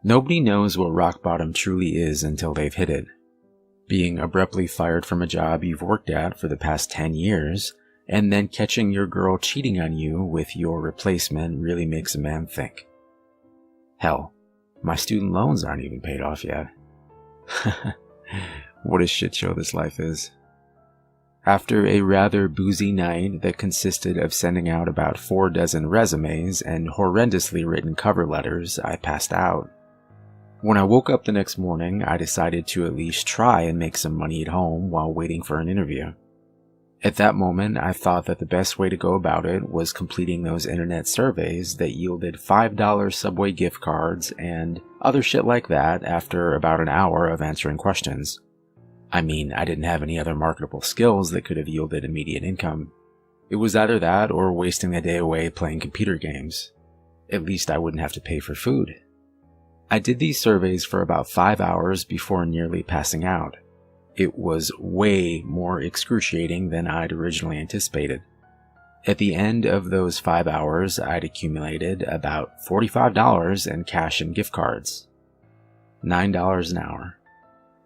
Nobody knows what rock bottom truly is until they've hit it. Being abruptly fired from a job you've worked at for the past 10 years, and then catching your girl cheating on you with your replacement really makes a man think. Hell, my student loans aren't even paid off yet. What a shit show this life is. After a rather boozy night that consisted of sending out about 4 dozen resumes and horrendously written cover letters, I passed out. When I woke up the next morning, I decided to at least try and make some money at home while waiting for an interview. At that moment, I thought that the best way to go about it was completing those internet surveys that yielded $5 Subway gift cards and other shit like that after about an hour of answering questions. I mean, I didn't have any other marketable skills that could have yielded immediate income. It was either that or wasting the day away playing computer games. At least I wouldn't have to pay for food. I did these surveys for about 5 hours before nearly passing out. It was way more excruciating than I'd originally anticipated. At the end of those 5 hours, I'd accumulated about $45 in cash and gift cards. $9 an hour.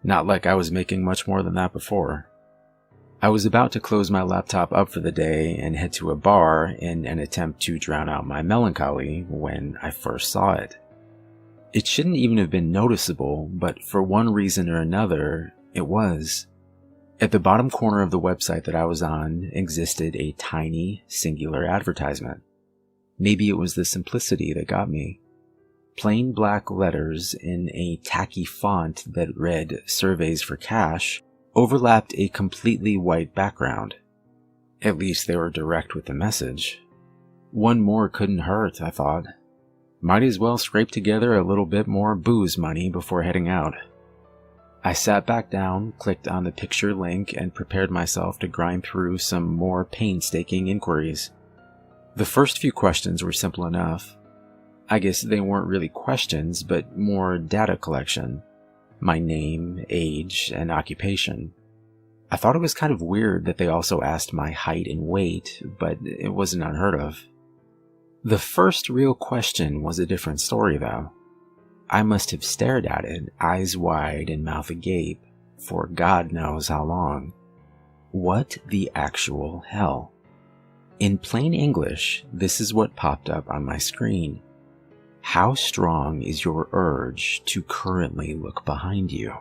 Not like I was making much more than that before. I was about to close my laptop up for the day and head to a bar in an attempt to drown out my melancholy when I first saw it. It shouldn't even have been noticeable, but for one reason or another, it was. At the bottom corner of the website that I was on existed a tiny, singular advertisement. Maybe it was the simplicity that got me. Plain black letters in a tacky font that read "Surveys for Cash" overlapped a completely white background. At least they were direct with the message. One more couldn't hurt, I thought. Might as well scrape together a little bit more booze money before heading out. I sat back down, clicked on the picture link, and prepared myself to grind through some more painstaking inquiries. The first few questions were simple enough. I guess they weren't really questions, but more data collection. My name, age, and occupation. I thought it was kind of weird that they also asked my height and weight, but it wasn't unheard of. The first real question was a different story, though. I must have stared at it, eyes wide and mouth agape, for God knows how long. What the actual hell? In plain English, this is what popped up on my screen. How strong is your urge to currently look behind you?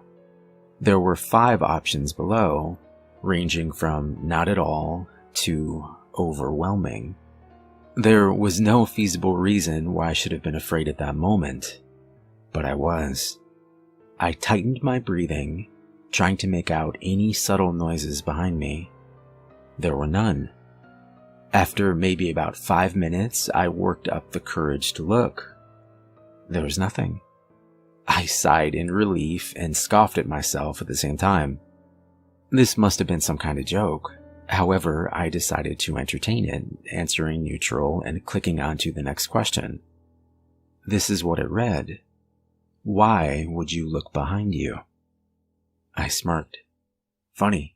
There were 5 options below, ranging from not at all to overwhelming. There was no feasible reason why I should have been afraid at that moment, but I was. I tightened my breathing, trying to make out any subtle noises behind me. There were none. After maybe about 5 minutes, I worked up the courage to look. There was nothing. I sighed in relief and scoffed at myself at the same time. This must have been some kind of joke. However, I decided to entertain it, answering neutral and clicking on to the next question. This is what it read. Why would you look behind you? I smirked. Funny.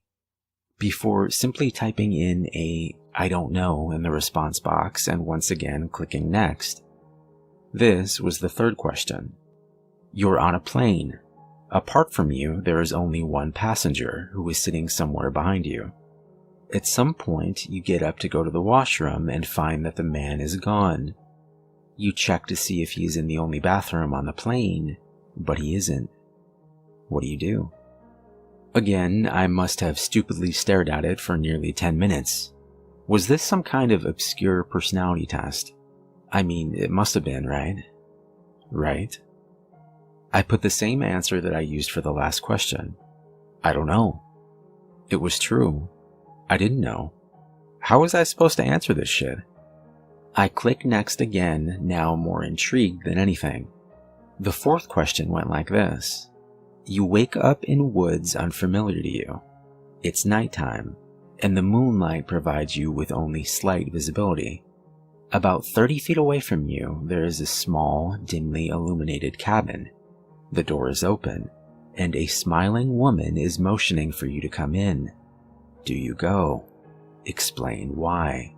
Before simply typing in a "I don't know" in the response box and once again clicking next. This was the third question. You're on a plane. Apart from you, there is only one passenger who is sitting somewhere behind you. At some point, you get up to go to the washroom and find that the man is gone. You check to see if he's in the only bathroom on the plane, but he isn't. What do? Again, I must have stupidly stared at it for nearly 10 minutes. Was this some kind of obscure personality test? I mean, it must have been, right? Right? I put the same answer that I used for the last question. I don't know. It was true. I didn't know. How was I supposed to answer this shit? I clicked next again, now more intrigued than anything. The fourth question went like this. You wake up in woods unfamiliar to you. It's nighttime, and the moonlight provides you with only slight visibility. About 30 feet away from you, there is a small, dimly illuminated cabin. The door is open, and a smiling woman is motioning for you to come in. Do you go? Explain why.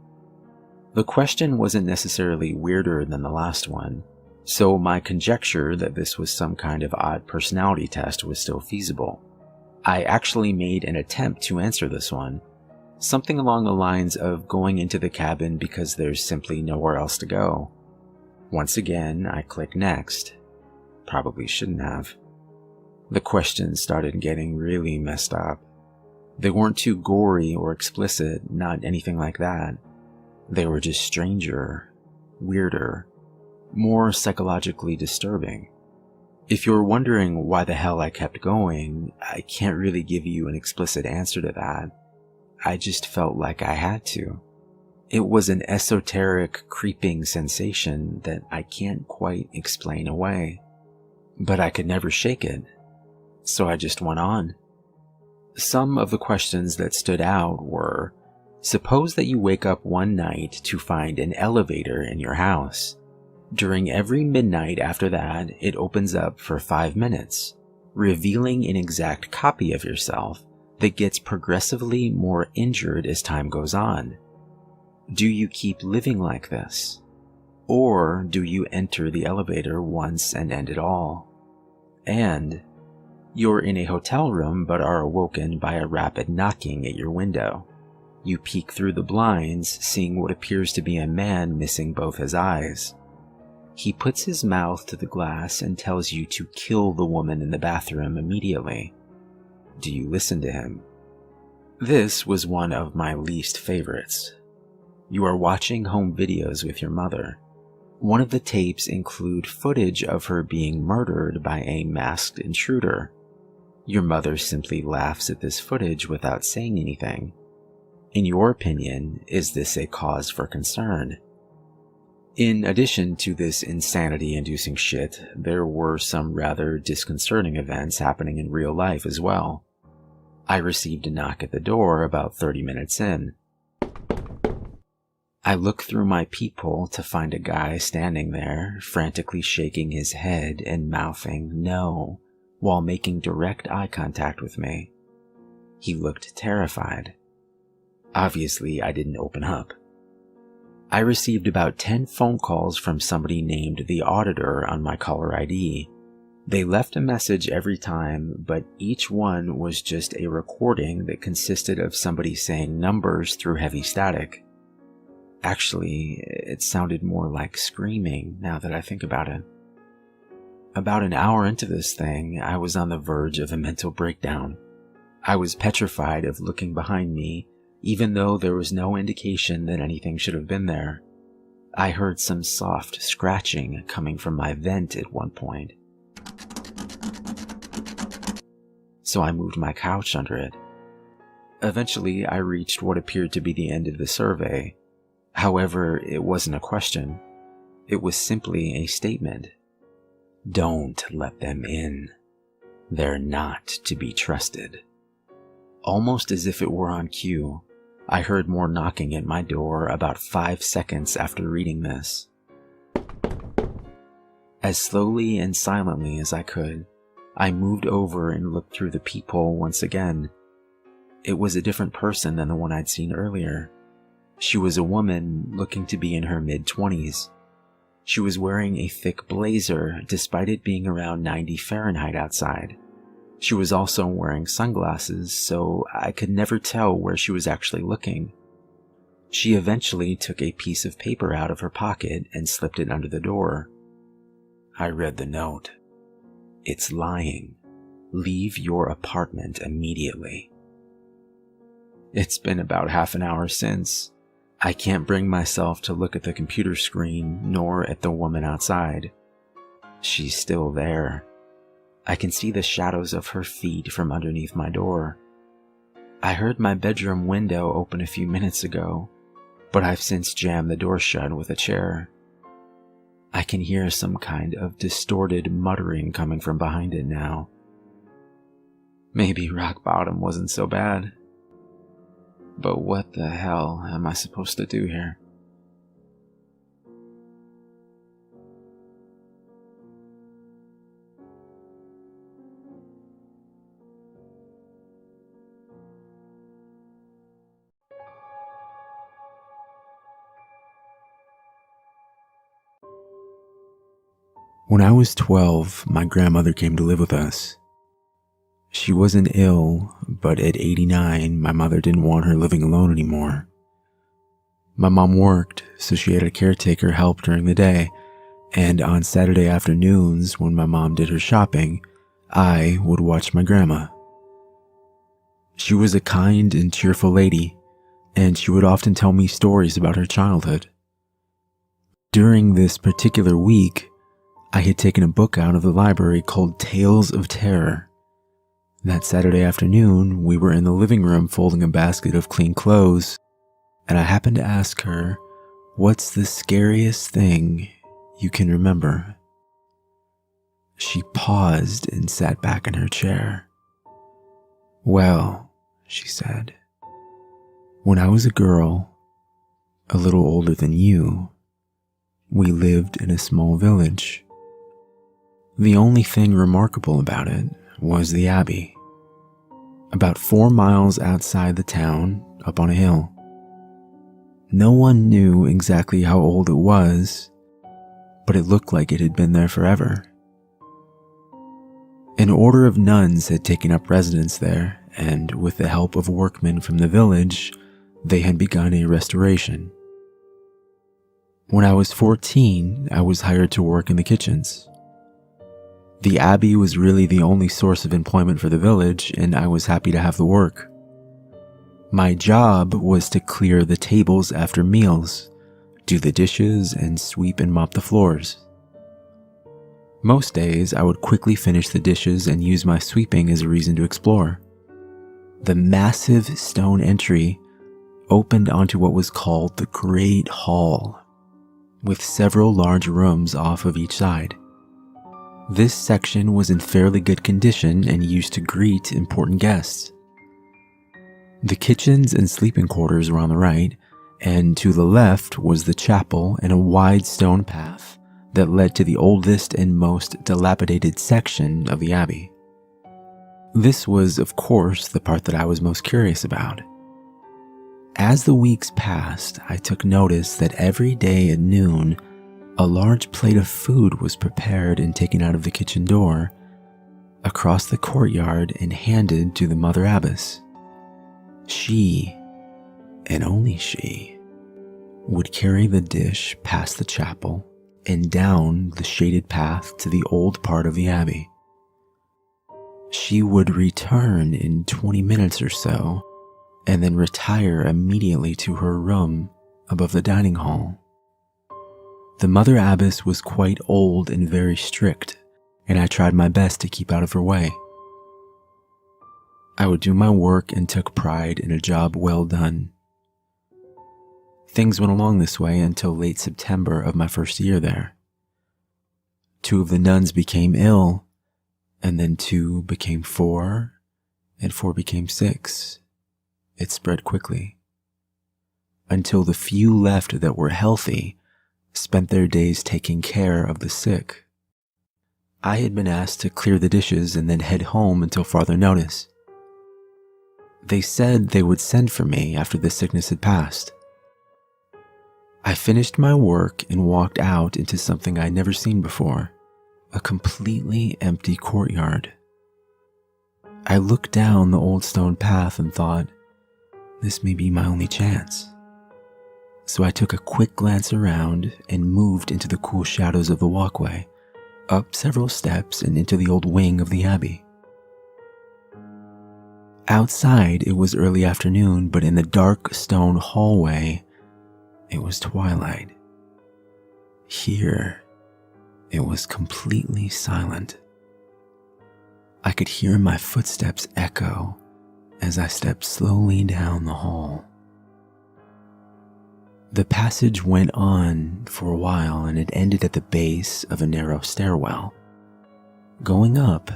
The question wasn't necessarily weirder than the last one. So my conjecture that this was some kind of odd personality test was still feasible. I actually made an attempt to answer this one, something along the lines of going into the cabin because there's simply nowhere else to go. Once again, I click next. Probably shouldn't have. The questions started getting really messed up. They weren't too gory or explicit, not anything like that. They were just stranger, weirder, more psychologically disturbing. If you're wondering why the hell I kept going, I can't really give you an explicit answer to that. I just felt like I had to. It was an esoteric, creeping sensation that I can't quite explain away. But I could never shake it, so I just went on. Some of the questions that stood out were, suppose that you wake up one night to find an elevator in your house. During every midnight after that, it opens up for 5 minutes, revealing an exact copy of yourself that gets progressively more injured as time goes on. Do you keep living like this? Or do you enter the elevator once and end it all? And you're in a hotel room but are awoken by a rapid knocking at your window. You peek through the blinds, seeing what appears to be a man missing both his eyes. He puts his mouth to the glass and tells you to kill the woman in the bathroom immediately. Do you listen to him? This was one of my least favorites. You are watching home videos with your mother. One of the tapes include footage of her being murdered by a masked intruder. Your mother simply laughs at this footage without saying anything. In your opinion, is this a cause for concern? In addition to this insanity-inducing shit, there were some rather disconcerting events happening in real life as well. I received a knock at the door about 30 minutes in. I look through my peephole to find a guy standing there, frantically shaking his head and mouthing "no" while making direct eye contact with me. He looked terrified. Obviously, I didn't open up. I received about 10 phone calls from somebody named the Auditor on my caller ID. They left a message every time, but each one was just a recording that consisted of somebody saying numbers through heavy static. Actually, it sounded more like screaming now that I think about it. About an hour into this thing, I was on the verge of a mental breakdown. I was petrified of looking behind me, even though there was no indication that anything should have been there. I heard some soft scratching coming from my vent at one point. So I moved my couch under it. Eventually, I reached what appeared to be the end of the survey. However, it wasn't a question. It was simply a statement. Don't let them in. They're not to be trusted. Almost as if it were on cue, I heard more knocking at my door about 5 seconds after reading this. As slowly and silently as I could, I moved over and looked through the peephole once again. It was a different person than the one I'd seen earlier. She was a woman looking to be in her mid-20s. She was wearing a thick blazer despite it being around 90 Fahrenheit outside. She was also wearing sunglasses, so I could never tell where she was actually looking. She eventually took a piece of paper out of her pocket and slipped it under the door. I read the note. It's lying. Leave your apartment immediately. It's been about half an hour since. I can't bring myself to look at the computer screen nor at the woman outside. She's still there. I can see the shadows of her feet from underneath my door. I heard my bedroom window open a few minutes ago, but I've since jammed the door shut with a chair. I can hear some kind of distorted muttering coming from behind it now. Maybe rock bottom wasn't so bad. But what the hell am I supposed to do here? When I was 12, my grandmother came to live with us. She wasn't ill, but at 89, my mother didn't want her living alone anymore. My mom worked, so she had a caretaker help during the day, and on Saturday afternoons, when my mom did her shopping, I would watch my grandma. She was a kind and cheerful lady, and she would often tell me stories about her childhood. During this particular week, I had taken a book out of the library called Tales of Terror. That Saturday afternoon, we were in the living room folding a basket of clean clothes, and I happened to ask her, "What's the scariest thing you can remember?" She paused and sat back in her chair. "Well," she said, "when I was a girl, a little older than you, we lived in a small village. The only thing remarkable about it was the Abbey, about 4 miles outside the town, up on a hill. No one knew exactly how old it was, but it looked like it had been there forever. An order of nuns had taken up residence there, and with the help of workmen from the village, they had begun a restoration. When I was 14, I was hired to work in the kitchens. The Abbey was really the only source of employment for the village, and I was happy to have the work. My job was to clear the tables after meals, do the dishes, and sweep and mop the floors. Most days, I would quickly finish the dishes and use my sweeping as a reason to explore. The massive stone entry opened onto what was called the Great Hall, with several large rooms off of each side. This section was in fairly good condition and used to greet important guests. The kitchens and sleeping quarters were on the right, and to the left was the chapel and a wide stone path that led to the oldest and most dilapidated section of the Abbey. This was, of course, the part that I was most curious about. As the weeks passed, I took notice that every day at noon, a large plate of food was prepared and taken out of the kitchen door, across the courtyard, and handed to the Mother Abbess. She, and only she, would carry the dish past the chapel and down the shaded path to the old part of the Abbey. She would return in 20 minutes or so, and then retire immediately to her room above the dining hall. The Mother Abbess was quite old and very strict, and I tried my best to keep out of her way. I would do my work and took pride in a job well done. Things went along this way until late September of my first year there. 2 of the nuns became ill, and then 2 became 4, and 4 became 6. It spread quickly, until the few left that were healthy spent their days taking care of the sick. I had been asked to clear the dishes and then head home until farther notice. They said they would send for me after the sickness had passed. I finished my work and walked out into something I'd never seen before, a completely empty courtyard. I looked down the old stone path and thought, this may be my only chance. So I took a quick glance around and moved into the cool shadows of the walkway, up several steps and into the old wing of the Abbey. Outside, it was early afternoon, but in the dark stone hallway, it was twilight. Here, it was completely silent. I could hear my footsteps echo as I stepped slowly down the hall. The passage went on for a while, and it ended at the base of a narrow stairwell. Going up,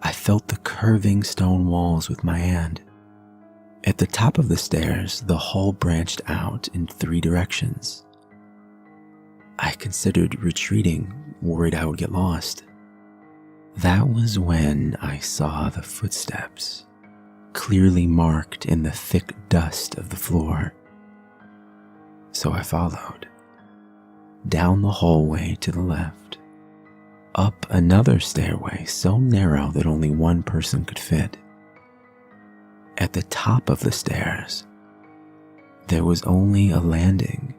I felt the curving stone walls with my hand. At the top of the stairs, the hall branched out in 3 directions. I considered retreating, worried I would get lost. That was when I saw the footsteps, clearly marked in the thick dust of the floor. So I followed, down the hallway to the left, up another stairway so narrow that only one person could fit. At the top of the stairs, there was only a landing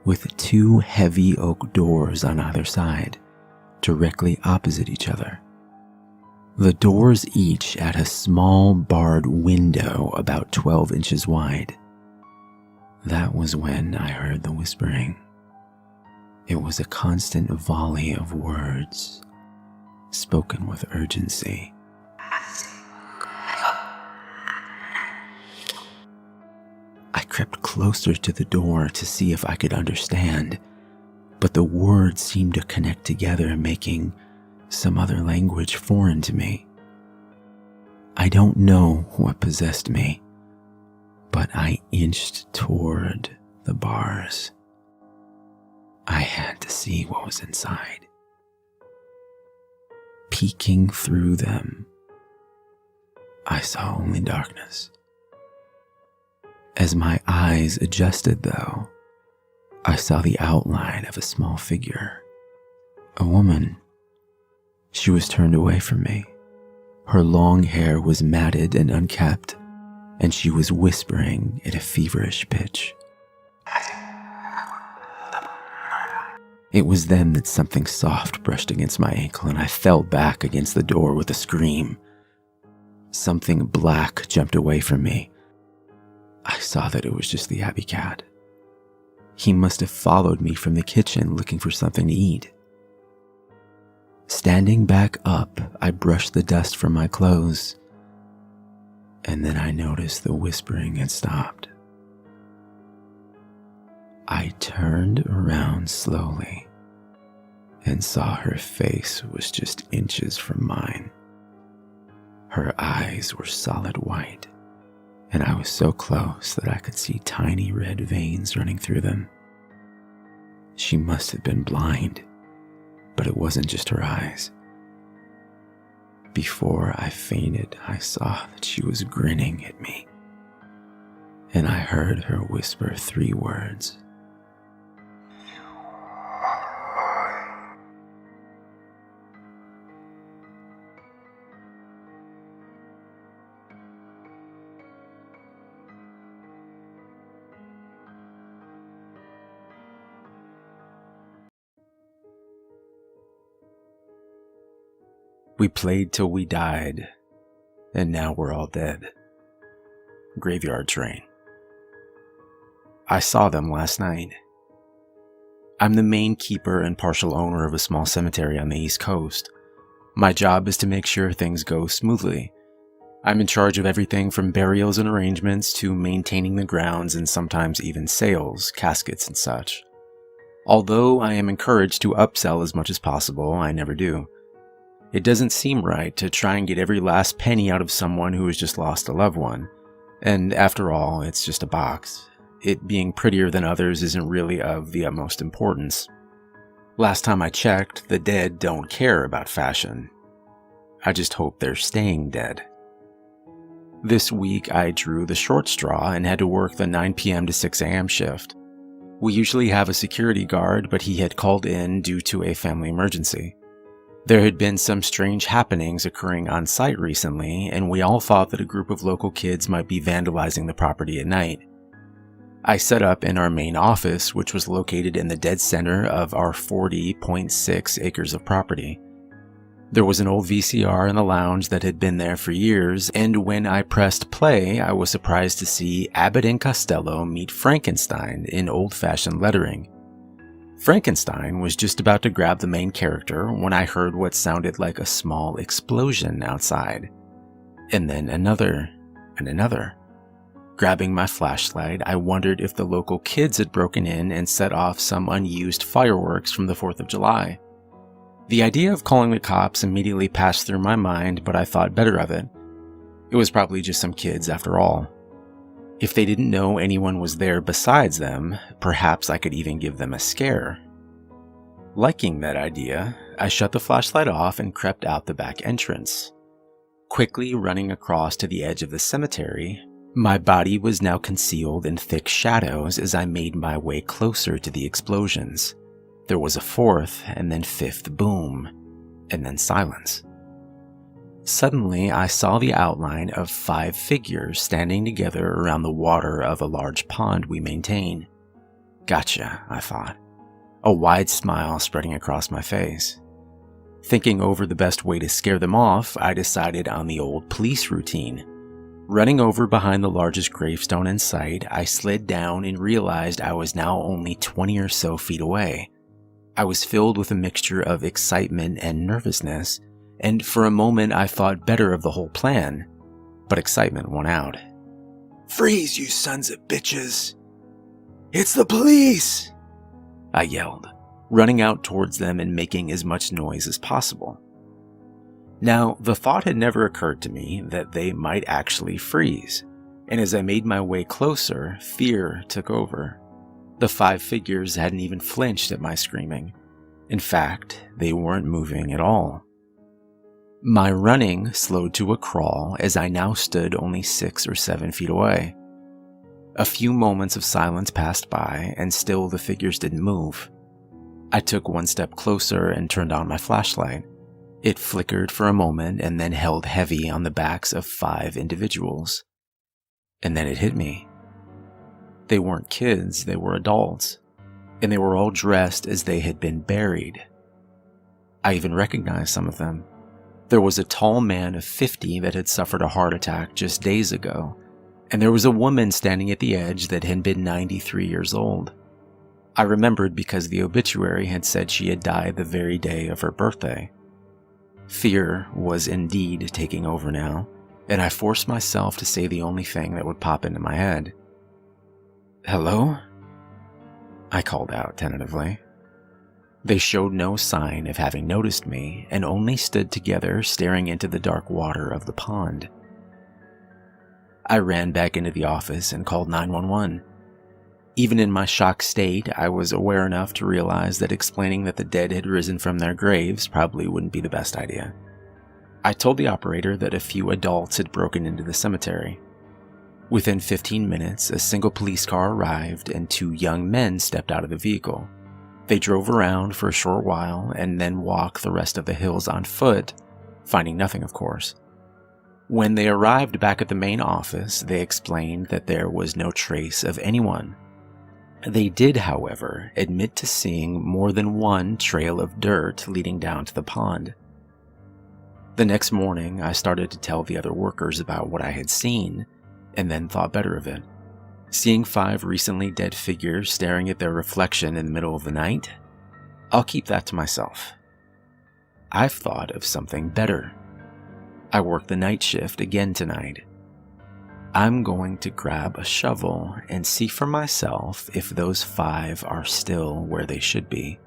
with 2 heavy oak doors on either side, directly opposite each other. The doors each had a small barred window about 12 inches wide. That was when I heard the whispering. It was a constant volley of words, spoken with urgency. I crept closer to the door to see if I could understand, but the words seemed to connect together, making some other language foreign to me. I don't know what possessed me, but I inched toward the bars. I had to see what was inside. Peeking through them, I saw only darkness. As my eyes adjusted, though, I saw the outline of a small figure. A woman. She was turned away from me. Her long hair was matted and unkempt, and she was whispering at a feverish pitch. It was then that something soft brushed against my ankle, and I fell back against the door with a scream. Something black jumped away from me. I saw that it was just the Abbey cat. He must have followed me from the kitchen looking for something to eat. Standing back up, I brushed the dust from my clothes, and then I noticed the whispering had stopped. I turned around slowly and saw her face was just inches from mine. Her eyes were solid white, and I was so close that I could see tiny red veins running through them. She must have been blind, but it wasn't just her eyes. Before I fainted, I saw that she was grinning at me, and I heard her whisper 3 words. We played till we died, and now we're all dead. Graveyard Train. I saw them last night. I'm the main keeper and partial owner of a small cemetery on the East Coast. My job is to make sure things go smoothly. I'm in charge of everything from burials and arrangements to maintaining the grounds and sometimes even sales, caskets and such. Although I am encouraged to upsell as much as possible, I never do. It doesn't seem right to try and get every last penny out of someone who has just lost a loved one. And after all, it's just a box. It being prettier than others isn't really of the utmost importance. Last time I checked, the dead don't care about fashion. I just hope they're staying dead. This week I drew the short straw and had to work the 9 p.m. to 6 a.m. shift. We usually have a security guard, but he had called in due to a family emergency. There had been some strange happenings occurring on site recently, and we all thought that a group of local kids might be vandalizing the property at night. I set up in our main office, which was located in the dead center of our 40.6 acres of property. There was an old VCR in the lounge that had been there for years, and when I pressed play, I was surprised to see Abbott and Costello meet Frankenstein in old-fashioned lettering. Frankenstein was just about to grab the main character when I heard what sounded like a small explosion outside. And then another, and another. Grabbing my flashlight, I wondered if the local kids had broken in and set off some unused fireworks from the 4th of July. The idea of calling the cops immediately passed through my mind, but I thought better of it. It was probably just some kids after all. If they didn't know anyone was there besides them, perhaps I could even give them a scare. Liking that idea, I shut the flashlight off and crept out the back entrance. Quickly running across to the edge of the cemetery, my body was now concealed in thick shadows as I made my way closer to the explosions. There was a 4th and then 5th boom, and then silence. Suddenly, I saw the outline of 5 figures standing together around the water of a large pond we maintain. Gotcha, I thought, a wide smile spreading across my face. Thinking over the best way to scare them off, I decided on the old police routine. Running over behind the largest gravestone in sight, I slid down and realized I was now only 20 or so feet away. I was filled with a mixture of excitement and nervousness, and for a moment I thought better of the whole plan, but excitement won out. "Freeze, you sons of bitches! It's the police!" I yelled, running out towards them and making as much noise as possible. Now, the thought had never occurred to me that they might actually freeze, and as I made my way closer, fear took over. The 5 figures hadn't even flinched at my screaming. In fact, they weren't moving at all. My running slowed to a crawl as I now stood only 6 or 7 feet away. A few moments of silence passed by, and still the figures didn't move. I took 1 step closer and turned on my flashlight. It flickered for a moment and then held heavy on the backs of 5 individuals. And then it hit me. They weren't kids, they were adults, and they were all dressed as they had been buried. I even recognized some of them. There was a tall man of 50 that had suffered a heart attack just days ago, and there was a woman standing at the edge that had been 93 years old. I remembered because the obituary had said she had died the very day of her birthday. Fear was indeed taking over now, and I forced myself to say the only thing that would pop into my head. "Hello?" I called out tentatively. They showed no sign of having noticed me and only stood together staring into the dark water of the pond. I ran back into the office and called 911. Even in my shocked state, I was aware enough to realize that explaining that the dead had risen from their graves probably wouldn't be the best idea. I told the operator that a few adults had broken into the cemetery. Within 15 minutes, a single police car arrived and 2 young men stepped out of the vehicle. They drove around for a short while and then walked the rest of the hills on foot, finding nothing, of course. When they arrived back at the main office, they explained that there was no trace of anyone. They did, however, admit to seeing more than 1 trail of dirt leading down to the pond. The next morning, I started to tell the other workers about what I had seen, and then thought better of it. Seeing 5 recently dead figures staring at their reflection in the middle of the night? I'll keep that to myself. I've thought of something better. I work the night shift again tonight. I'm going to grab a shovel and see for myself if those 5 are still where they should be.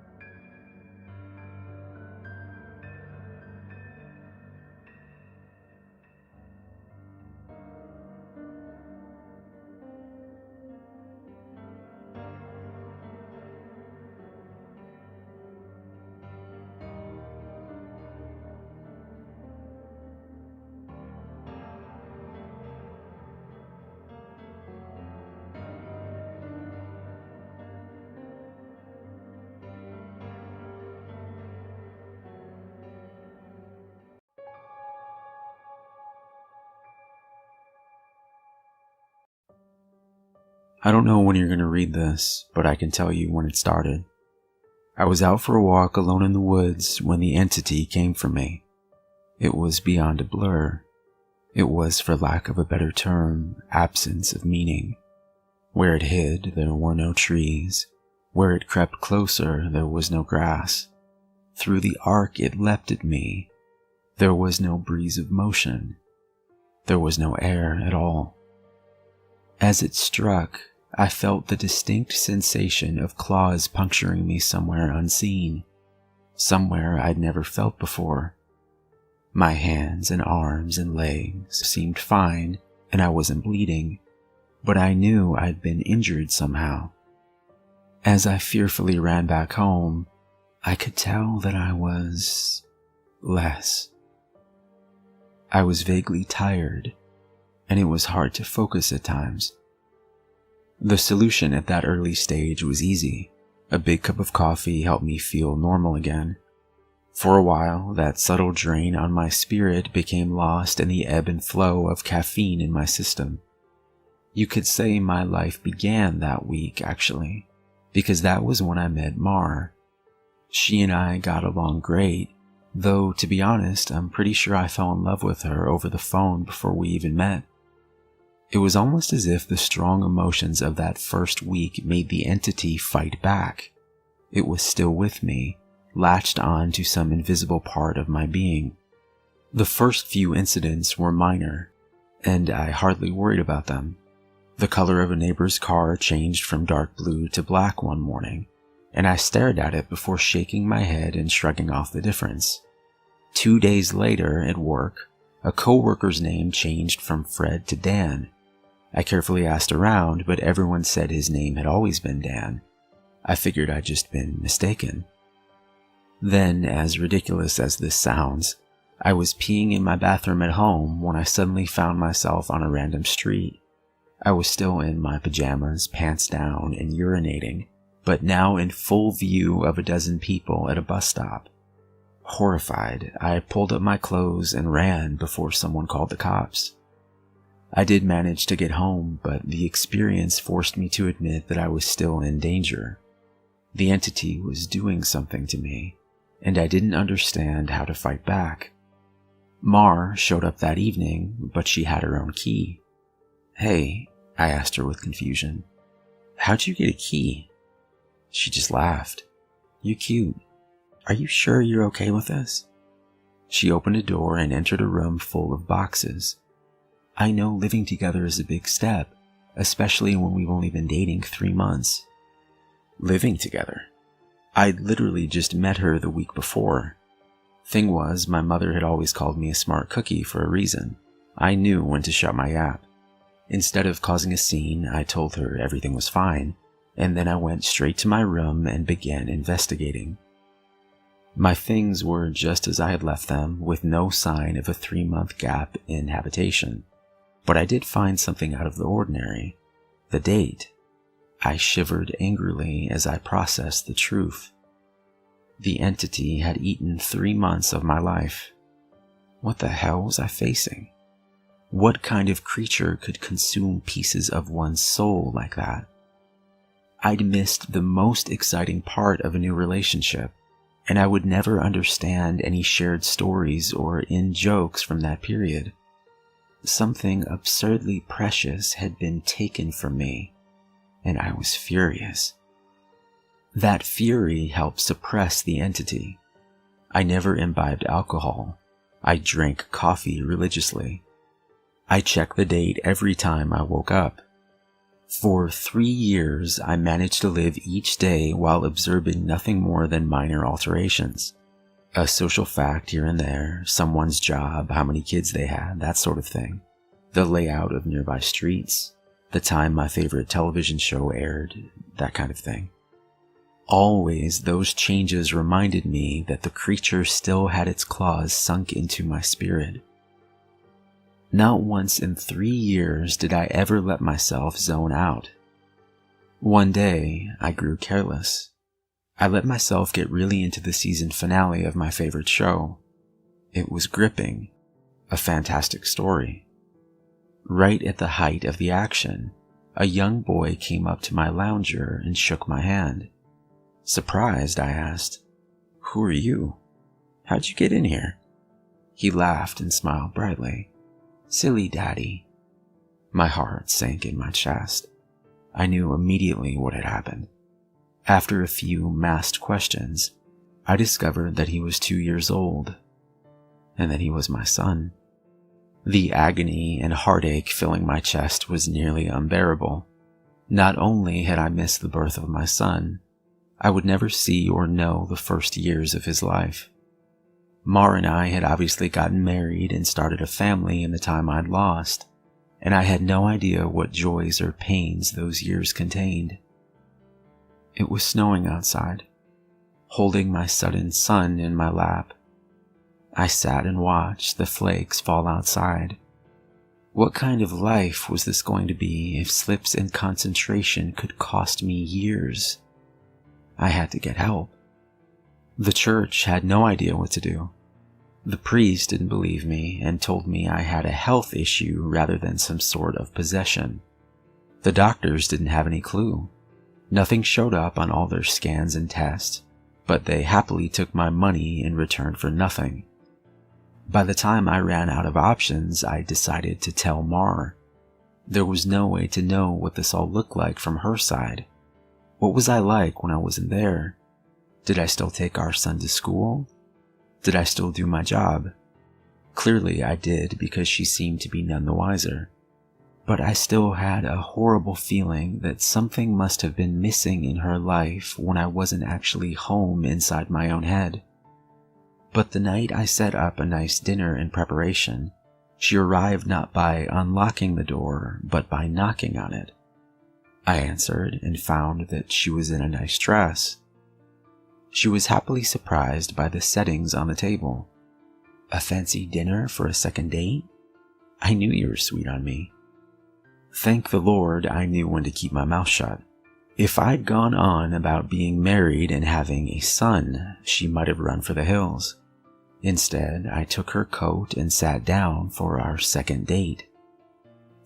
I don't know when you're going to read this, but I can tell you when it started. I was out for a walk alone in the woods when the entity came for me. It was beyond a blur. It was, for lack of a better term, absence of meaning. Where it hid, there were no trees. Where it crept closer, there was no grass. Through the arc it leapt at me. There was no breeze of motion. There was no air at all. As it struck, I felt the distinct sensation of claws puncturing me somewhere unseen, somewhere I'd never felt before. My hands and arms and legs seemed fine, and I wasn't bleeding, but I knew I'd been injured somehow. As I fearfully ran back home, I could tell that I was less. I was vaguely tired, and it was hard to focus at times. The solution at that early stage was easy. A big cup of coffee helped me feel normal again. For a while, that subtle drain on my spirit became lost in the ebb and flow of caffeine in my system. You could say my life began that week, actually, because that was when I met Mar. She and I got along great, though to be honest, I'm pretty sure I fell in love with her over the phone before we even met. It was almost as if the strong emotions of that first week made the entity fight back. It was still with me, latched on to some invisible part of my being. The first few incidents were minor, and I hardly worried about them. The color of a neighbor's car changed from dark blue to black one morning, and I stared at it before shaking my head and shrugging off the difference. 2 days later, at work, a coworker's name changed from Fred to Dan. I carefully asked around, but everyone said his name had always been Dan. I figured I'd just been mistaken. Then, as ridiculous as this sounds, I was peeing in my bathroom at home when I suddenly found myself on a random street. I was still in my pajamas, pants down, and urinating, but now in full view of a dozen people at a bus stop. Horrified, I pulled up my clothes and ran before someone called the cops. I did manage to get home, but the experience forced me to admit that I was still in danger. The entity was doing something to me, and I didn't understand how to fight back. Mar showed up that evening, but she had her own key. "Hey," I asked her with confusion, "how'd you get a key?" She just laughed. "You cute. Are you sure you're okay with this?" She opened a door and entered a room full of boxes. I know living together is a big step, especially when we've only been dating 3 months. Living together? I'd literally just met her the week before. Thing was, my mother had always called me a smart cookie for a reason. I knew when to shut my yap. Instead of causing a scene, I told her everything was fine, and then I went straight to my room and began investigating. My things were just as I had left them, with no sign of a 3-month gap in habitation. But I did find something out of the ordinary. The date. I shivered angrily as I processed the truth. The entity had eaten 3 months of my life. What the hell was I facing? What kind of creature could consume pieces of one's soul like that? I'd missed the most exciting part of a new relationship, and I would never understand any shared stories or in-jokes from that period. Something absurdly precious had been taken from me, and I was furious. That fury helped suppress the entity. I never imbibed alcohol. I drank coffee religiously. I checked the date every time I woke up. For 3 years, I managed to live each day while observing nothing more than minor alterations. A social fact here and there, someone's job, how many kids they had, that sort of thing. The layout of nearby streets, the time my favorite television show aired, that kind of thing. Always, those changes reminded me that the creature still had its claws sunk into my spirit. Not once in 3 years did I ever let myself zone out. One day, I grew careless. I let myself get really into the season finale of my favorite show. It was gripping, a fantastic story. Right at the height of the action, a young boy came up to my lounger and shook my hand. Surprised, I asked, "Who are you? How'd you get in here?" He laughed and smiled brightly. "Silly daddy." My heart sank in my chest. I knew immediately what had happened. After a few masked questions, I discovered that he was 2 years old, and that he was my son. The agony and heartache filling my chest was nearly unbearable. Not only had I missed the birth of my son, I would never see or know the first years of his life. Mar and I had obviously gotten married and started a family in the time I'd lost, and I had no idea what joys or pains those years contained. It was snowing outside. Holding my sudden son in my lap, I sat and watched the flakes fall outside. What kind of life was this going to be if slips in concentration could cost me years? I had to get help. The church had no idea what to do. The priest didn't believe me and told me I had a health issue rather than some sort of possession. The doctors didn't have any clue. Nothing showed up on all their scans and tests, but they happily took my money in return for nothing. By the time I ran out of options, I decided to tell Mar. There was no way to know what this all looked like from her side. What was I like when I wasn't there? Did I still take our son to school? Did I still do my job? Clearly I did, because she seemed to be none the wiser. But I still had a horrible feeling that something must have been missing in her life when I wasn't actually home inside my own head. But the night I set up a nice dinner in preparation, she arrived not by unlocking the door, but by knocking on it. I answered and found that she was in a nice dress. She was happily surprised by the settings on the table. A fancy dinner for a second date? I knew you were sweet on me. Thank the Lord I knew when to keep my mouth shut. If I'd gone on about being married and having a son, she might have run for the hills. Instead, I took her coat and sat down for our second date.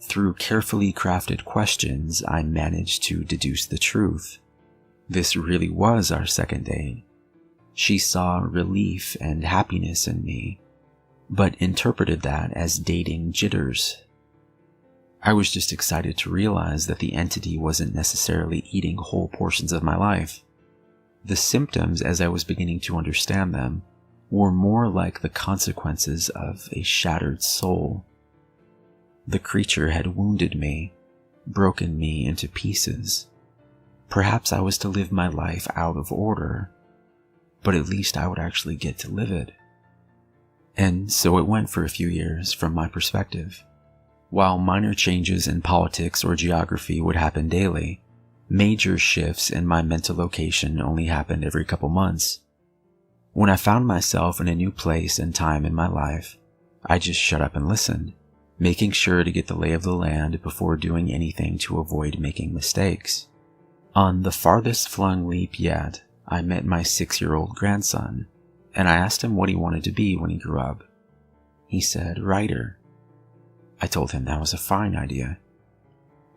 Through carefully crafted questions, I managed to deduce the truth. This really was our second date. She saw relief and happiness in me, but interpreted that as dating jitters. I was just excited to realize that the entity wasn't necessarily eating whole portions of my life. The symptoms, as I was beginning to understand them, were more like the consequences of a shattered soul. The creature had wounded me, broken me into pieces. Perhaps I was to live my life out of order, but at least I would actually get to live it. And so it went for a few years from my perspective. While minor changes in politics or geography would happen daily, major shifts in my mental location only happened every couple months. When I found myself in a new place and time in my life, I just shut up and listened, making sure to get the lay of the land before doing anything to avoid making mistakes. On the farthest flung leap yet, I met my 6-year-old grandson, and I asked him what he wanted to be when he grew up. He said, writer. I told him that was a fine idea.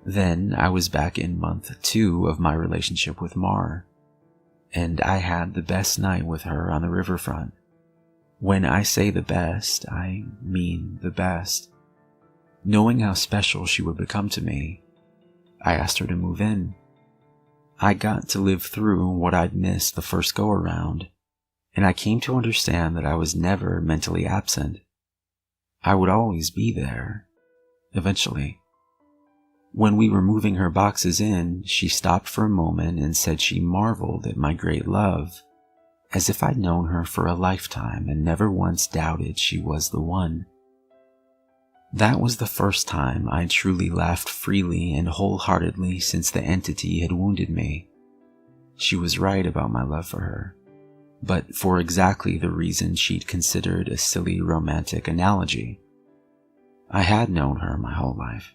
Then I was back in month 2 of my relationship with Mar, and I had the best night with her on the riverfront. When I say the best, I mean the best. Knowing how special she would become to me, I asked her to move in. I got to live through what I'd missed the first go-around, and I came to understand that I was never mentally absent. I would always be there, eventually. When we were moving her boxes in, she stopped for a moment and said she marveled at my great love, as if I'd known her for a lifetime and never once doubted she was the one. That was the first time I truly laughed freely and wholeheartedly since the entity had wounded me. She was right about my love for her, but for exactly the reason she'd considered a silly romantic analogy. I had known her my whole life,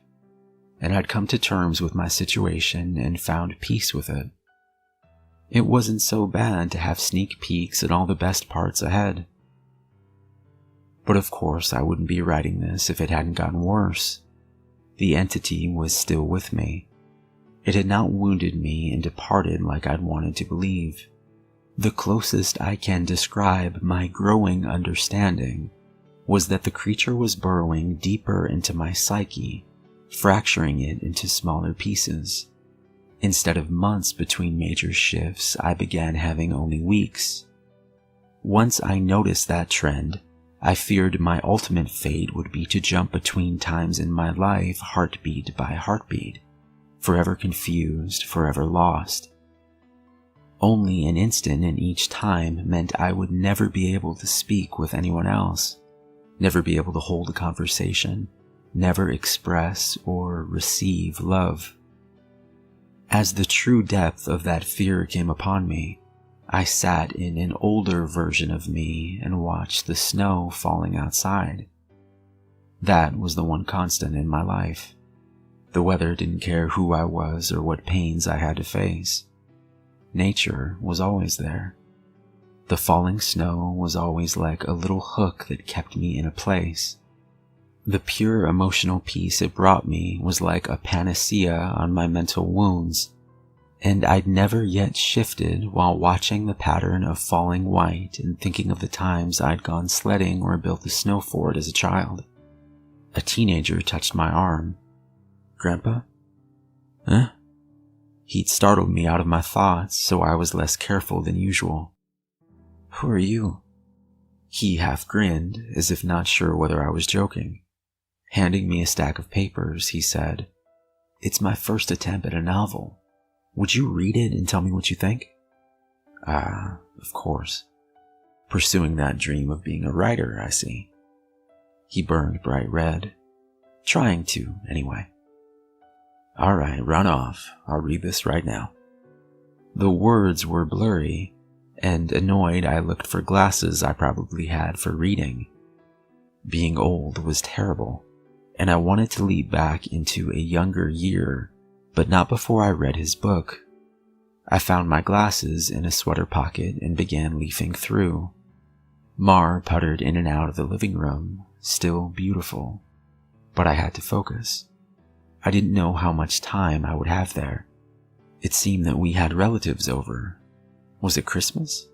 and I'd come to terms with my situation and found peace with it. It wasn't so bad to have sneak peeks at all the best parts ahead. But of course I wouldn't be writing this if it hadn't gotten worse. The entity was still with me. It had not wounded me and departed like I'd wanted to believe. The closest I can describe my growing understanding was that the creature was burrowing deeper into my psyche, fracturing it into smaller pieces. Instead of months between major shifts, I began having only weeks. Once I noticed that trend, I feared my ultimate fate would be to jump between times in my life heartbeat by heartbeat, forever confused, forever lost. Only an instant in each time meant I would never be able to speak with anyone else, never be able to hold a conversation, never express or receive love. As the true depth of that fear came upon me, I sat in an older version of me and watched the snow falling outside. That was the one constant in my life. The weather didn't care who I was or what pains I had to face. Nature was always there. The falling snow was always like a little hook that kept me in a place. The pure emotional peace it brought me was like a panacea on my mental wounds, and I'd never yet shifted while watching the pattern of falling white and thinking of the times I'd gone sledding or built a snow fort as a child. A teenager touched my arm. "Grandpa?" "Huh?" He'd startled me out of my thoughts, so I was less careful than usual. "Who are you?" He half grinned, as if not sure whether I was joking. Handing me a stack of papers, he said, "It's my first attempt at a novel. Would you read it and tell me what you think?" Of course. Pursuing that dream of being a writer, I see. He burned bright red. Trying to, anyway. "All right, run off. I'll read this right now." The words were blurry, and annoyed I looked for glasses I probably had for reading. Being old was terrible, and I wanted to leap back into a younger year, but not before I read his book. I found my glasses in a sweater pocket and began leafing through. Mar puttered in and out of the living room, still beautiful, but I had to focus. I didn't know how much time I would have there. It seemed that we had relatives over. Was it Christmas?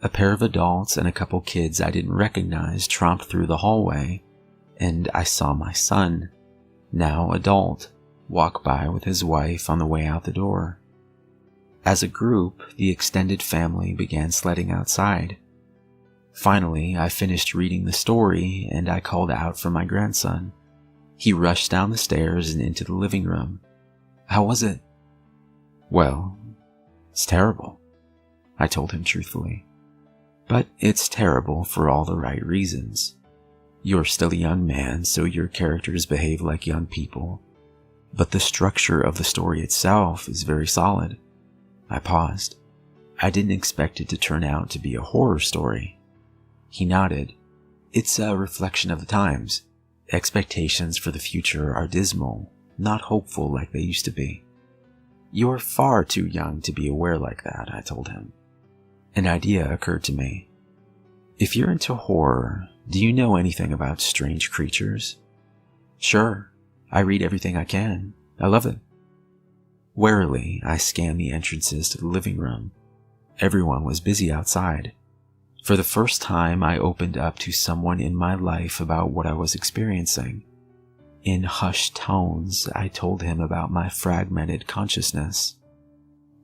A pair of adults and a couple kids I didn't recognize tromped through the hallway, and I saw my son, now adult, walk by with his wife on the way out the door. As a group, the extended family began sledding outside. Finally, I finished reading the story and I called out for my grandson. He rushed down the stairs and into the living room. "How was it?" "Well, it's terrible," I told him truthfully. "But it's terrible for all the right reasons. You're still a young man, so your characters behave like young people. But the structure of the story itself is very solid." I paused. I didn't expect it to turn out to be a horror story. He nodded. "It's a reflection of the times. Expectations for the future are dismal, not hopeful like they used to be." "You're far too young to be aware like that," I told him. An idea occurred to me. "If you're into horror, do you know anything about strange creatures?" "Sure. I read everything I can. I love it." Warily, I scanned the entrances to the living room. Everyone was busy outside. For the first time, I opened up to someone in my life about what I was experiencing. In hushed tones, I told him about my fragmented consciousness.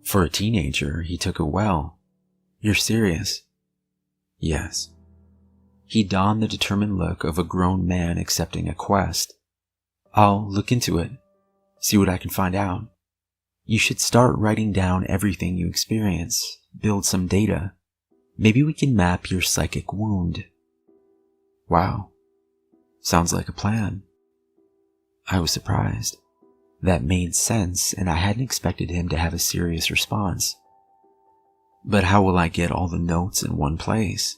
For a teenager, he took it well. "You're serious?" "Yes." He donned the determined look of a grown man accepting a quest. "I'll look into it, see what I can find out. You should start writing down everything you experience, build some data. Maybe we can map your psychic wound." "Wow. Sounds like a plan." I was surprised. That made sense, and I hadn't expected him to have a serious response. "But how will I get all the notes in one place?"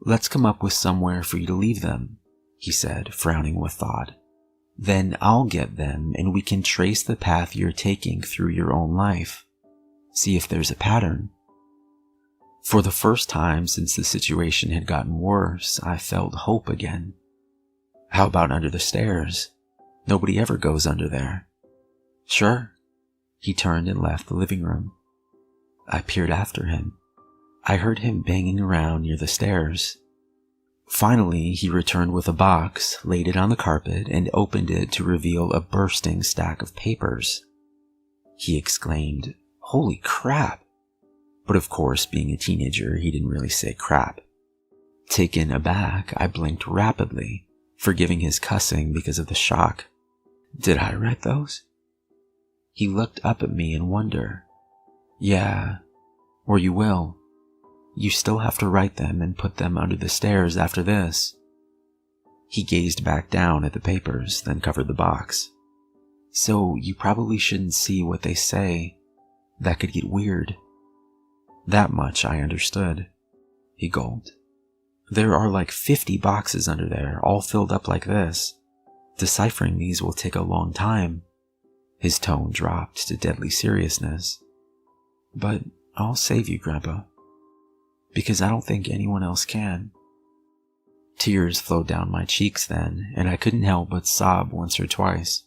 "Let's come up with somewhere for you to leave them," he said, frowning with thought. "Then I'll get them, and we can trace the path you're taking through your own life. See if there's a pattern." For the first time since the situation had gotten worse, I felt hope again. "How about under the stairs? Nobody ever goes under there." "Sure." He turned and left the living room. I peered after him. I heard him banging around near the stairs. Finally, he returned with a box, laid it on the carpet, and opened it to reveal a bursting stack of papers. He exclaimed, "Holy crap!" But of course, being a teenager, he didn't really say crap. Taken aback, I blinked rapidly, forgiving his cussing because of the shock. "Did I write those?" He looked up at me in wonder. "Yeah, or you will. You still have to write them and put them under the stairs after this." He gazed back down at the papers, then covered the box. "So you probably shouldn't see what they say. That could get weird." That much I understood. He gulped. "There are like 50 boxes under there, all filled up like this. Deciphering these will take a long time." His tone dropped to deadly seriousness. "But I'll save you, Grandpa." because I don't think anyone else can. Tears flowed down my cheeks then, and I couldn't help but sob once or twice.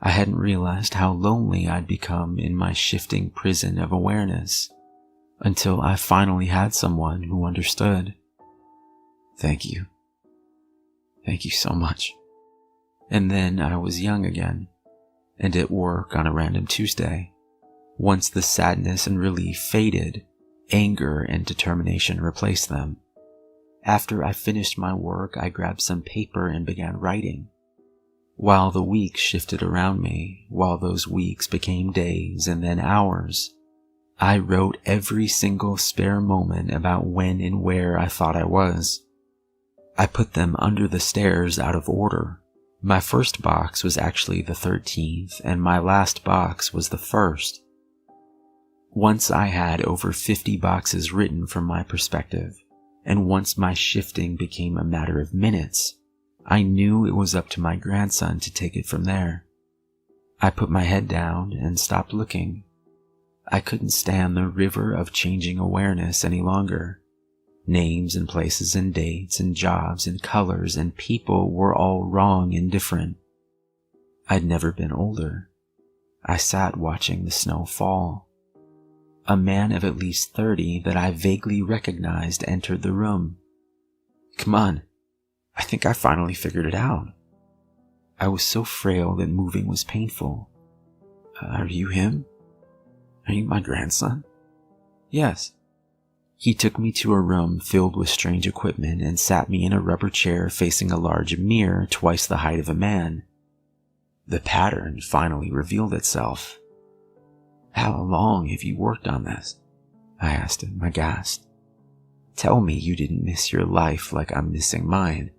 I hadn't realized how lonely I'd become in my shifting prison of awareness, until I finally had someone who understood. Thank you. Thank you so much. And then I was young again, and at work on a random Tuesday. Once the sadness and relief faded, anger and determination replaced them. After I finished my work, I grabbed some paper and began writing. While the weeks shifted around me, while those weeks became days and then hours, I wrote every single spare moment about when and where I thought I was. I put them under the stairs out of order. My first box was actually the 13th, and my last box was the 1st. Once I had over 50 boxes written from my perspective, and once my shifting became a matter of minutes, I knew it was up to my grandson to take it from there. I put my head down and stopped looking. I couldn't stand the river of changing awareness any longer. Names and places and dates and jobs and colors and people were all wrong and different. I'd never been older. I sat watching the snow fall. A man of at least 30 that I vaguely recognized entered the room. Come on, I think I finally figured it out. I was so frail that moving was painful. Are you him? Are you my grandson? Yes. He took me to a room filled with strange equipment and sat me in a rubber chair facing a large mirror twice the height of a man. The pattern finally revealed itself. How long have you worked on this? I asked him, aghast. Tell me you didn't miss your life like I'm missing mine.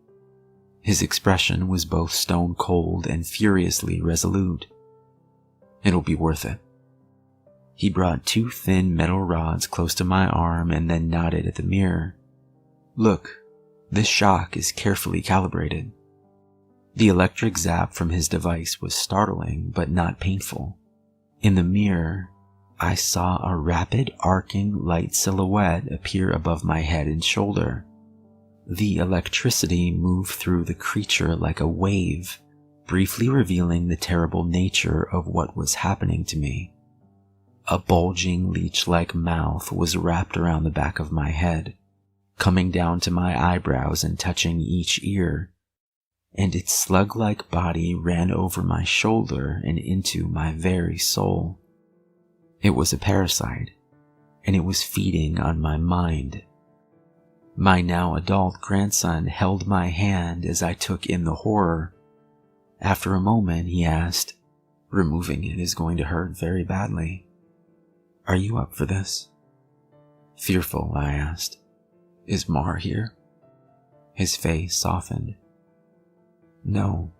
His expression was both stone cold and furiously resolute. It'll be worth it. He brought 2 thin metal rods close to my arm and then nodded at the mirror. Look, this shock is carefully calibrated. The electric zap from his device was startling but not painful. In the mirror, I saw a rapid arcing light silhouette appear above my head and shoulder. The electricity moved through the creature like a wave, briefly revealing the terrible nature of what was happening to me. A bulging leech-like mouth was wrapped around the back of my head, coming down to my eyebrows and touching each ear, and its slug-like body ran over my shoulder and into my very soul. It was a parasite, and it was feeding on my mind. My now adult grandson held my hand as I took in the horror. After a moment, he asked, "Removing it is going to hurt very badly. Are you up for this?" Fearful, I asked, "Is Mar here?" His face softened. No,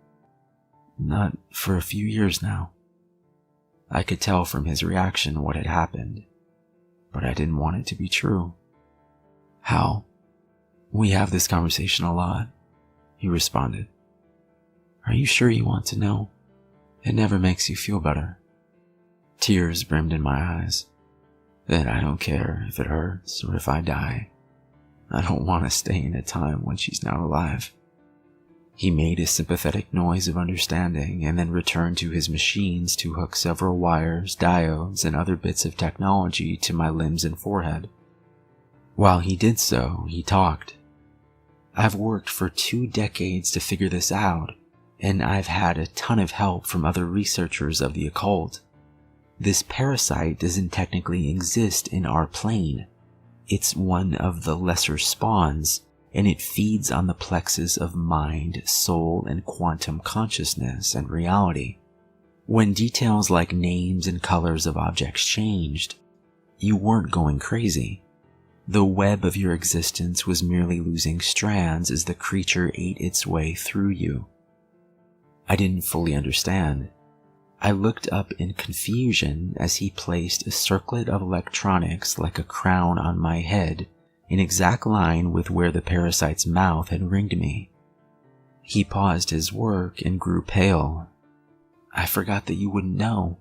not for a few years now. I could tell from his reaction what had happened, but I didn't want it to be true. How? We have this conversation a lot, he responded. Are you sure you want to know? It never makes you feel better. Tears brimmed in my eyes. Then I don't care if it hurts or if I die. I don't want to stay in a time when she's not alive. He made a sympathetic noise of understanding and then returned to his machines to hook several wires, diodes, and other bits of technology to my limbs and forehead. While he did so, he talked. I've worked for 2 decades to figure this out, and I've had a ton of help from other researchers of the occult. This parasite doesn't technically exist in our plane. It's one of the lesser spawns, and it feeds on the plexus of mind, soul, and quantum consciousness and reality. When details like names and colors of objects changed, you weren't going crazy. The web of your existence was merely losing strands as the creature ate its way through you. I didn't fully understand. I looked up in confusion as he placed a circlet of electronics like a crown on my head, in exact line with where the parasite's mouth had ringed me. He paused his work and grew pale. I forgot that you wouldn't know.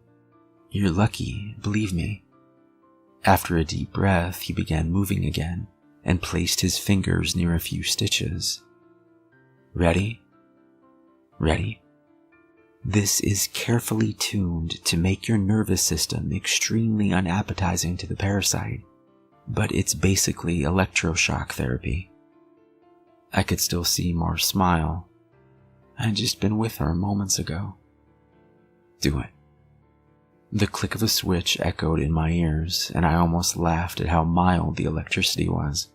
You're lucky, believe me. After a deep breath, he began moving again and placed his fingers near a few stitches. Ready? Ready? This is carefully tuned to make your nervous system extremely unappetizing to the parasite, but it's basically electroshock therapy. I could still see Mars smile. I'd just been with her moments ago. Do it. The click of a switch echoed in my ears, and I almost laughed at how mild the electricity was.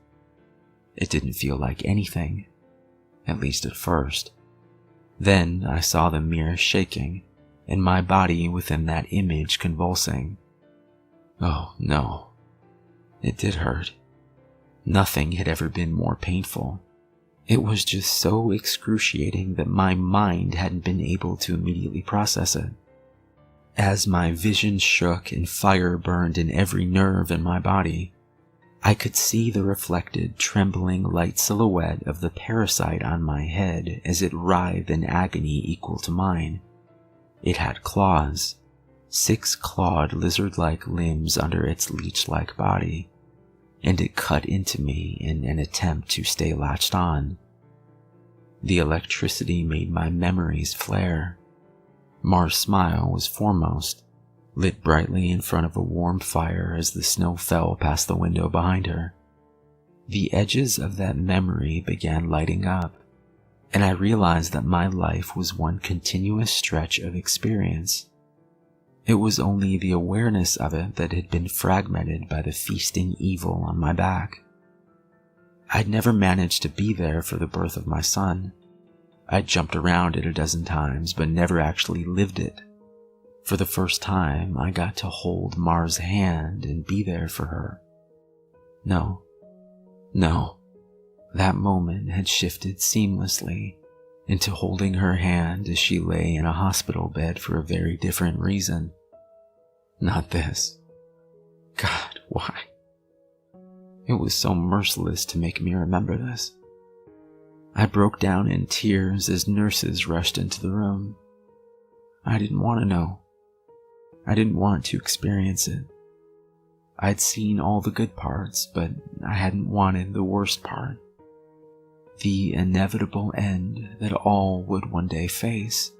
It didn't feel like anything, at least at first. Then I saw the mirror shaking, and my body within that image convulsing. Oh no, it did hurt. Nothing had ever been more painful. It was just so excruciating that my mind hadn't been able to immediately process it. As my vision shook and fire burned in every nerve in my body, I could see the reflected, trembling light silhouette of the parasite on my head as it writhed in agony equal to mine. It had claws, 6 clawed lizard-like limbs under its leech-like body, and it cut into me in an attempt to stay latched on. The electricity made my memories flare. Mars' smile was foremost, lit brightly in front of a warm fire as the snow fell past the window behind her. The edges of that memory began lighting up, and I realized that my life was one continuous stretch of experience. It was only the awareness of it that had been fragmented by the feasting evil on my back. I'd never managed to be there for the birth of my son. I'd jumped around it a dozen times, but never actually lived it. For the first time, I got to hold Mars' hand and be there for her. No. That moment had shifted seamlessly into holding her hand as she lay in a hospital bed for a very different reason. Not this. God, why? It was so merciless to make me remember this. I broke down in tears as nurses rushed into the room. I didn't want to know. I didn't want to experience it. I'd seen all the good parts, but I hadn't wanted the worst part. The inevitable end that all would one day face.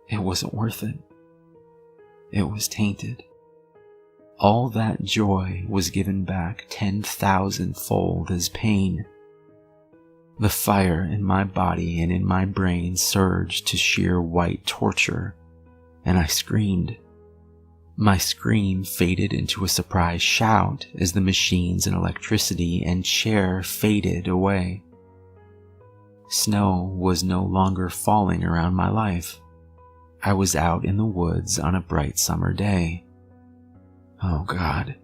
It wasn't worth it. It was tainted. All that joy was given back 10,000-fold as pain. The fire in my body and in my brain surged to sheer white torture, and I screamed. My scream faded into a surprised shout as the machines and electricity and chair faded away. Snow was no longer falling around my life. I was out in the woods on a bright summer day. Oh God.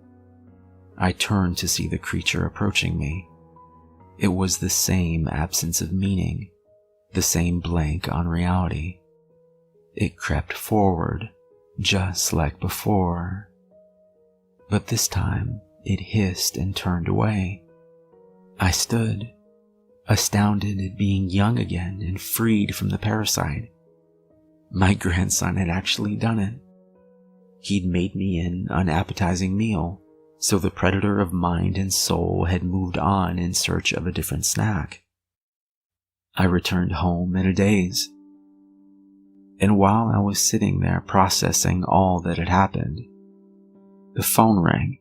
I turned to see the creature approaching me. It was the same absence of meaning, the same blank on reality. It crept forward, just like before. But this time, it hissed and turned away. I stood, astounded at being young again and freed from the parasite. My grandson had actually done it. He'd made me an unappetizing meal, so the predator of mind and soul had moved on in search of a different snack. I returned home in a daze. And while I was sitting there processing all that had happened, the phone rang.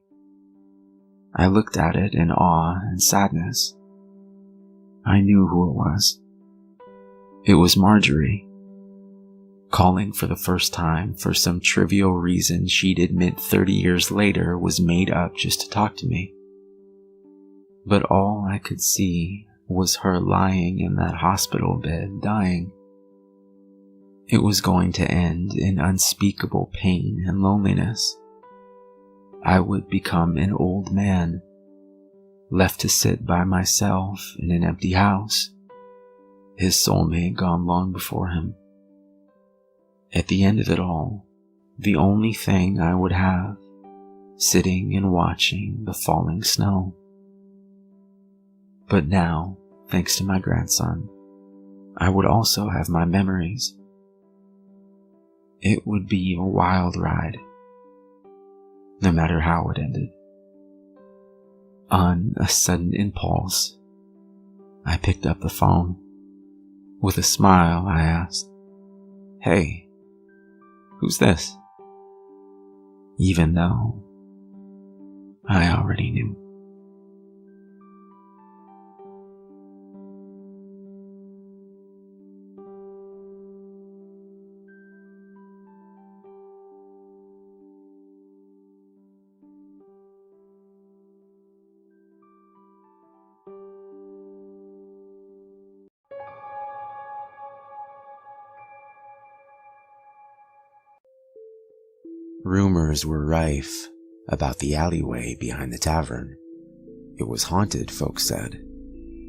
I looked at it in awe and sadness. I knew who it was. It was Marjorie, calling for the first time for some trivial reason she'd admit 30 years later was made up just to talk to me. But all I could see was her lying in that hospital bed dying. It was going to end in unspeakable pain and loneliness. I would become an old man, left to sit by myself in an empty house, his soulmate gone long before him. At the end of it all, the only thing I would have, sitting and watching the falling snow. But now, thanks to my grandson, I would also have my memories. It would be a wild ride. no matter how it ended. On a sudden impulse, I picked up the phone. With a smile, I asked, "Hey, who's this?" Even though I already knew. Rumors were rife about the alleyway behind the tavern. It was haunted, folks said.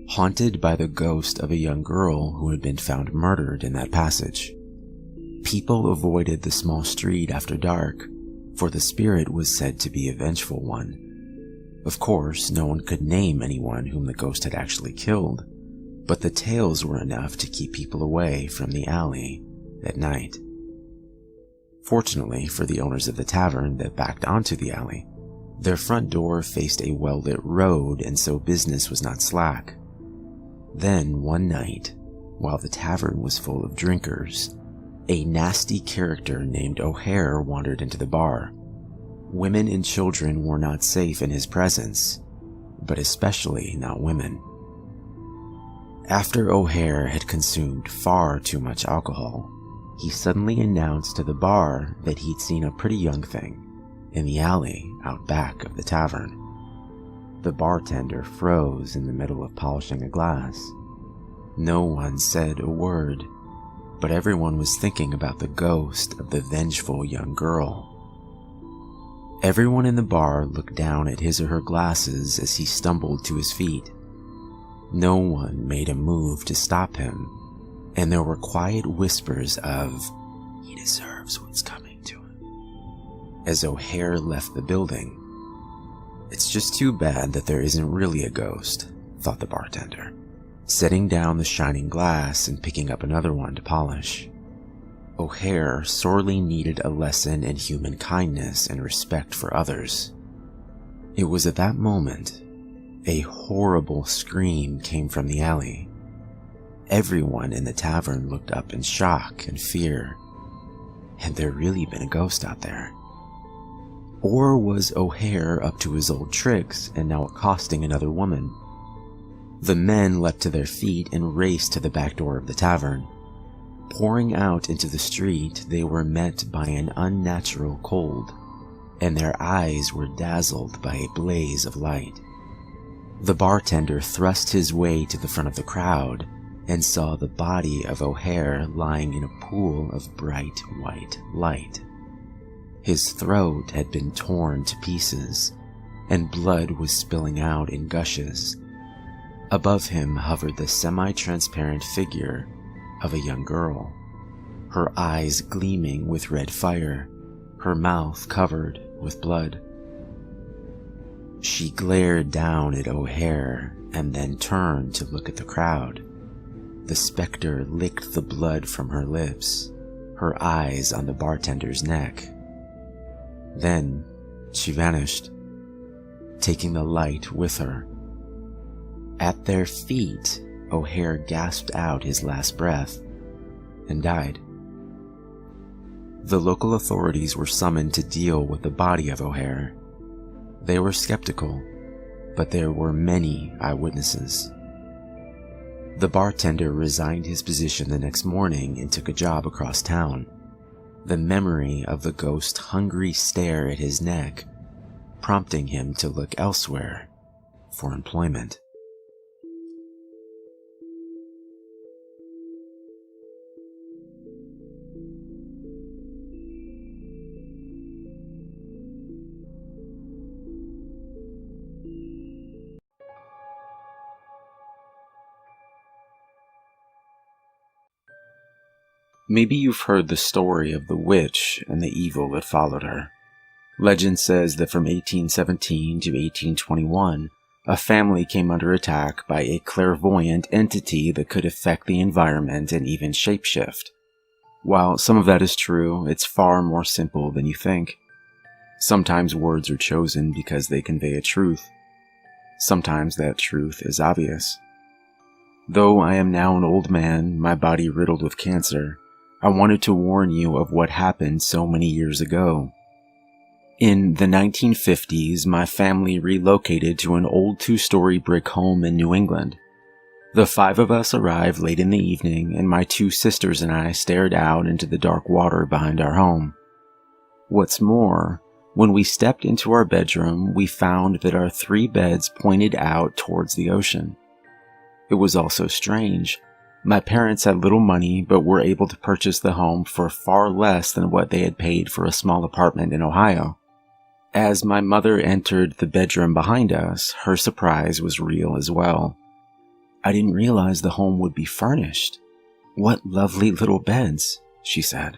Haunted by the ghost of a young girl who had been found murdered in that passage. People avoided the small street after dark, for the spirit was said to be a vengeful one. Of course, no one could name anyone whom the ghost had actually killed, but the tales were enough to keep people away from the alley at night. Fortunately for the owners of the tavern that backed onto the alley, their front door faced a well-lit road, and so business was not slack. Then one night, while the tavern was full of drinkers, a nasty character named O'Hare wandered into the bar. Women and children were not safe in his presence, but especially not women. After O'Hare had consumed far too much alcohol, he suddenly announced to the bar that he'd seen a pretty young thing in the alley out back of the tavern. The bartender froze in the middle of polishing a glass. No one said a word, but everyone was thinking about the ghost of the vengeful young girl. Everyone in the bar looked down at his or her glasses as he stumbled to his feet. No one made a move to stop him, and there were quiet whispers of, "He deserves what's coming to him," as O'Hare left the building. It's just too bad that there isn't really a ghost, thought the bartender, setting down the shining glass and picking up another one to polish. O'Hare sorely needed a lesson in human kindness and respect for others. It was at that moment a horrible scream came from the alley. Everyone in the tavern looked up in shock and fear. Had there really been a ghost out there? Or was O'Hare up to his old tricks and now accosting another woman? The men leapt to their feet and raced to the back door of the tavern. Pouring out into the street, they were met by an unnatural cold, and their eyes were dazzled by a blaze of light. The bartender thrust his way to the front of the crowd and saw the body of O'Hare lying in a pool of bright white light. His throat had been torn to pieces, and blood was spilling out in gushes. Above him hovered the semi-transparent figure of a young girl, her eyes gleaming with red fire, her mouth covered with blood. She glared down at O'Hare and then turned to look at the crowd. The specter licked the blood from her lips, her eyes on the bartender's neck. Then she vanished, taking the light with her. At their feet, O'Hare gasped out his last breath and died. The local authorities were summoned to deal with the body of O'Hare. They were skeptical, but there were many eyewitnesses. The bartender resigned his position the next morning and took a job across town. The memory of the ghost's hungry stare at his neck, prompting him to look elsewhere for employment. Maybe you've heard the story of the witch and the evil that followed her. Legend says that from 1817 to 1821, a family came under attack by a clairvoyant entity that could affect the environment and even shapeshift. While some of that is true, it's far more simple than you think. Sometimes words are chosen because they convey a truth. Sometimes that truth is obvious. Though I am now an old man, my body riddled with cancer, I wanted to warn you of what happened so many years ago. In the 1950s, my family relocated to an old 2-story brick home in New England. The 5 of us arrived late in the evening, and my 2 sisters and I stared out into the dark water behind our home. What's more, when we stepped into our bedroom, we found that our 3 beds pointed out towards the ocean. It was also strange. My parents had little money, but were able to purchase the home for far less than what they had paid for a small apartment in Ohio. As my mother entered the bedroom behind us, her surprise was real as well. "I didn't realize the home would be furnished. What lovely little beds," she said.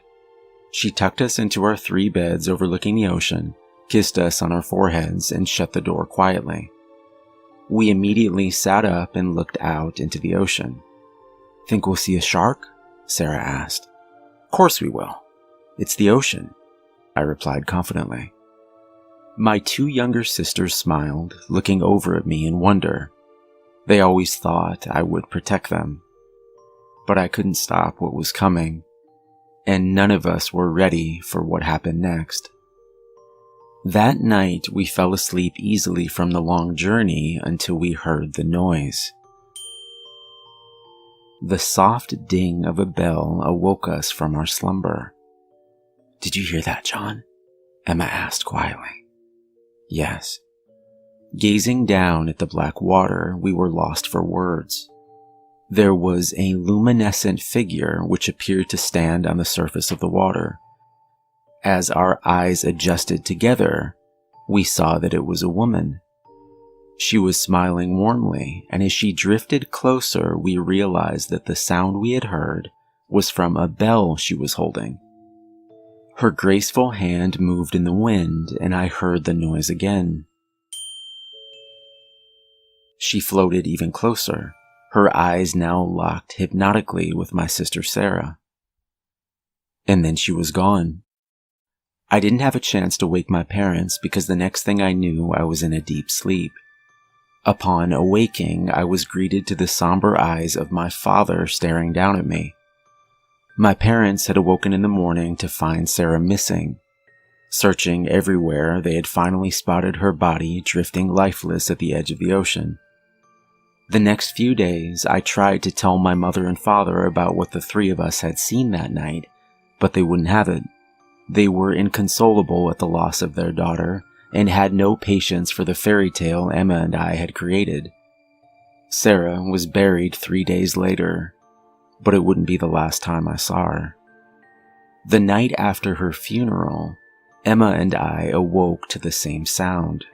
She tucked us into our 3 beds overlooking the ocean, kissed us on our foreheads, and shut the door quietly. We immediately sat up and looked out into the ocean. "Think we'll see a shark?" Sarah asked. "Course we will. It's the ocean," I replied confidently. My 2 younger sisters smiled, looking over at me in wonder. They always thought I would protect them. But I couldn't stop what was coming, and none of us were ready for what happened next. That night, we fell asleep easily from the long journey until we heard the noise. The soft ding of a bell awoke us from our slumber. "Did you hear that, John?" Emma asked quietly. "Yes." Gazing down at the black water, we were lost for words. There was a luminescent figure which appeared to stand on the surface of the water. As our eyes adjusted together, we saw that it was a woman. She was smiling warmly, and as she drifted closer, we realized that the sound we had heard was from a bell she was holding. Her graceful hand moved in the wind, and I heard the noise again. She floated even closer, her eyes now locked hypnotically with my sister Sarah. And then she was gone. I didn't have a chance to wake my parents because the next thing I knew, I was in a deep sleep. Upon awaking, I was greeted to the somber eyes of my father staring down at me. My parents had awoken in the morning to find Sarah missing. Searching everywhere, they had finally spotted her body drifting lifeless at the edge of the ocean. The next few days, I tried to tell my mother and father about what the 3 of us had seen that night, but they wouldn't have it. They were inconsolable at the loss of their daughter and had no patience for the fairy tale Emma and I had created. Sarah was buried 3 days later, but it wouldn't be the last time I saw her. The night after her funeral, Emma and I awoke to the same sound.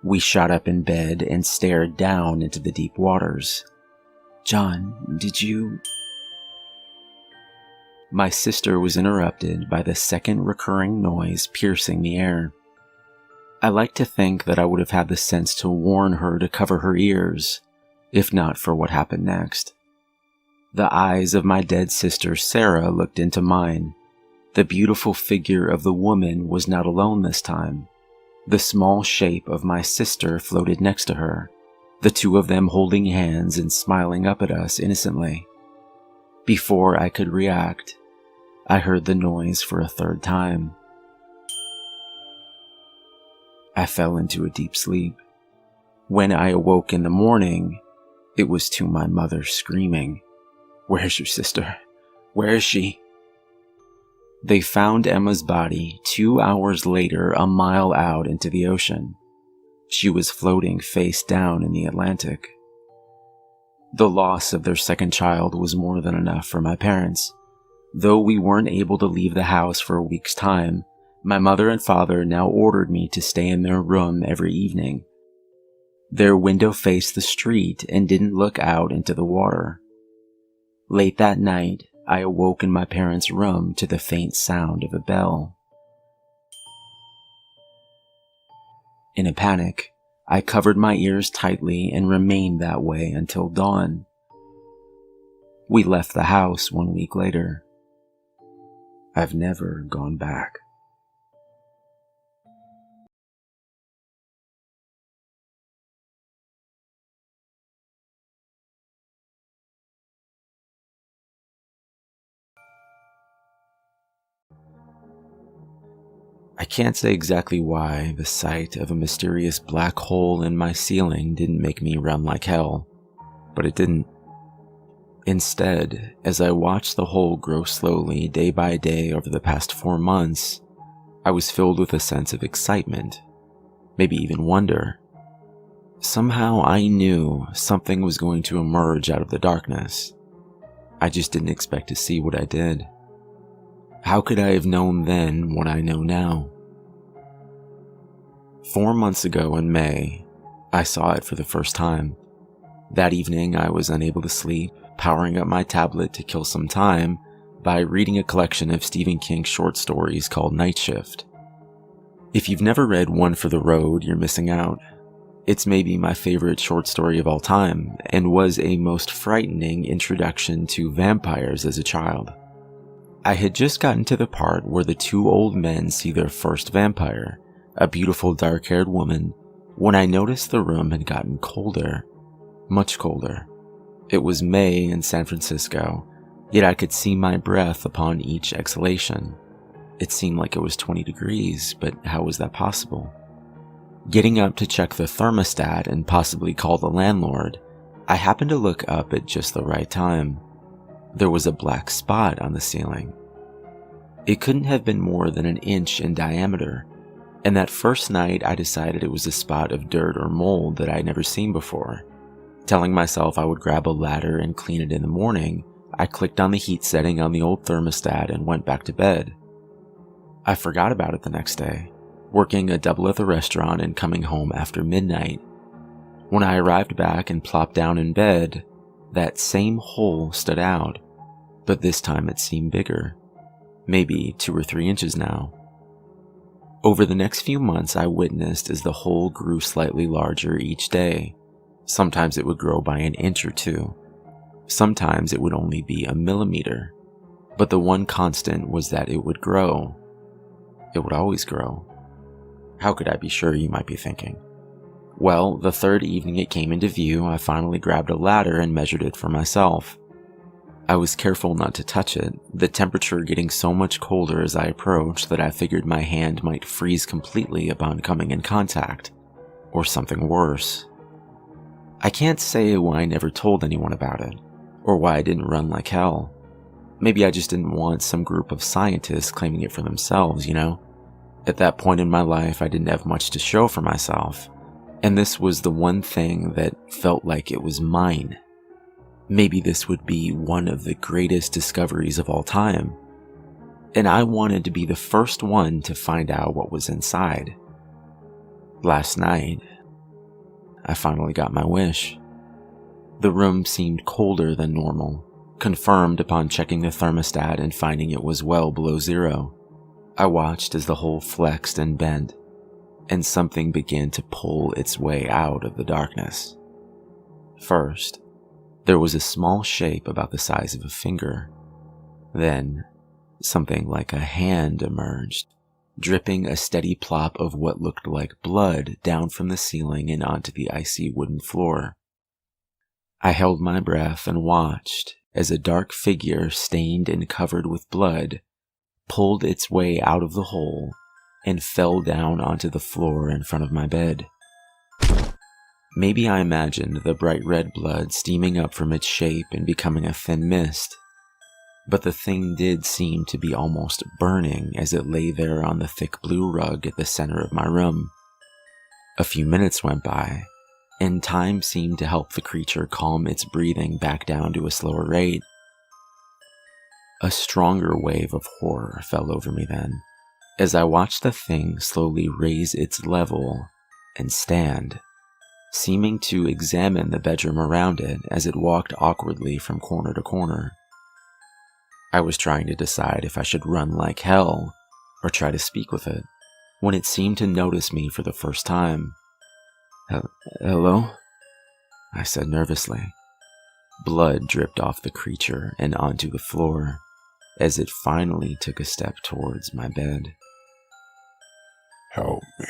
We shot up in bed and stared down into the deep waters. "John, did you—" My sister was interrupted by the second recurring noise piercing the air. I like to think that I would have had the sense to warn her to cover her ears, if not for what happened next. The eyes of my dead sister Sarah looked into mine. The beautiful figure of the woman was not alone this time. The small shape of my sister floated next to her, the 2 of them holding hands and smiling up at us innocently. Before I could react, I heard the noise for a 3rd time. I fell into a deep sleep. When I awoke in the morning, it was to my mother screaming, "Where's your sister? Where is she?" They found Emma's body 2 hours later a mile out into the ocean. She was floating face down in the Atlantic. The loss of their 2nd child was more than enough for my parents. Though we weren't able to leave the house for a week's time, my mother and father now ordered me to stay in their room every evening. Their window faced the street and didn't look out into the water. Late that night, I awoke in my parents' room to the faint sound of a bell. In a panic, I covered my ears tightly and remained that way until dawn. We left the house 1 week later. I've never gone back. I can't say exactly why the sight of a mysterious black hole in my ceiling didn't make me run like hell, but it didn't. Instead, as I watched the hole grow slowly day by day over the past 4 months, I was filled with a sense of excitement, maybe even wonder. Somehow I knew something was going to emerge out of the darkness. I just didn't expect to see what I did. How could I have known then what I know now? 4 months ago in May, I saw it for the first time. That evening, I was unable to sleep, powering up my tablet to kill some time by reading a collection of Stephen King's short stories called Night Shift. If you've never read One for the Road, you're missing out. It's maybe my favorite short story of all time, and was a most frightening introduction to vampires as a child. I had just gotten to the part where the 2 old men see their first vampire, a beautiful dark-haired woman, when I noticed the room had gotten colder. Much colder. It was May in San Francisco, yet I could see my breath upon each exhalation. It seemed like it was 20 degrees, but how was that possible? Getting up to check the thermostat and possibly call the landlord, I happened to look up at just the right time. There was a black spot on the ceiling. It couldn't have been more than 1 inch in diameter, and that first night I decided it was a spot of dirt or mold that I'd never seen before. Telling myself I would grab a ladder and clean it in the morning, I clicked on the heat setting on the old thermostat and went back to bed. I forgot about it the next day, working a double at the restaurant and coming home after midnight. When I arrived back and plopped down in bed, that same hole stood out, but this time it seemed bigger. Maybe 2 or 3 inches now. Over the next few months, I witnessed as the hole grew slightly larger each day. Sometimes it would grow by 1 inch or 2. Sometimes it would only be 1 millimeter. But the one constant was that it would grow. It would always grow. How could I be sure, you might be thinking? Well, the 3rd evening it came into view, I finally grabbed a ladder and measured it for myself. I was careful not to touch it, the temperature getting so much colder as I approached that I figured my hand might freeze completely upon coming in contact. Or something worse. I can't say why I never told anyone about it, or why I didn't run like hell. Maybe I just didn't want some group of scientists claiming it for themselves, you know? At that point in my life, I didn't have much to show for myself, and this was the one thing that felt like it was mine. Maybe this would be one of the greatest discoveries of all time, and I wanted to be the first one to find out what was inside. Last night, I finally got my wish. The room seemed colder than normal, confirmed upon checking the thermostat and finding it was well below 0. I watched as the hole flexed and bent, and something began to pull its way out of the darkness. First, there was a small shape about the size of a finger. Then, something like a hand emerged, dripping a steady plop of what looked like blood down from the ceiling and onto the icy wooden floor. I held my breath and watched as a dark figure stained and covered with blood pulled its way out of the hole and fell down onto the floor in front of my bed. Maybe I imagined the bright red blood steaming up from its shape and becoming a thin mist, but the thing did seem to be almost burning as it lay there on the thick blue rug at the center of my room. A few minutes went by, and time seemed to help the creature calm its breathing back down to a slower rate. A stronger wave of horror fell over me then, as I watched the thing slowly raise its level and stand, seeming to examine the bedroom around it as it walked awkwardly from corner to corner. I was trying to decide if I should run like hell or try to speak with it, when it seemed to notice me for the first time. "Hello?" I said nervously. Blood dripped off the creature and onto the floor. as it finally took a step towards my bed. "Help me,"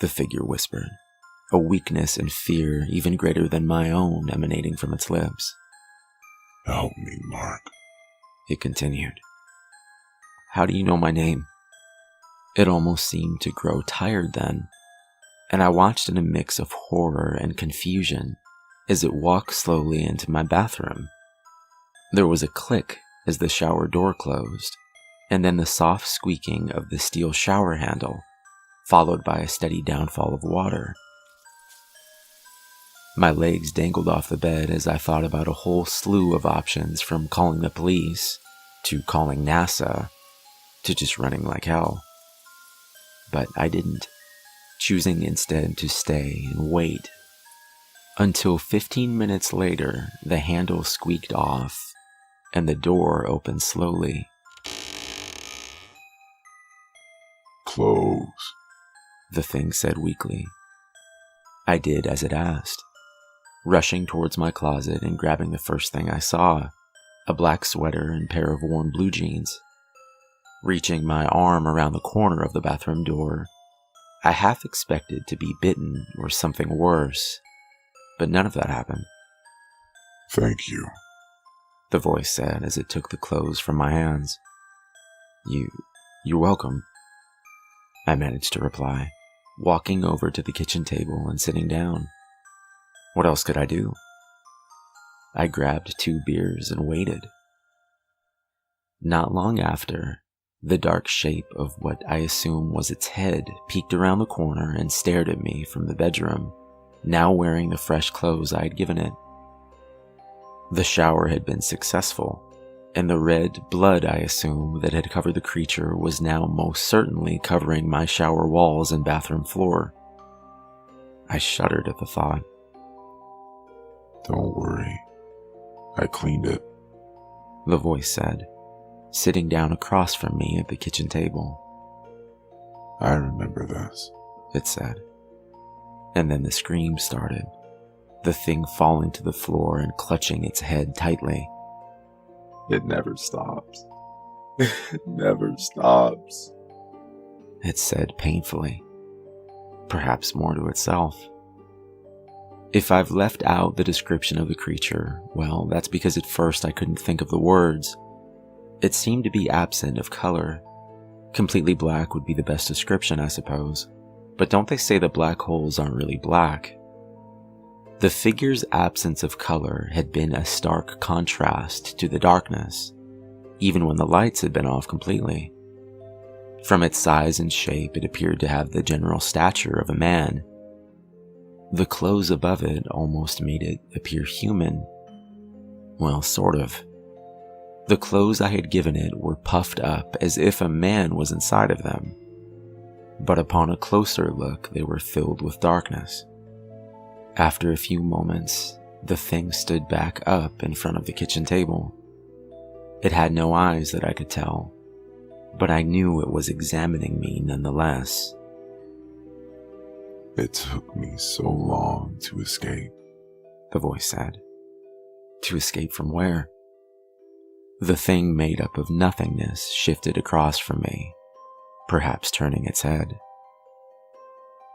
the figure whispered, a weakness and fear even greater than my own emanating from its lips. "Help me, Mark," it continued. "How do you know my name?" It almost seemed to grow tired then, and I watched in a mix of horror and confusion as it walked slowly into my bathroom. There was a click as the shower door closed, and then the soft squeaking of the steel shower handle, followed by a steady downfall of water. My legs dangled off the bed as I thought about a whole slew of options, from calling the police, to calling NASA, to just running like hell. But I didn't, choosing instead to stay and wait. Until 15 minutes later, the handle squeaked off, and the door opened slowly. "Close," the thing said weakly. I did as it asked, rushing towards my closet and grabbing the first thing I saw, a black sweater and pair of worn blue jeans. Reaching my arm around the corner of the bathroom door, I half expected to be bitten or something worse, but none of that happened. "Thank you," the voice said as it took the clothes from my hands. You're welcome," I managed to reply, walking over to the kitchen table and sitting down. What else could I do? I grabbed 2 beers and waited. Not long after, the dark shape of what I assume was its head peeked around the corner and stared at me from the bedroom, now wearing the fresh clothes I had given it. The shower had been successful, and the red blood I assume that had covered the creature was now most certainly covering my shower walls and bathroom floor. I shuddered at the thought. "Don't worry, I cleaned it," the voice said, sitting down across from me at the kitchen table. "I remember this," it said. And then the scream started, the thing falling to the floor and clutching its head tightly. "It never stops. It never stops," it said painfully, perhaps more to itself. If I've left out the description of the creature, well, that's because at first I couldn't think of the words. It seemed to be absent of color. Completely black would be the best description, I suppose. But don't they say that black holes aren't really black? The figure's absence of color had been a stark contrast to the darkness, even when the lights had been off completely. From its size and shape, it appeared to have the general stature of a man. The clothes above it almost made it appear human. Well, sort of. The clothes I had given it were puffed up as if a man was inside of them. But upon a closer look, they were filled with darkness. After a few moments, the thing stood back up in front of the kitchen table. It had no eyes that I could tell, but I knew it was examining me nonetheless. "It took me so long to escape," the voice said. To escape from where? The thing made up of nothingness shifted across from me, perhaps turning its head.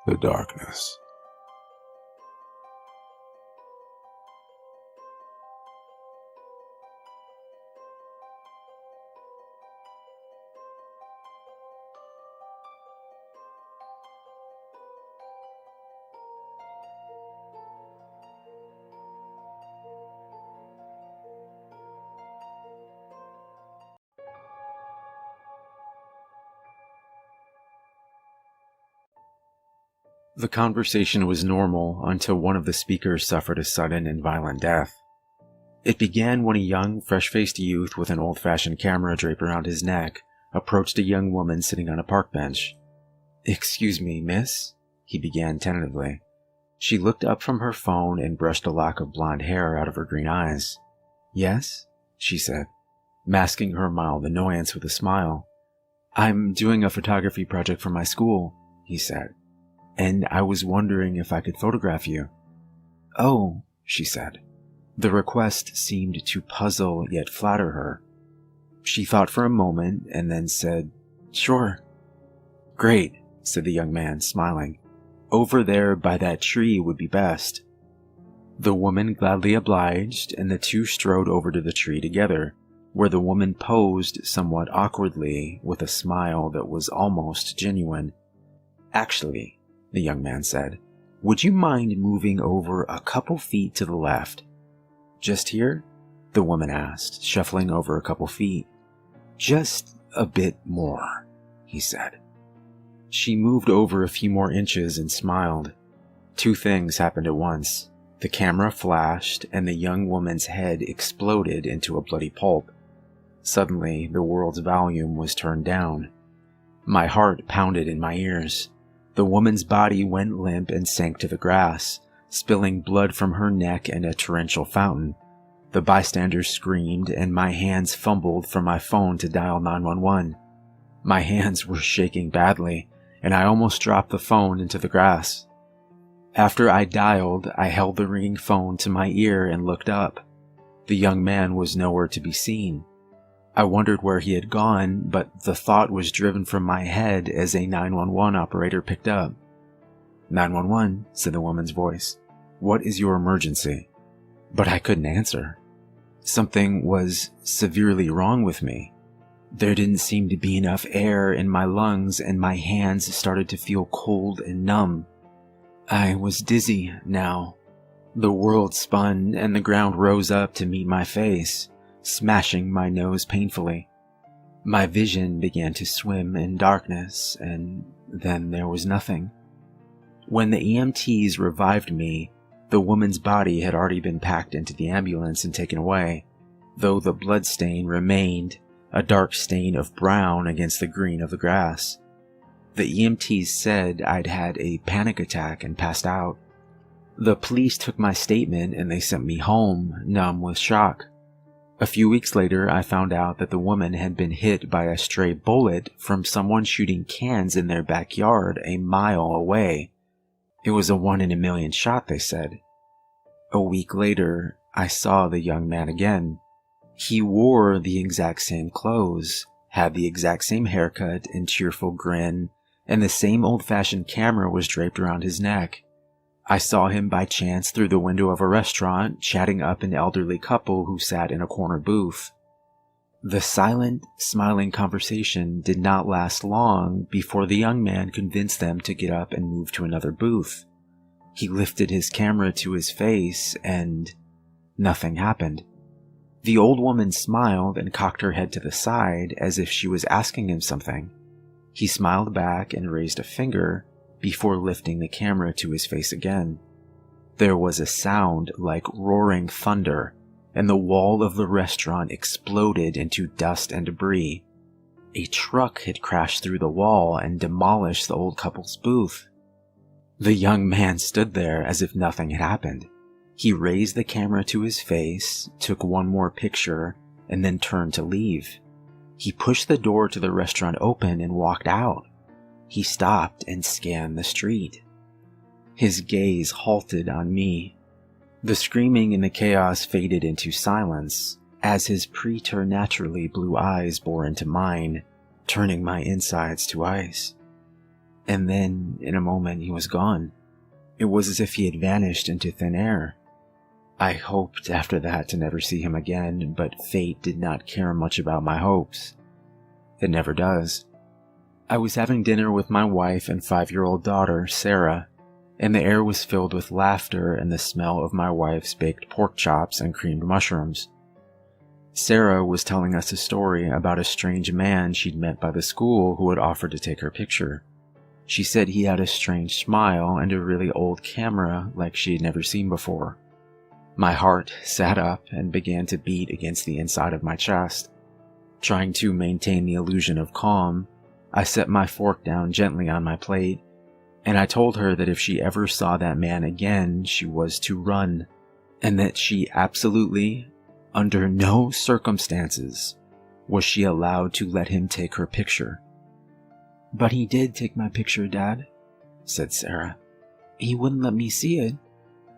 "The darkness." The conversation was normal until one of the speakers suffered a sudden and violent death. It began when a young, fresh-faced youth with an old-fashioned camera draped around his neck approached a young woman sitting on a park bench. "Excuse me, miss?" he began tentatively. She looked up from her phone and brushed a lock of blonde hair out of her green eyes. "Yes?" she said, masking her mild annoyance with a smile. "I'm doing a photography project for my school," he said, "and I was wondering if I could photograph you." "Oh," she said. The request seemed to puzzle yet flatter her. She thought for a moment and then said, "Sure." "Great," said the young man, smiling. "Over there by that tree would be best." The woman gladly obliged, and the two strode over to the tree together, where the woman posed somewhat awkwardly with a smile that was almost genuine. "Actually," the young man said, "would you mind moving over a couple feet to the left?" "Just here?" the woman asked, shuffling over a couple feet. "Just a bit more," he said. She moved over a few more inches and smiled. Two things happened at once. The camera flashed, and the young woman's head exploded into a bloody pulp. Suddenly, the world's volume was turned down. My heart pounded in my ears. The woman's body went limp and sank to the grass, spilling blood from her neck in a torrential fountain. The bystanders screamed, and my hands fumbled for my phone to dial 911. My hands were shaking badly, and I almost dropped the phone into the grass. After I dialed, I held the ringing phone to my ear and looked up. The young man was nowhere to be seen. I wondered where he had gone, but the thought was driven from my head as a 911 operator picked up. "911, said the woman's voice. "What is your emergency?" But I couldn't answer. Something was severely wrong with me. There didn't seem to be enough air in my lungs, and my hands started to feel cold and numb. I was dizzy now. The world spun, and the ground rose up to meet my face, smashing my nose painfully. My vision began to swim in darkness, and then there was nothing. When the EMTs revived me, the woman's body had already been packed into the ambulance and taken away, though the blood stain remained, a dark stain of brown against the green of the grass. The EMTs said I'd had a panic attack and passed out. The police took my statement and they sent me home, numb with shock. A few weeks later, I found out that the woman had been hit by a stray bullet from someone shooting cans in their backyard a mile away. It was a 1 in a million shot, they said. A week later, I saw the young man again. He wore the exact same clothes, had the exact same haircut and cheerful grin, and the same old-fashioned camera was draped around his neck. I saw him by chance through the window of a restaurant, chatting up an elderly couple who sat in a corner booth. The silent, smiling conversation did not last long before the young man convinced them to get up and move to another booth. He lifted his camera to his face, and nothing happened. The old woman smiled and cocked her head to the side as if she was asking him something. He smiled back and raised a finger before lifting the camera to his face again. There was a sound like roaring thunder, and the wall of the restaurant exploded into dust and debris. A truck had crashed through the wall and demolished the old couple's booth. The young man stood there as if nothing had happened. He raised the camera to his face, took one more picture, and then turned to leave. He pushed the door to the restaurant open and walked out. He stopped and scanned the street. His gaze halted on me. The screaming and the chaos faded into silence as his preternaturally blue eyes bore into mine, turning my insides to ice. And then, in a moment, he was gone. It was as if he had vanished into thin air. I hoped after that to never see him again, but fate did not care much about my hopes. It never does. I was having dinner with my wife and 5-year-old daughter, Sarah, and the air was filled with laughter and the smell of my wife's baked pork chops and creamed mushrooms. Sarah was telling us a story about a strange man she'd met by the school who had offered to take her picture. She said he had a strange smile and a really old camera like she had never seen before. My heart sat up and began to beat against the inside of my chest. Trying to maintain the illusion of calm, I set my fork down gently on my plate, and I told her that if she ever saw that man again, she was to run, and that she absolutely, under no circumstances, was she allowed to let him take her picture. "But he did take my picture, Dad," said Sarah. "He wouldn't let me see it,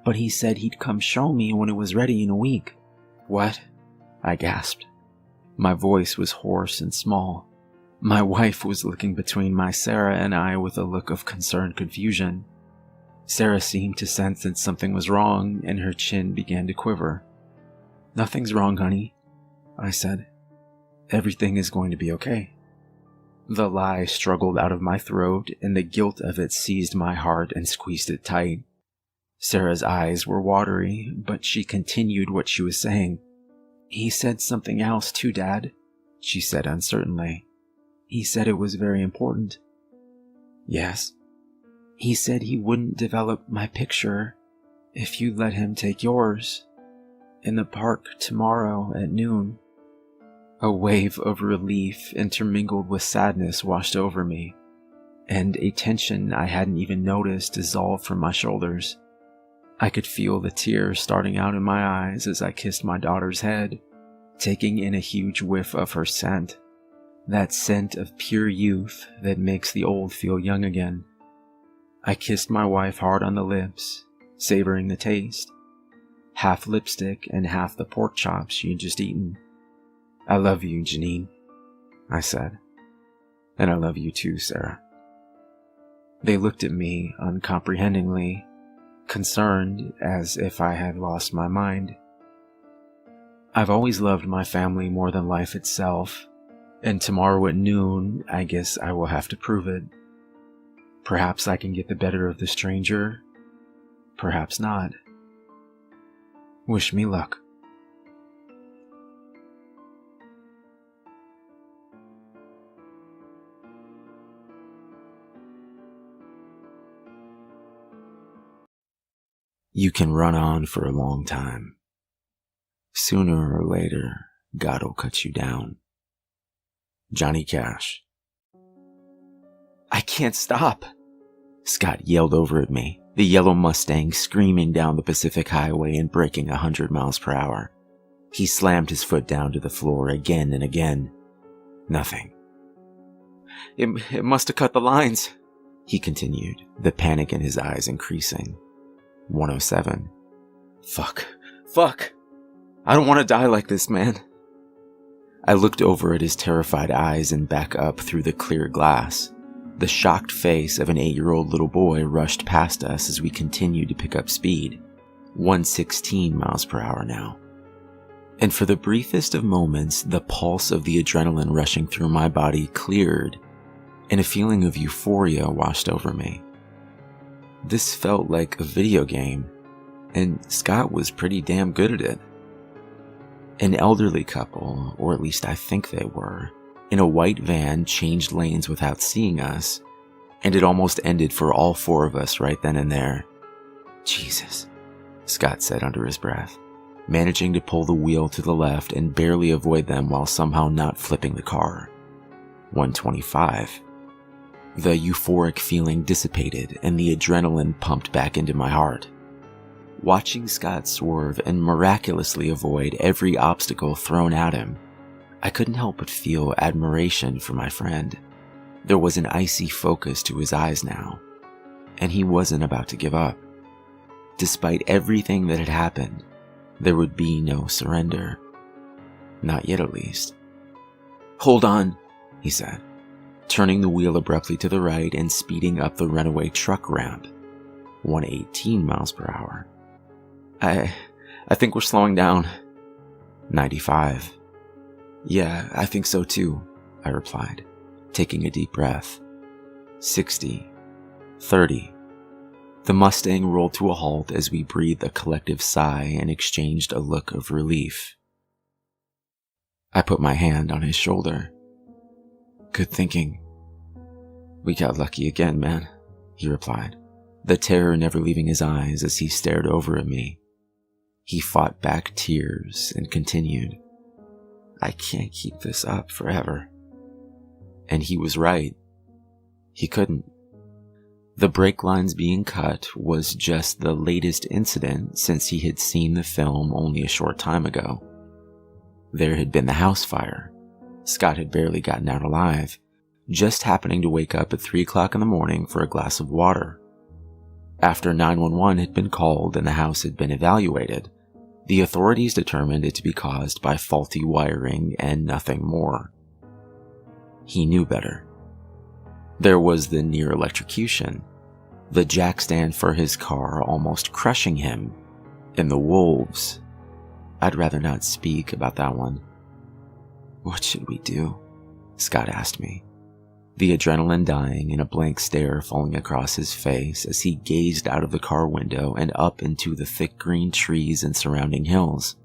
but he said he'd come show me when it was ready in a week." "What?" I gasped. My voice was hoarse and small. My wife was looking between my Sarah and I with a look of concerned confusion. Sarah seemed to sense that something was wrong, and her chin began to quiver. "Nothing's wrong, honey," I said. "Everything is going to be okay." The lie struggled out of my throat, and the guilt of it seized my heart and squeezed it tight. Sarah's eyes were watery, but she continued what she was saying. "He said something else too, Dad," she said uncertainly. "He said it was very important." "Yes?" "He said he wouldn't develop my picture if you let him take yours. In the park tomorrow at noon." A wave of relief intermingled with sadness washed over me, and a tension I hadn't even noticed dissolved from my shoulders. I could feel the tears starting out in my eyes as I kissed my daughter's head, taking in a huge whiff of her scent, that scent of pure youth that makes the old feel young again. I kissed my wife hard on the lips, savoring the taste, half lipstick and half the pork chops she had just eaten. "I love you, Janine," I said. "And I love you too, Sarah." They looked at me uncomprehendingly, concerned as if I had lost my mind. I've always loved my family more than life itself, and tomorrow at noon, I guess I will have to prove it. Perhaps I can get the better of the stranger, perhaps not. Wish me luck. You can run on for a long time. Sooner or later, God'll cut you down. Johnny Cash. "I can't stop," Scott yelled over at me, the yellow Mustang screaming down the Pacific Highway and braking 100 miles per hour. He slammed his foot down to the floor again and again. Nothing. It must have cut the lines," he continued, the panic in his eyes increasing. 107. Fuck. I don't want to die like this, man." I looked over at his terrified eyes and back up through the clear glass. The shocked face of an 8-year-old little boy rushed past us as we continued to pick up speed. 116 miles per hour now. And for the briefest of moments, the pulse of the adrenaline rushing through my body cleared, and a feeling of euphoria washed over me. This felt like a video game, and Scott was pretty damn good at it. An elderly couple, or at least I think they were, in a white van changed lanes without seeing us, and it almost ended for all 4 of us right then and there. "Jesus," Scott said under his breath, managing to pull the wheel to the left and barely avoid them while somehow not flipping the car. 125. The euphoric feeling dissipated and the adrenaline pumped back into my heart. Watching Scott swerve and miraculously avoid every obstacle thrown at him, I couldn't help but feel admiration for my friend. There was an icy focus to his eyes now, and he wasn't about to give up. Despite everything that had happened, there would be no surrender. Not yet, at least. "Hold on," he said, turning the wheel abruptly to the right and speeding up the runaway truck ramp. 118 miles per hour. I think we're slowing down." 95. "Yeah, I think so too," I replied, taking a deep breath. 60. 30. The Mustang rolled to a halt as we breathed a collective sigh and exchanged a look of relief. I put my hand on his shoulder. "Good thinking." "We got lucky again, man," he replied, the terror never leaving his eyes as he stared over at me. He fought back tears and continued, "I can't keep this up forever." And he was right. He couldn't. The brake lines being cut was just the latest incident since he had seen the film only a short time ago. There had been the house fire. Scott had barely gotten out alive, just happening to wake up at 3 o'clock in the morning for a glass of water. After 911 had been called and the house had been evaluated, The authorities determined it to be caused by faulty wiring and nothing more. He knew better. There was the near electrocution, the jack stand for his car almost crushing him, and the wolves. I'd rather not speak about that one. What should we do? Scott asked me, the adrenaline dying and a blank stare falling across his face as he gazed out of the car window and up into the thick green trees and surrounding hills.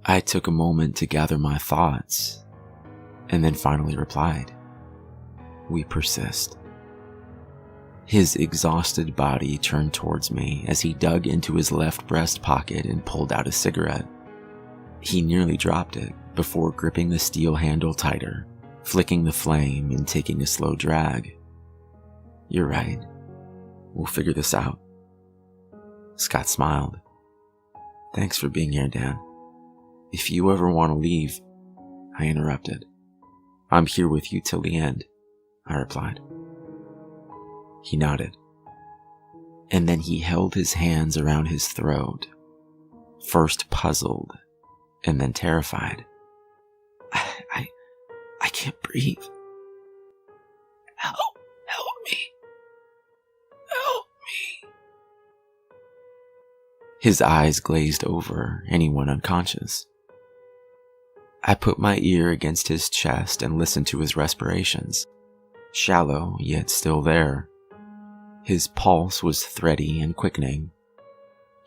I took a moment to gather my thoughts, and then finally replied, "We persist." His exhausted body turned towards me as he dug into his left breast pocket and pulled out a cigarette. He nearly dropped it before gripping the steel handle tighter, flicking the flame and taking a slow drag. "You're right. We'll figure this out." Scott smiled. "Thanks for being here, Dan. If you ever want to leave," I interrupted. "I'm here with you till the end," I replied. He nodded, and then he held his hands around his throat, first puzzled and then terrified. I can't breathe. Help me. Help me. His eyes glazed over and he went unconscious. I put my ear against his chest and listened to his respirations, shallow yet still there. His pulse was thready and quickening,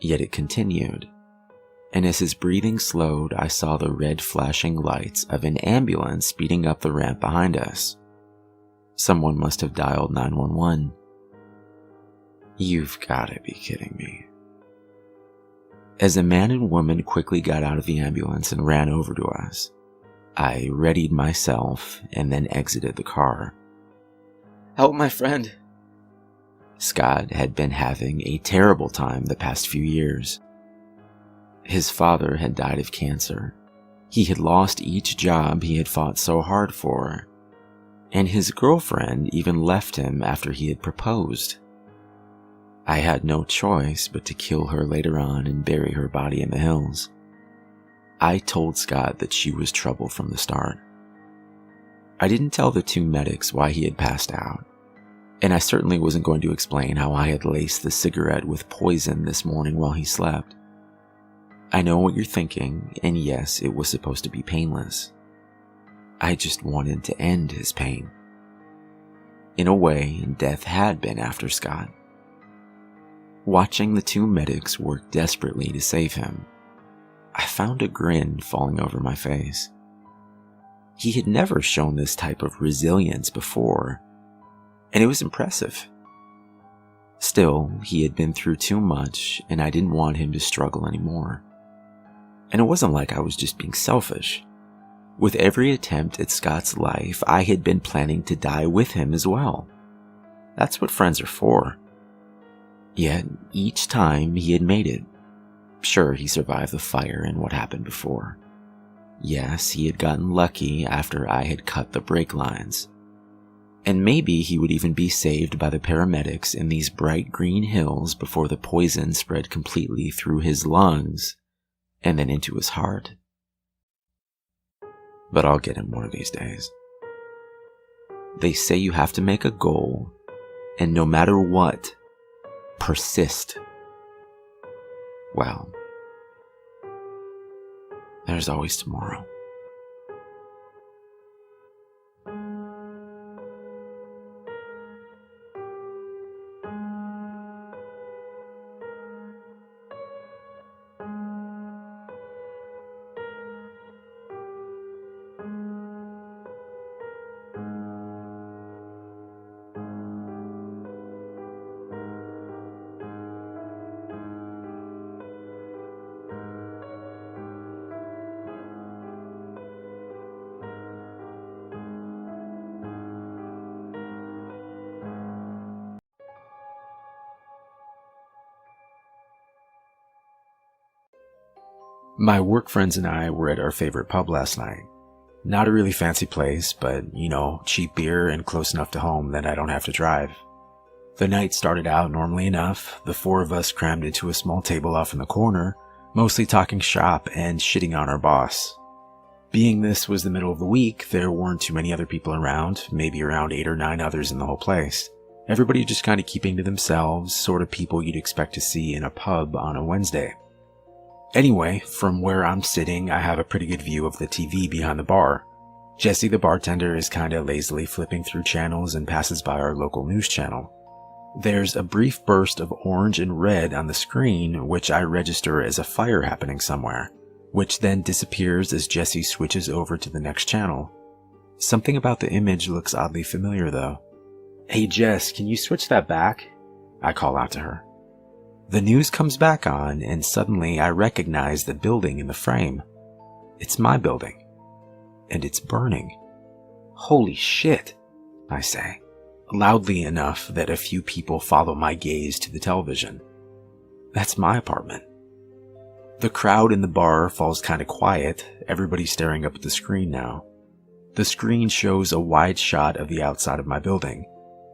yet it continued, and as his breathing slowed, I saw the red flashing lights of an ambulance speeding up the ramp behind us. Someone must have dialed 911. You've got to be kidding me. As a man and woman quickly got out of the ambulance and ran over to us, I readied myself and then exited the car. "Help my friend." Scott had been having a terrible time the past few years. His father had died of cancer. He had lost each job he had fought so hard for, and his girlfriend even left him after he had proposed. I had no choice but to kill her later on and bury her body in the hills. I told Scott that she was trouble from the start. I didn't tell the two medics why he had passed out, and I certainly wasn't going to explain how I had laced the cigarette with poison this morning while he slept. I know what you're thinking, and yes, it was supposed to be painless. I just wanted to end his pain. In a way, death had been after Scott. Watching the two medics work desperately to save him, I found a grin falling over my face. He had never shown this type of resilience before, and it was impressive. Still, he had been through too much, and I didn't want him to struggle anymore. And it wasn't like I was just being selfish. With every attempt at Scott's life, I had been planning to die with him as well. That's what friends are for. Yet, each time he had made it. Sure, he survived the fire and what happened before. Yes, he had gotten lucky after I had cut the brake lines. And maybe he would even be saved by the paramedics in these bright green hills before the poison spread completely through his lungs and then into his heart. But I'll get him one of these days. They say you have to make a goal, and no matter what, persist. Well, there's always tomorrow. My work friends and I were at our favorite pub last night. Not a really fancy place, but, cheap beer and close enough to home that I don't have to drive. The night started out normally enough. The four of us crammed into a small table off in the corner, mostly talking shop and shitting on our boss. Being this was the middle of the week, there weren't too many other people around, maybe around 8 or 9 others in the whole place. Everybody just kind of keeping to themselves, sort of people you'd expect to see in a pub on a Wednesday. Anyway, from where I'm sitting, I have a pretty good view of the TV behind the bar. Jesse the bartender is kind of lazily flipping through channels and passes by our local news channel. There's a brief burst of orange and red on the screen, which I register as a fire happening somewhere, which then disappears as Jesse switches over to the next channel. Something about the image looks oddly familiar though. "Hey Jess, can you switch that back?" I call out to her. The news comes back on, and suddenly I recognize the building in the frame. It's my building. And it's burning. "Holy shit," I say, loudly enough that a few people follow my gaze to the television. That's my apartment. The crowd in the bar falls kind of quiet, everybody staring up at the screen now. The screen shows a wide shot of the outside of my building.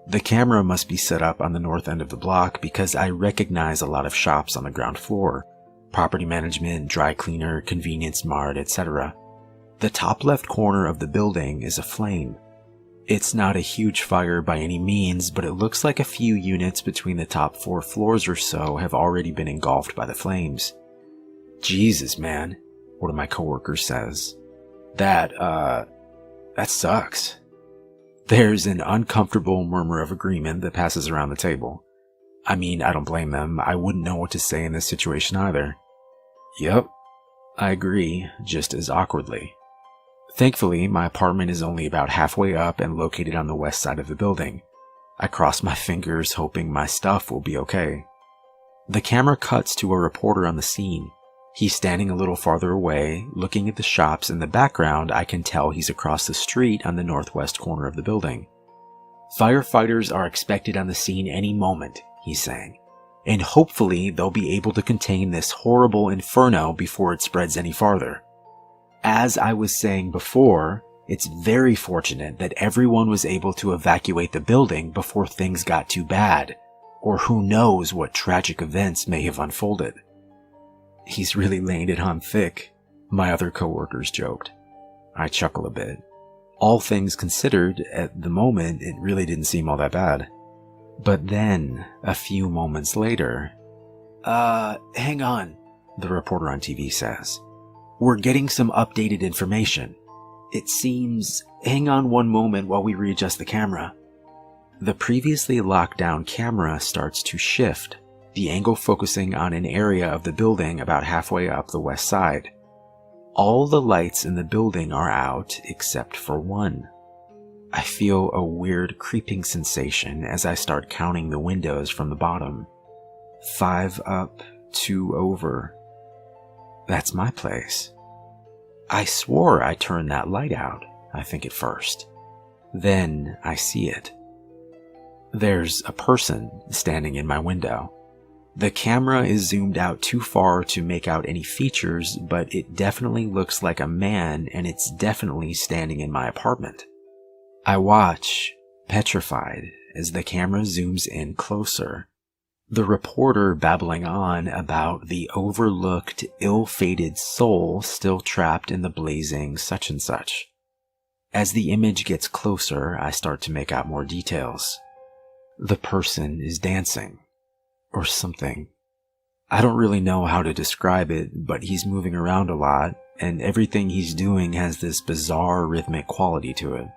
The camera must be set up on the north end of the block because I recognize a lot of shops on the ground floor. Property management, dry cleaner, convenience mart, etc. The top left corner of the building is aflame. It's not a huge fire by any means, but it looks like a few units between the top 4 floors or so have already been engulfed by the flames. "Jesus, man," one of my coworkers says. That sucks." There's an uncomfortable murmur of agreement that passes around the table. I mean, I don't blame them. I wouldn't know what to say in this situation either. "Yep," I agree, just as awkwardly. Thankfully, my apartment is only about halfway up and located on the west side of the building. I cross my fingers, hoping my stuff will be okay. The camera cuts to a reporter on the scene. He's standing a little farther away, looking at the shops in the background. I can tell he's across the street on the northwest corner of the building. "Firefighters are expected on the scene any moment," he's saying, "and hopefully they'll be able to contain this horrible inferno before it spreads any farther. As I was saying before, it's very fortunate that everyone was able to evacuate the building before things got too bad, or who knows what tragic events may have unfolded." "He's really laying it on thick," my other coworkers joked. I chuckle a bit. All things considered, at the moment, it really didn't seem all that bad. But then, a few moments later, hang on," the reporter on TV says. "We're getting some updated information. It seems, hang on one moment while we readjust the camera." The previously locked down camera starts to shift, the angle focusing on an area of the building about halfway up the west side. All the lights in the building are out except for one. I feel a weird creeping sensation as I start counting the windows from the bottom. 5 up, 2 over. That's my place. I swore I turned that light out, I think at first. Then I see it. There's a person standing in my window. The camera is zoomed out too far to make out any features, but it definitely looks like a man, and it's definitely standing in my apartment. I watch, petrified, as the camera zooms in closer. The reporter babbling on about the overlooked, ill-fated soul still trapped in the blazing such and such. As the image gets closer, I start to make out more details. The person is dancing. Or something. I don't really know how to describe it, but he's moving around a lot, and everything he's doing has this bizarre rhythmic quality to it.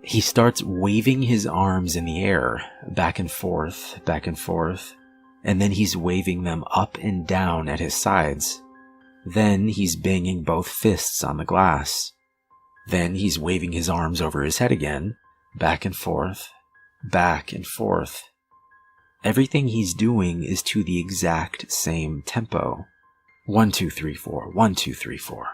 He starts waving his arms in the air, back and forth, and then he's waving them up and down at his sides. Then he's banging both fists on the glass. Then he's waving his arms over his head again, back and forth, back and forth. Everything he's doing is to the exact same tempo. 1, 2, 3, 4, 1, 2, 3, 4.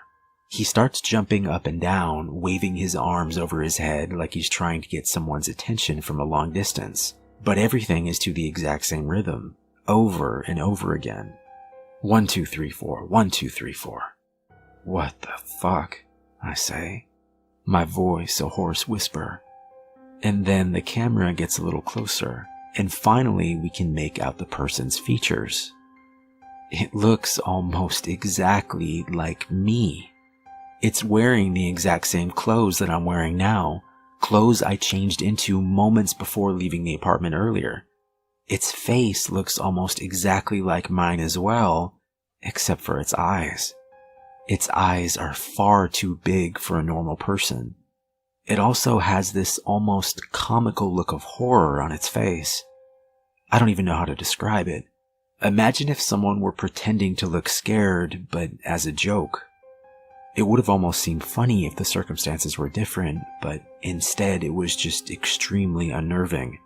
He starts jumping up and down, waving his arms over his head like he's trying to get someone's attention from a long distance. But everything is to the exact same rhythm, over and over again. 1, 2, 3, 4, 1, 2, 3, 4. "What the fuck?" I say, my voice a hoarse whisper. And then the camera gets a little closer, and finally we can make out the person's features. It looks almost exactly like me. It's wearing the exact same clothes that I'm wearing now, clothes I changed into moments before leaving the apartment earlier. Its face looks almost exactly like mine as well, except for its eyes. Its eyes are far too big for a normal person. It also has this almost comical look of horror on its face. I don't even know how to describe it. Imagine if someone were pretending to look scared, but as a joke. It would have almost seemed funny if the circumstances were different, but instead it was just extremely unnerving.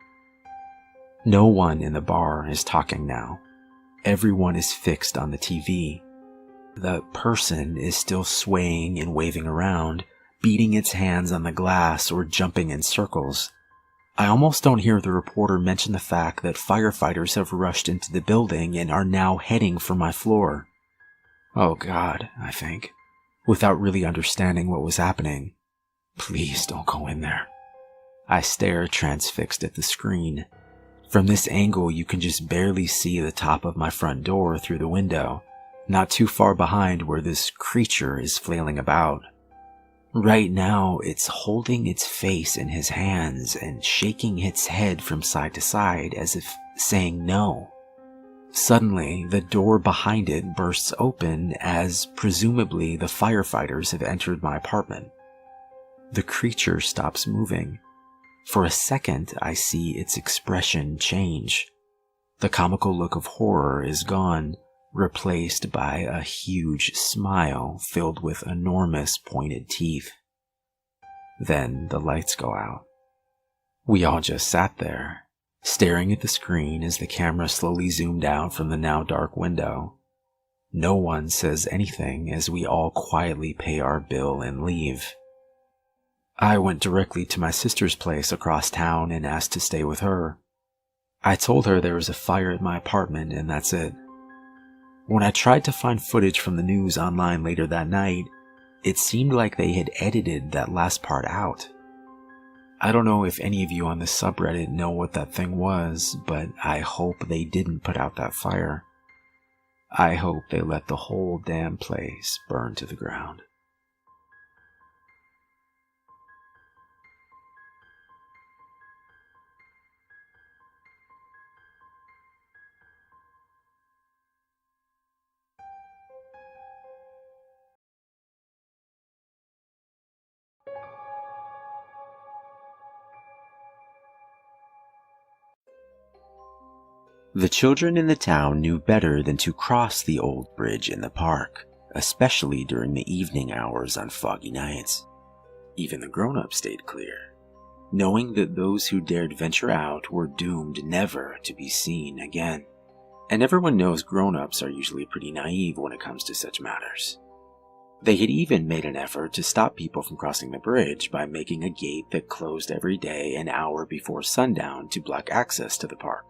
No one in the bar is talking now. Everyone is fixed on the TV. The person is still swaying and waving around, beating its hands on the glass or jumping in circles. I almost don't hear the reporter mention the fact that firefighters have rushed into the building and are now heading for my floor. Oh God, I think, without really understanding what was happening. Please don't go in there. I stare transfixed at the screen. From this angle, you can just barely see the top of my front door through the window, not too far behind where this creature is flailing about. Right now, it's holding its face in his hands and shaking its head from side to side as if saying no. Suddenly, the door behind it bursts open as presumably the firefighters have entered my apartment. The creature stops moving. For a second, I see its expression change. The comical look of horror is gone, replaced by a huge smile filled with enormous pointed teeth. Then the lights go out. We all just sat there, staring at the screen as the camera slowly zoomed out from the now dark window. No one says anything as we all quietly pay our bill and leave. I went directly to my sister's place across town and asked to stay with her. I told her there was a fire at my apartment and that's it. When I tried to find footage from the news online later that night, it seemed like they had edited that last part out. I don't know if any of you on the subreddit know what that thing was, but I hope they didn't put out that fire. I hope they let the whole damn place burn to the ground. The children in the town knew better than to cross the old bridge in the park, especially during the evening hours on foggy nights. Even the grown-ups stayed clear, knowing that those who dared venture out were doomed never to be seen again. And everyone knows grown-ups are usually pretty naive when it comes to such matters. They had even made an effort to stop people from crossing the bridge by making a gate that closed every day an hour before sundown to block access to the park.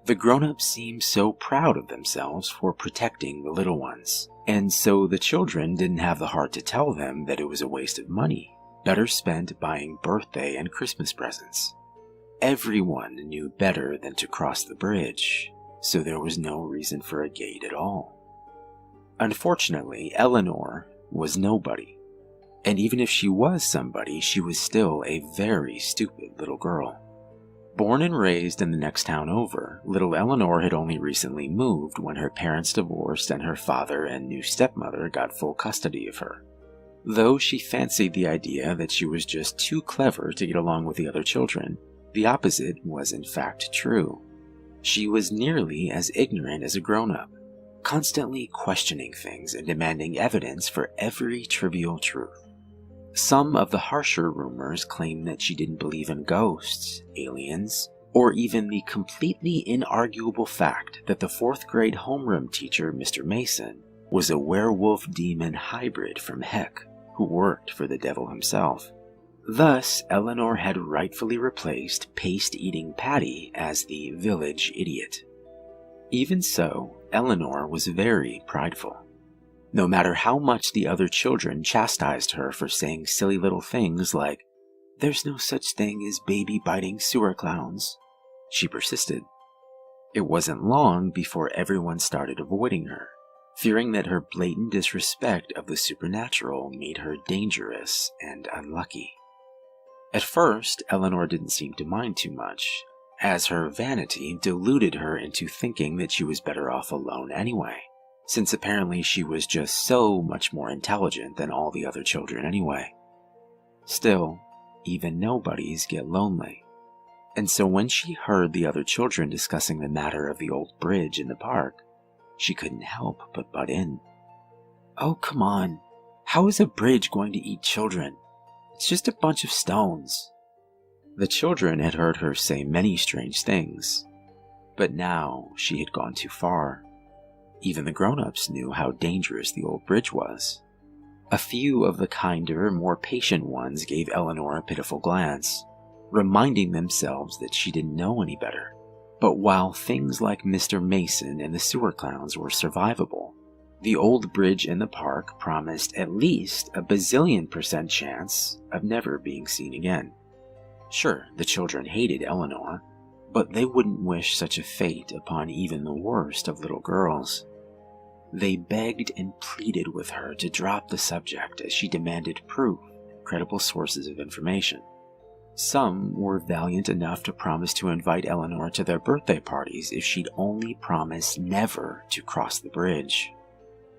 The grown-ups seemed so proud of themselves for protecting the little ones, and so the children didn't have the heart to tell them that it was a waste of money, better spent buying birthday and Christmas presents. Everyone knew better than to cross the bridge, so there was no reason for a gate at all. Unfortunately, Eleanor was nobody, and even if she was somebody, she was still a very stupid little girl. Born and raised in the next town over, little Eleanor had only recently moved when her parents divorced and her father and new stepmother got full custody of her. Though she fancied the idea that she was just too clever to get along with the other children, the opposite was in fact true. She was nearly as ignorant as a grown-up, constantly questioning things and demanding evidence for every trivial truth. Some of the harsher rumors claimed that she didn't believe in ghosts, aliens, or even the completely inarguable fact that the 4th grade homeroom teacher, Mr. Mason, was a werewolf-demon hybrid from Heck, who worked for the devil himself. Thus, Eleanor had rightfully replaced paste-eating Patty as the village idiot. Even so, Eleanor was very prideful. No matter how much the other children chastised her for saying silly little things like, "There's no such thing as baby-biting sewer clowns," she persisted. It wasn't long before everyone started avoiding her, fearing that her blatant disrespect of the supernatural made her dangerous and unlucky. At first, Eleanor didn't seem to mind too much, as her vanity deluded her into thinking that she was better off alone anyway, since apparently she was just so much more intelligent than all the other children anyway. Still, even nobodies get lonely, and so when she heard the other children discussing the matter of the old bridge in the park, she couldn't help but butt in. "Oh, come on. How is a bridge going to eat children? It's just a bunch of stones." The children had heard her say many strange things, but now she had gone too far. Even the grown-ups knew how dangerous the old bridge was. A few of the kinder, more patient ones gave Eleanor a pitiful glance, reminding themselves that she didn't know any better. But while things like Mr. Mason and the sewer clowns were survivable, the old bridge in the park promised at least a bazillion% chance of never being seen again. Sure, the children hated Eleanor, but they wouldn't wish such a fate upon even the worst of little girls. They begged and pleaded with her to drop the subject as she demanded proof and credible sources of information. Some were valiant enough to promise to invite Eleanor to their birthday parties if she'd only promise never to cross the bridge.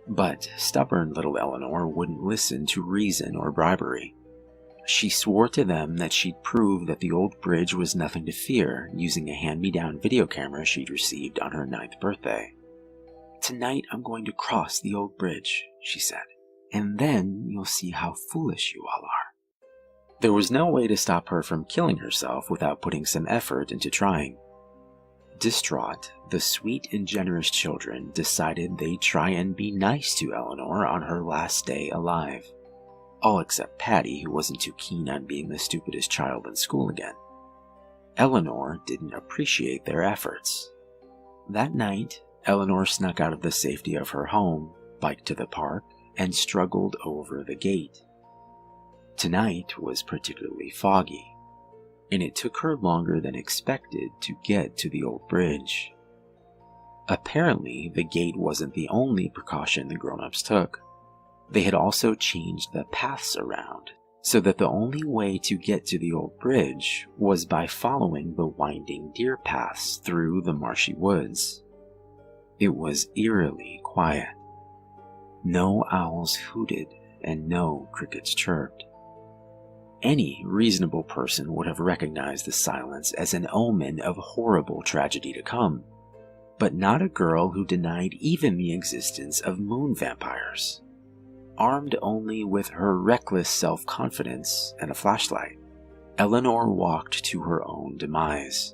But stubborn little Eleanor wouldn't listen to reason or bribery. She swore to them that she'd prove that the old bridge was nothing to fear using a hand-me-down video camera she'd received on her 9th birthday. "Tonight I'm going to cross the old bridge," she said, "and then you'll see how foolish you all are." There was no way to stop her from killing herself without putting some effort into trying. Distraught, the sweet and generous children decided they'd try and be nice to Eleanor on her last day alive. All except Patty, who wasn't too keen on being the stupidest child in school again. Eleanor didn't appreciate their efforts. That night, Eleanor snuck out of the safety of her home, biked to the park, and struggled over the gate. Tonight was particularly foggy, and it took her longer than expected to get to the old bridge. Apparently, the gate wasn't the only precaution the grown-ups took. They had also changed the paths around, so that the only way to get to the old bridge was by following the winding deer paths through the marshy woods. It was eerily quiet. No owls hooted and no crickets chirped. Any reasonable person would have recognized the silence as an omen of horrible tragedy to come, but not a girl who denied even the existence of moon vampires. Armed only with her reckless self-confidence and a flashlight, Eleanor walked to her own demise.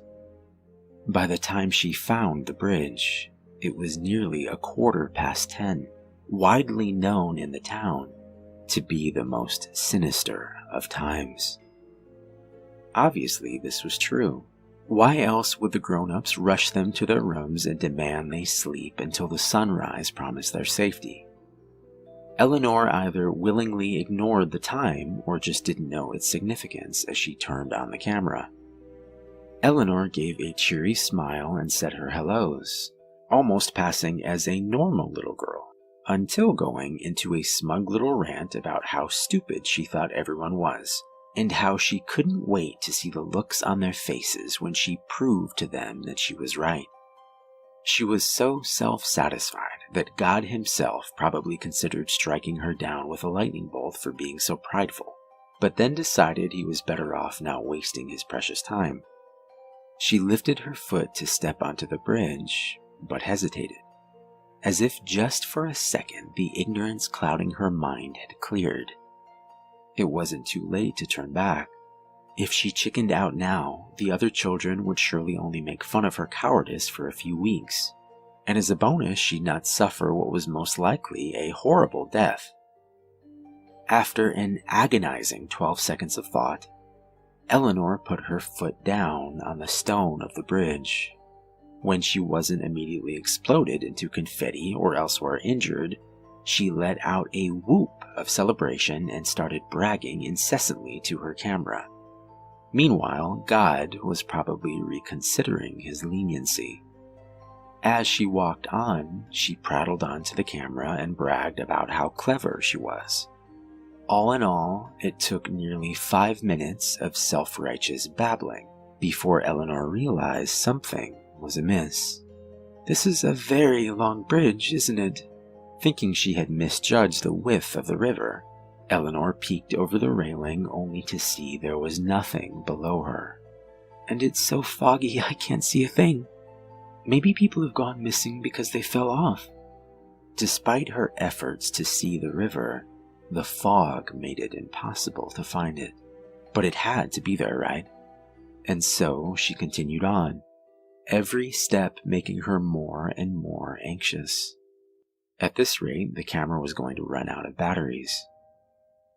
By the time she found the bridge, it was nearly 10:15, widely known in the town to be the most sinister of times. Obviously, this was true. Why else would the grown-ups rush them to their rooms and demand they sleep until the sunrise promised their safety? Eleanor either willingly ignored the time or just didn't know its significance as she turned on the camera. Eleanor gave a cheery smile and said her hellos, almost passing as a normal little girl, until going into a smug little rant about how stupid she thought everyone was, and how she couldn't wait to see the looks on their faces when she proved to them that she was right. She was so self-satisfied that God himself probably considered striking her down with a lightning bolt for being so prideful, but then decided he was better off not wasting his precious time. She lifted her foot to step onto the bridge, but hesitated, as if just for a second the ignorance clouding her mind had cleared. It wasn't too late to turn back. If she chickened out now, the other children would surely only make fun of her cowardice for a few weeks, and as a bonus she'd not suffer what was most likely a horrible death. After an agonizing 12 seconds of thought, Eleanor put her foot down on the stone of the bridge. When she wasn't immediately exploded into confetti or elsewhere injured, she let out a whoop of celebration and started bragging incessantly to her camera. Meanwhile, God was probably reconsidering his leniency. As she walked on, she prattled onto the camera and bragged about how clever she was. All in all, it took nearly 5 minutes of self-righteous babbling before Eleanor realized something was amiss. "This is a very long bridge, isn't it?" Thinking she had misjudged the width of the river, Eleanor peeked over the railing only to see there was nothing below her. "And it's so foggy I can't see a thing. Maybe people have gone missing because they fell off." Despite her efforts to see the river, the fog made it impossible to find it. But it had to be there, right? And so she continued on, every step making her more and more anxious. At this rate, the camera was going to run out of batteries.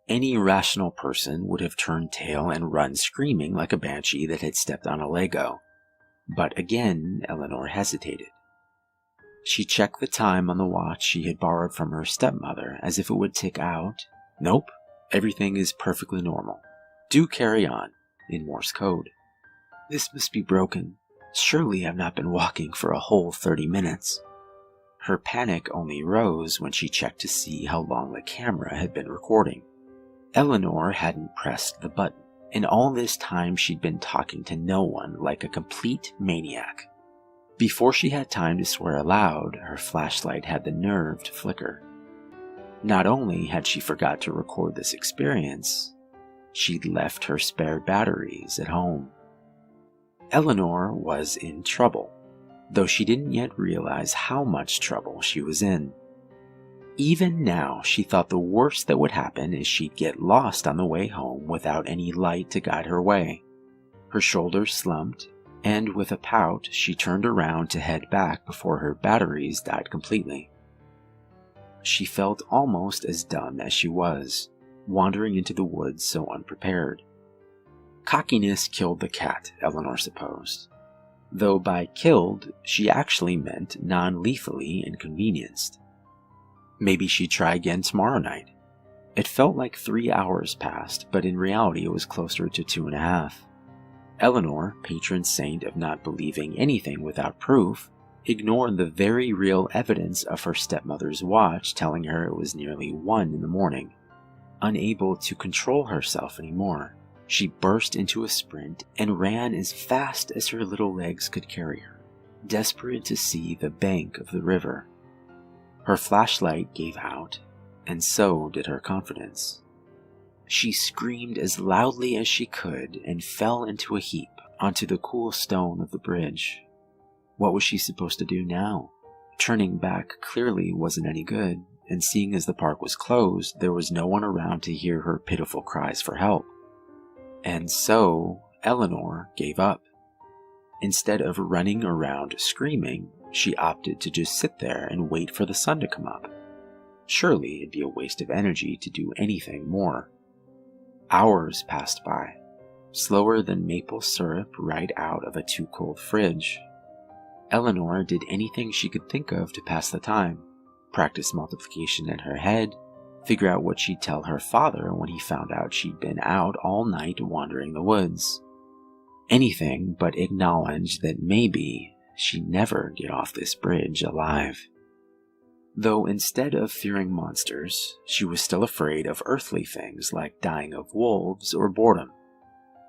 Any rational person would have turned tail and run screaming like a banshee that had stepped on a Lego. But again, Eleanor hesitated. She checked the time on the watch she had borrowed from her stepmother as if it would tick out. "Nope, everything is perfectly normal. Do carry on," in Morse code. "This must be broken. Surely I've not been walking for a whole 30 minutes. Her panic only rose when she checked to see how long the camera had been recording. Eleanor hadn't pressed the button, and all this time she'd been talking to no one like a complete maniac. Before she had time to swear aloud, her flashlight had the nerve to flicker. Not only had she forgot to record this experience, she'd left her spare batteries at home. Eleanor was in trouble, though she didn't yet realize how much trouble she was in. Even now, she thought the worst that would happen is she'd get lost on the way home without any light to guide her way. Her shoulders slumped, and with a pout, she turned around to head back before her batteries died completely. She felt almost as dumb as she was, wandering into the woods so unprepared. Cockiness killed the cat, Eleanor supposed. Though by killed, she actually meant non-lethally inconvenienced. Maybe she'd try again tomorrow night. It felt like 3 hours passed, but in reality it was closer to 2.5. Eleanor, patron saint of not believing anything without proof, ignored the very real evidence of her stepmother's watch telling her it was nearly 1 in the morning. Unable to control herself anymore, she burst into a sprint and ran as fast as her little legs could carry her, desperate to see the bank of the river. Her flashlight gave out, and so did her confidence. She screamed as loudly as she could and fell into a heap onto the cool stone of the bridge. What was she supposed to do now? Turning back clearly wasn't any good, and seeing as the park was closed, there was no one around to hear her pitiful cries for help. And so, Eleanor gave up. Instead of running around screaming, she opted to just sit there and wait for the sun to come up. Surely it'd be a waste of energy to do anything more. Hours passed by, slower than maple syrup right out of a too-cold fridge. Eleanor did anything she could think of to pass the time, practice multiplication in her head, figure out what she'd tell her father when he found out she'd been out all night wandering the woods. Anything but acknowledge that maybe she'd never get off this bridge alive. Though instead of fearing monsters, she was still afraid of earthly things like dying of wolves or boredom.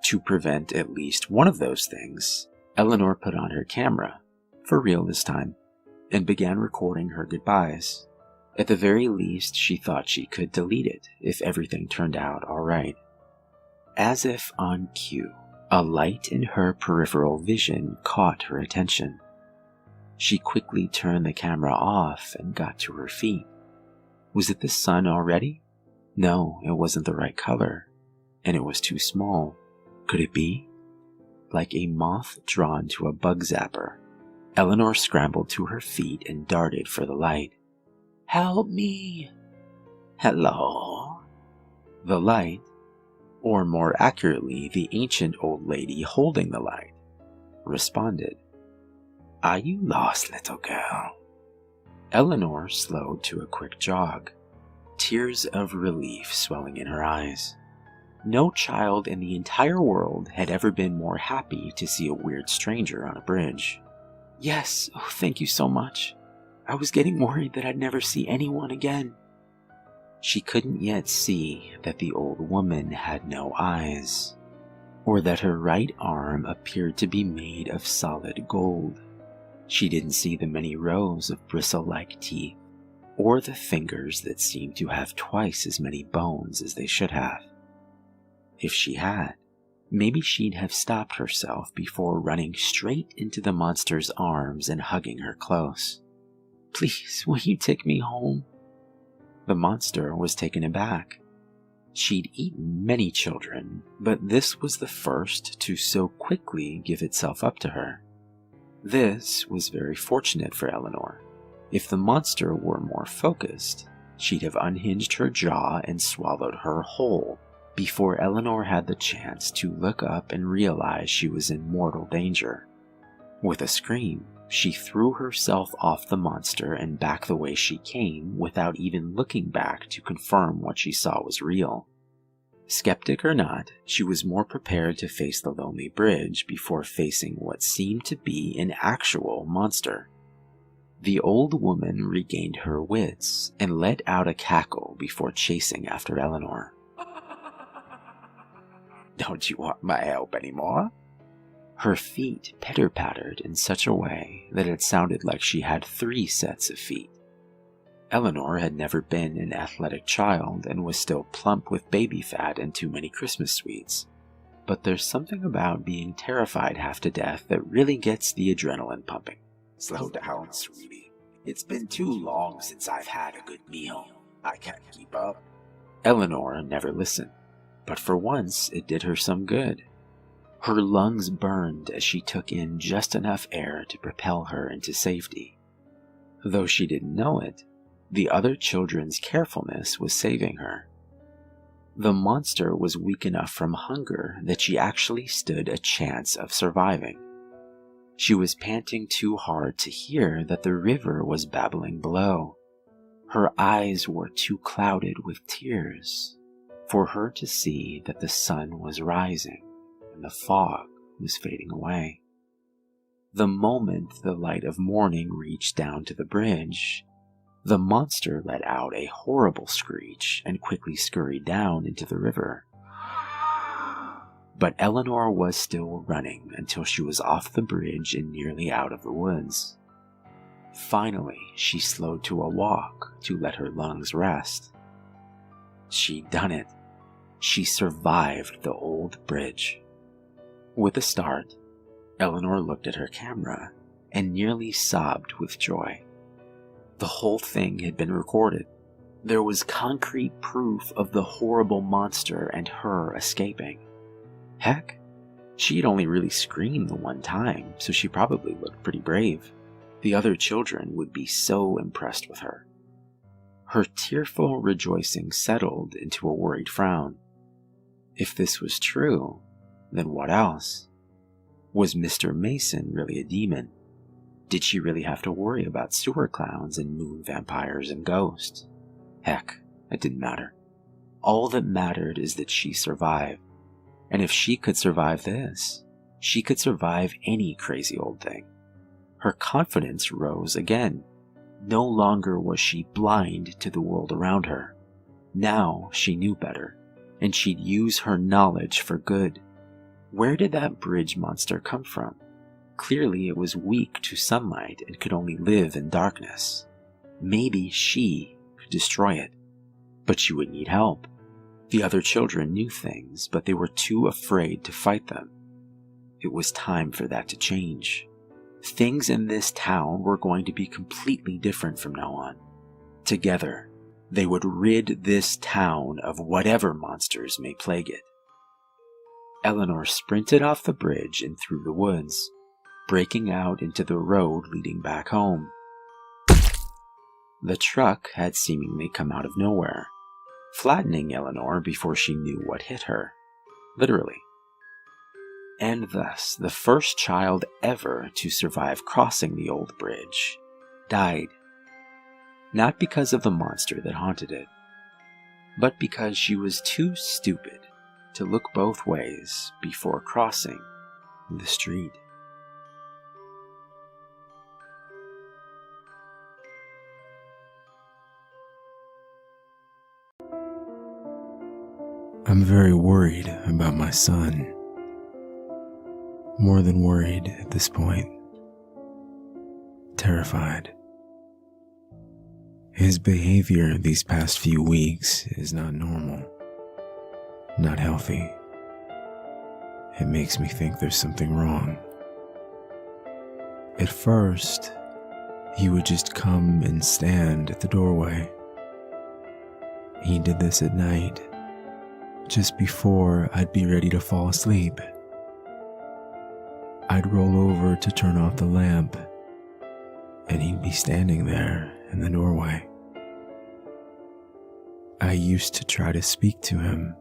To prevent at least one of those things, Eleanor put on her camera, for real this time, and began recording her goodbyes. At the very least, she thought she could delete it if everything turned out all right. As if on cue, a light in her peripheral vision caught her attention. She quickly turned the camera off and got to her feet. Was it the sun already? No, it wasn't the right color, and it was too small. Could it be? Like a moth drawn to a bug zapper, Eleanor scrambled to her feet and darted for the light. "Help me!" "Hello?" The light, or more accurately, the ancient old lady holding the light, responded. "Are you lost, little girl?" Eleanor slowed to a quick jog, tears of relief swelling in her eyes. No child in the entire world had ever been more happy to see a weird stranger on a bridge. Yes, oh, thank you so much. I was getting worried that I'd never see anyone again. She couldn't yet see that the old woman had no eyes, or that her right arm appeared to be made of solid gold. She didn't see the many rows of bristle-like teeth, or the fingers that seemed to have twice as many bones as they should have. If she had, maybe she'd have stopped herself before running straight into the monster's arms and hugging her close. Please, will you take me home? The monster was taken aback. She'd eaten many children, but this was the first to so quickly give itself up to her. This was very fortunate for Eleanor. If the monster were more focused, she'd have unhinged her jaw and swallowed her whole before Eleanor had the chance to look up and realize she was in mortal danger. With a scream, she threw herself off the monster and back the way she came without even looking back to confirm what she saw was real. Skeptic or not, she was more prepared to face the lonely bridge before facing what seemed to be an actual monster. The old woman regained her wits and let out a cackle before chasing after Eleanor. Don't you want my help anymore? Her feet pitter-pattered in such a way that it sounded like she had 3 sets of feet. Eleanor had never been an athletic child and was still plump with baby fat and too many Christmas sweets. But there's something about being terrified half to death that really gets the adrenaline pumping. Slow down, sweetie. It's been too long since I've had a good meal. I can't keep up. Eleanor never listened, but for once it did her some good. Her lungs burned as she took in just enough air to propel her into safety. Though she didn't know it, the other children's carefulness was saving her. The monster was weak enough from hunger that she actually stood a chance of surviving. She was panting too hard to hear that the river was babbling below. Her eyes were too clouded with tears for her to see that the sun was rising and the fog was fading away. The moment the light of morning reached down to the bridge, the monster let out a horrible screech and quickly scurried down into the river. But Eleanor was still running until she was off the bridge and nearly out of the woods. Finally, she slowed to a walk to let her lungs rest. She'd done it. She survived the old bridge. With a start, Eleanor looked at her camera and nearly sobbed with joy. The whole thing had been recorded. There was concrete proof of the horrible monster and her escaping. Heck, she had only really screamed the one time, so she probably looked pretty brave. The other children would be so impressed with her. Her tearful rejoicing settled into a worried frown. If this was true, then what else? Was Mr. Mason really a demon? Did she really have to worry about sewer clowns and moon vampires and ghosts? Heck, it didn't matter. All that mattered is that she survived. And if she could survive this, she could survive any crazy old thing. Her confidence rose again. No longer was she blind to the world around her. Now she knew better, and she'd use her knowledge for good. Where did that bridge monster come from? Clearly it was weak to sunlight and could only live in darkness. Maybe she could destroy it, but she would need help. The other children knew things, but they were too afraid to fight them. It was time for that to change. Things in this town were going to be completely different from now on. Together, they would rid this town of whatever monsters may plague it. Eleanor sprinted off the bridge and through the woods, breaking out into the road leading back home. The truck had seemingly come out of nowhere, flattening Eleanor before she knew what hit her. Literally. And thus, the first child ever to survive crossing the old bridge died. Not because of the monster that haunted it, but because she was too stupid to look both ways before crossing the street. I'm very worried about my son. More than worried at this point. Terrified. His behavior these past few weeks is not normal. Not healthy. It makes me think there's something wrong. At first, he would just come and stand at the doorway. He did this at night, just before I'd be ready to fall asleep. I'd roll over to turn off the lamp, and he'd be standing there in the doorway. I used to try to speak to him.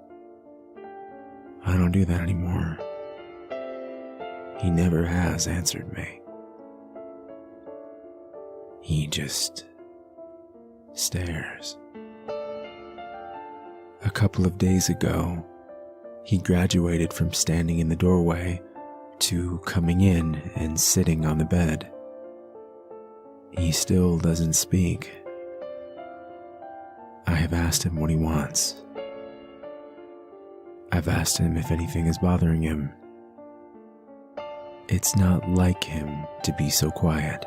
I don't do that anymore. He never has answered me. He just stares. A couple of days ago, he graduated from standing in the doorway to coming in and sitting on the bed. He still doesn't speak. I have asked him what he wants. I've asked him if anything is bothering him. It's not like him to be so quiet.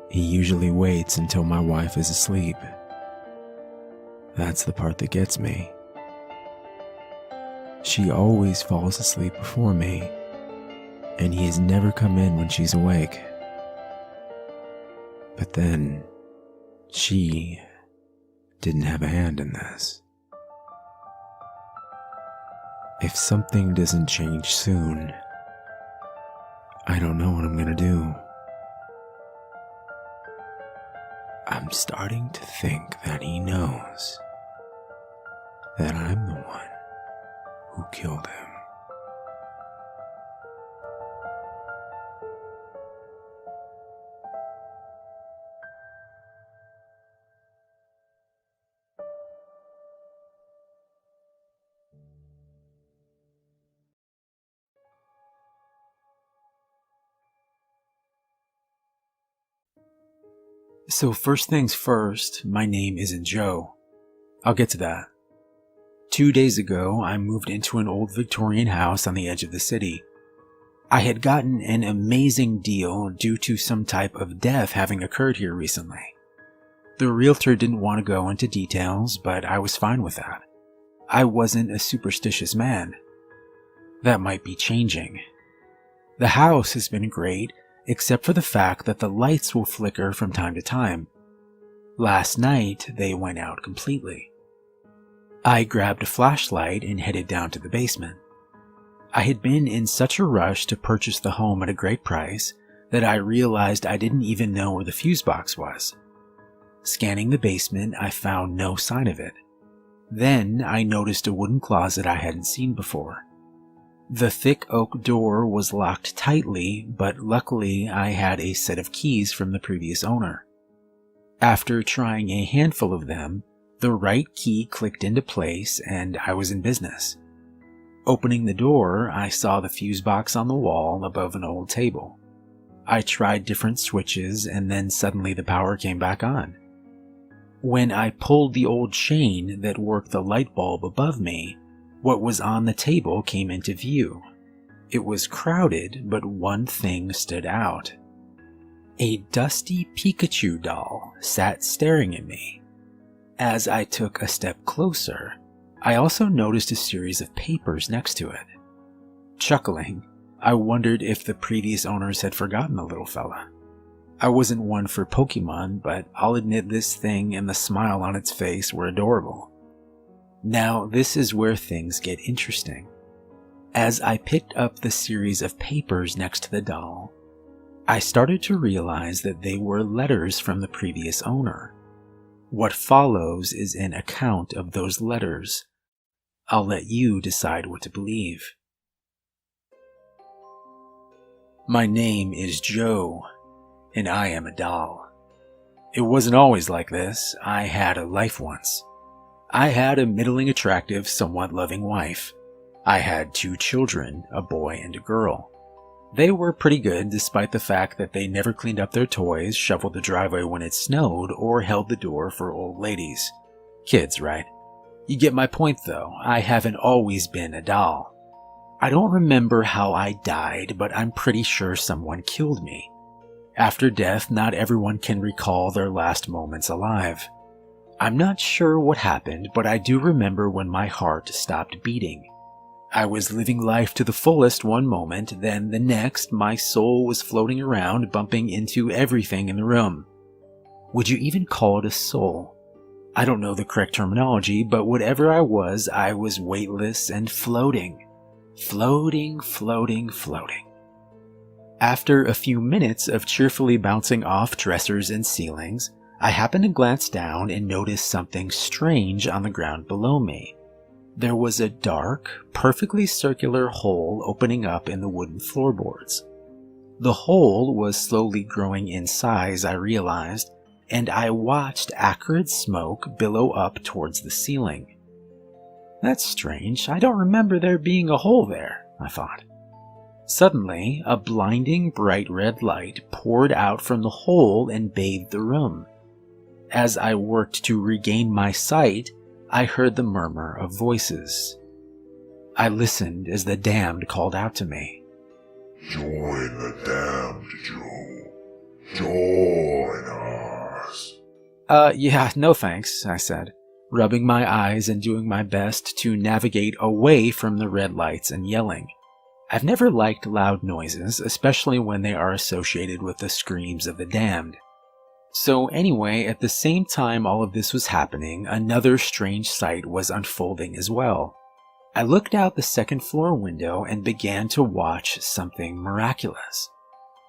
He usually waits until my wife is asleep. That's the part that gets me. She always falls asleep before me, and he has never come in when she's awake. But then, she didn't have a hand in this. If something doesn't change soon, I don't know what I'm gonna do. I'm starting to think that he knows that I'm the one who killed him. So first things first, my name isn't Joe. I'll get to that. 2 days ago, I moved into an old Victorian house on the edge of the city. I had gotten an amazing deal due to some type of death having occurred here recently. The realtor didn't want to go into details, but I was fine with that. I wasn't a superstitious man. That might be changing. The house has been great, except for the fact that the lights will flicker from time to time. Last night, they went out completely. I grabbed a flashlight and headed down to the basement. I had been in such a rush to purchase the home at a great price that I realized I didn't even know where the fuse box was. Scanning the basement, I found no sign of it. Then I noticed a wooden closet I hadn't seen before. The thick oak door was locked tightly, but luckily I had a set of keys from the previous owner. After trying a handful of them, the right key clicked into place and I was in business. Opening the door, I saw the fuse box on the wall above an old table. I tried different switches and then suddenly the power came back on. When I pulled the old chain that worked the light bulb above me, what was on the table came into view. It was crowded, but one thing stood out. A dusty Pikachu doll sat staring at me. As I took a step closer, I also noticed a series of papers next to it. Chuckling, I wondered if the previous owners had forgotten the little fella. I wasn't one for Pokemon, but I'll admit this thing and the smile on its face were adorable. Now, this is where things get interesting. As I picked up the series of papers next to the doll, I started to realize that they were letters from the previous owner. What follows is an account of those letters. I'll let you decide what to believe. My name is Joe, and I am a doll. It wasn't always like this. I had a life once. I had a middling attractive, somewhat loving wife. I had 2 children, a boy and a girl. They were pretty good despite the fact that they never cleaned up their toys, shoveled the driveway when it snowed, or held the door for old ladies. Kids, right? You get my point though, I haven't always been a doll. I don't remember how I died, but I'm pretty sure someone killed me. After death, not everyone can recall their last moments alive. I'm not sure what happened, but I do remember when my heart stopped beating. I was living life to the fullest one moment, then the next, my soul was floating around, bumping into everything in the room. Would you even call it a soul? I don't know the correct terminology, but whatever I was weightless and floating. Floating. After a few minutes of cheerfully bouncing off dressers and ceilings, I happened to glance down and notice something strange on the ground below me. There was a dark, perfectly circular hole opening up in the wooden floorboards. The hole was slowly growing in size, I realized, and I watched acrid smoke billow up towards the ceiling. That's strange, I don't remember there being a hole there, I thought. Suddenly, a blinding bright red light poured out from the hole and bathed the room. As I worked to regain my sight, I heard the murmur of voices. I listened as the damned called out to me. Join the damned, Joe. Join us. Yeah, no thanks, I said, rubbing my eyes and doing my best to navigate away from the red lights and yelling. I've never liked loud noises, especially when they are associated with the screams of the damned. So anyway, at the same time all of this was happening, another strange sight was unfolding as well. I looked out the second floor window and began to watch something miraculous.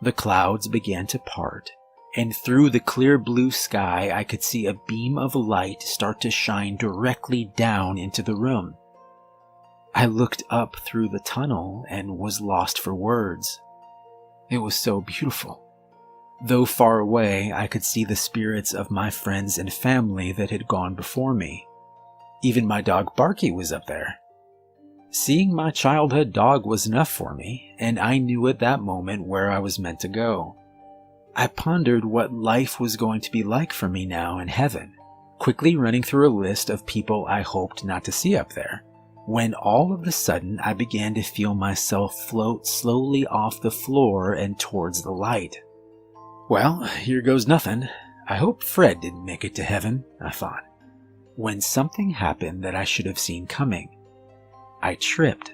The clouds began to part, and through the clear blue sky I could see a beam of light start to shine directly down into the room. I looked up through the tunnel and was lost for words. It was so beautiful. Though far away, I could see the spirits of my friends and family that had gone before me. Even my dog Barky was up there. Seeing my childhood dog was enough for me, and I knew at that moment where I was meant to go. I pondered what life was going to be like for me now in heaven, quickly running through a list of people I hoped not to see up there, when all of a sudden I began to feel myself float slowly off the floor and towards the light. Well, here goes nothing. I hope Fred didn't make it to heaven, I thought, when something happened that I should have seen coming. I tripped.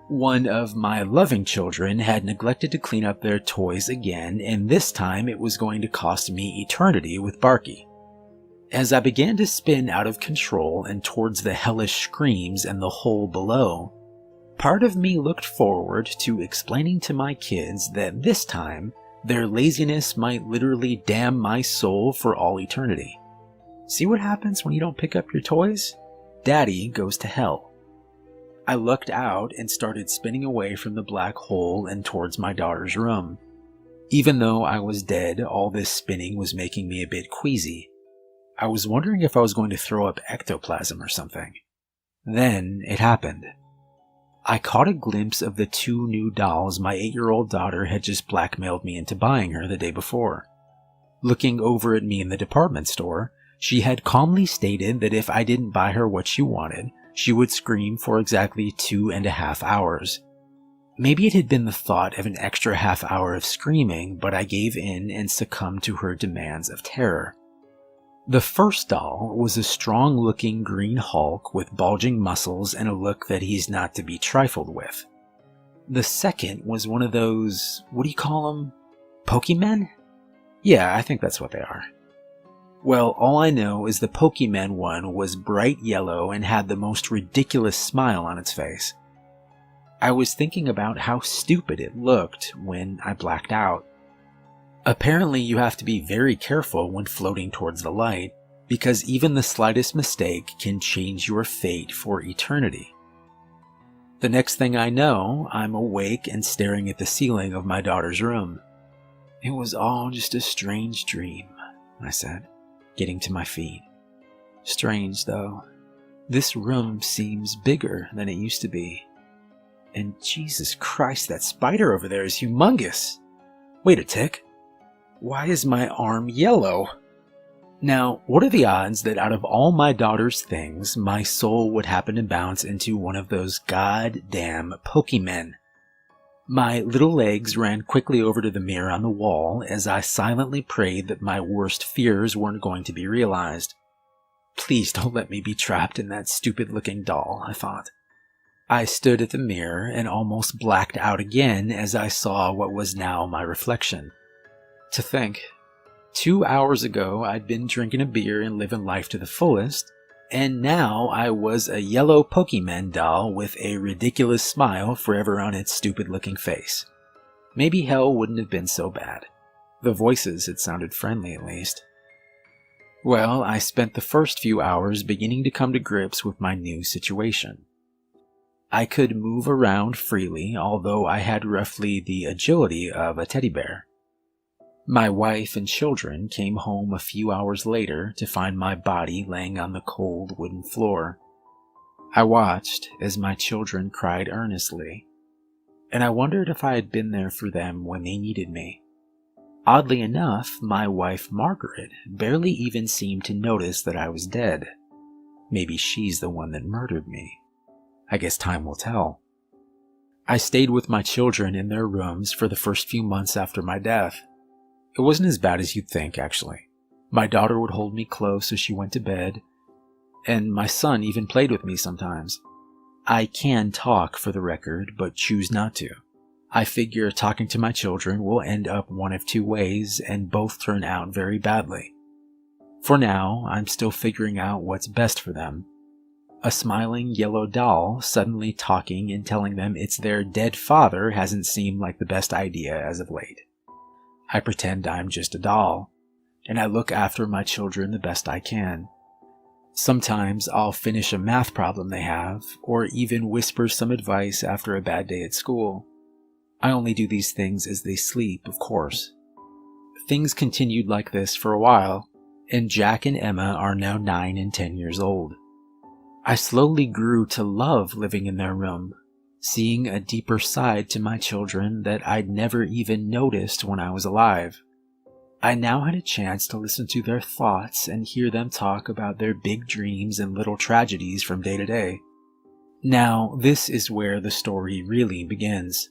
One of my loving children had neglected to clean up their toys again, and this time it was going to cost me eternity with Barky. As I began to spin out of control and towards the hellish screams and the hole below, part of me looked forward to explaining to my kids that this time their laziness might literally damn my soul for all eternity. See what happens when you don't pick up your toys? Daddy goes to hell. I looked out and started spinning away from the black hole and towards my daughter's room. Even though I was dead, all this spinning was making me a bit queasy. I was wondering if I was going to throw up ectoplasm or something. Then it happened. I caught a glimpse of the 2 new dolls my 8-year-old daughter had just blackmailed me into buying her the day before. Looking over at me in the department store, she had calmly stated that if I didn't buy her what she wanted, she would scream for exactly 2.5 hours. Maybe it had been the thought of an extra half hour of screaming, but I gave in and succumbed to her demands of terror. The first doll was a strong-looking green Hulk with bulging muscles and a look that he's not to be trifled with. The second was one of those, what do you call them? Pokemon? Yeah, I think that's what they are. Well, all I know is the Pokemon one was bright yellow and had the most ridiculous smile on its face. I was thinking about how stupid it looked when I blacked out. Apparently you have to be very careful when floating towards the light, because even the slightest mistake can change your fate for eternity. The next thing I know, I'm awake and staring at the ceiling of my daughter's room. It was all just a strange dream, I said, getting to my feet. Strange, though. This room seems bigger than it used to be. And Jesus Christ, that spider over there is humongous. Wait a tick. Why is my arm yellow? Now, what are the odds that out of all my daughter's things, my soul would happen to bounce into one of those goddamn Pokemon? My little legs ran quickly over to the mirror on the wall as I silently prayed that my worst fears weren't going to be realized. Please don't let me be trapped in that stupid-looking doll, I thought. I stood at the mirror and almost blacked out again as I saw what was now my reflection. To think, 2 hours ago I'd been drinking a beer and living life to the fullest, and now I was a yellow Pokemon doll with a ridiculous smile forever on its stupid-looking face. Maybe hell wouldn't have been so bad. The voices had sounded friendly at least. Well, I spent the first few hours beginning to come to grips with my new situation. I could move around freely, although I had roughly the agility of a teddy bear. My wife and children came home a few hours later to find my body laying on the cold wooden floor. I watched as my children cried earnestly, and I wondered if I had been there for them when they needed me. Oddly enough, my wife Margaret barely even seemed to notice that I was dead. Maybe she's the one that murdered me. I guess time will tell. I stayed with my children in their rooms for the first few months after my death. It wasn't as bad as you'd think, actually. My daughter would hold me close as she went to bed, and my son even played with me sometimes. I can talk, for the record, but choose not to. I figure talking to my children will end up one of two ways, and both turn out very badly. For now, I'm still figuring out what's best for them. A smiling yellow doll suddenly talking and telling them it's their dead father hasn't seemed like the best idea as of late. I pretend I'm just a doll, and I look after my children the best I can. Sometimes I'll finish a math problem they have, or even whisper some advice after a bad day at school. I only do these things as they sleep, of course. Things continued like this for a while, and Jack and Emma are now 9 and 10 years old. I slowly grew to love living in their room, seeing a deeper side to my children that I'd never even noticed when I was alive. I now had a chance to listen to their thoughts and hear them talk about their big dreams and little tragedies from day to day. Now, this is where the story really begins.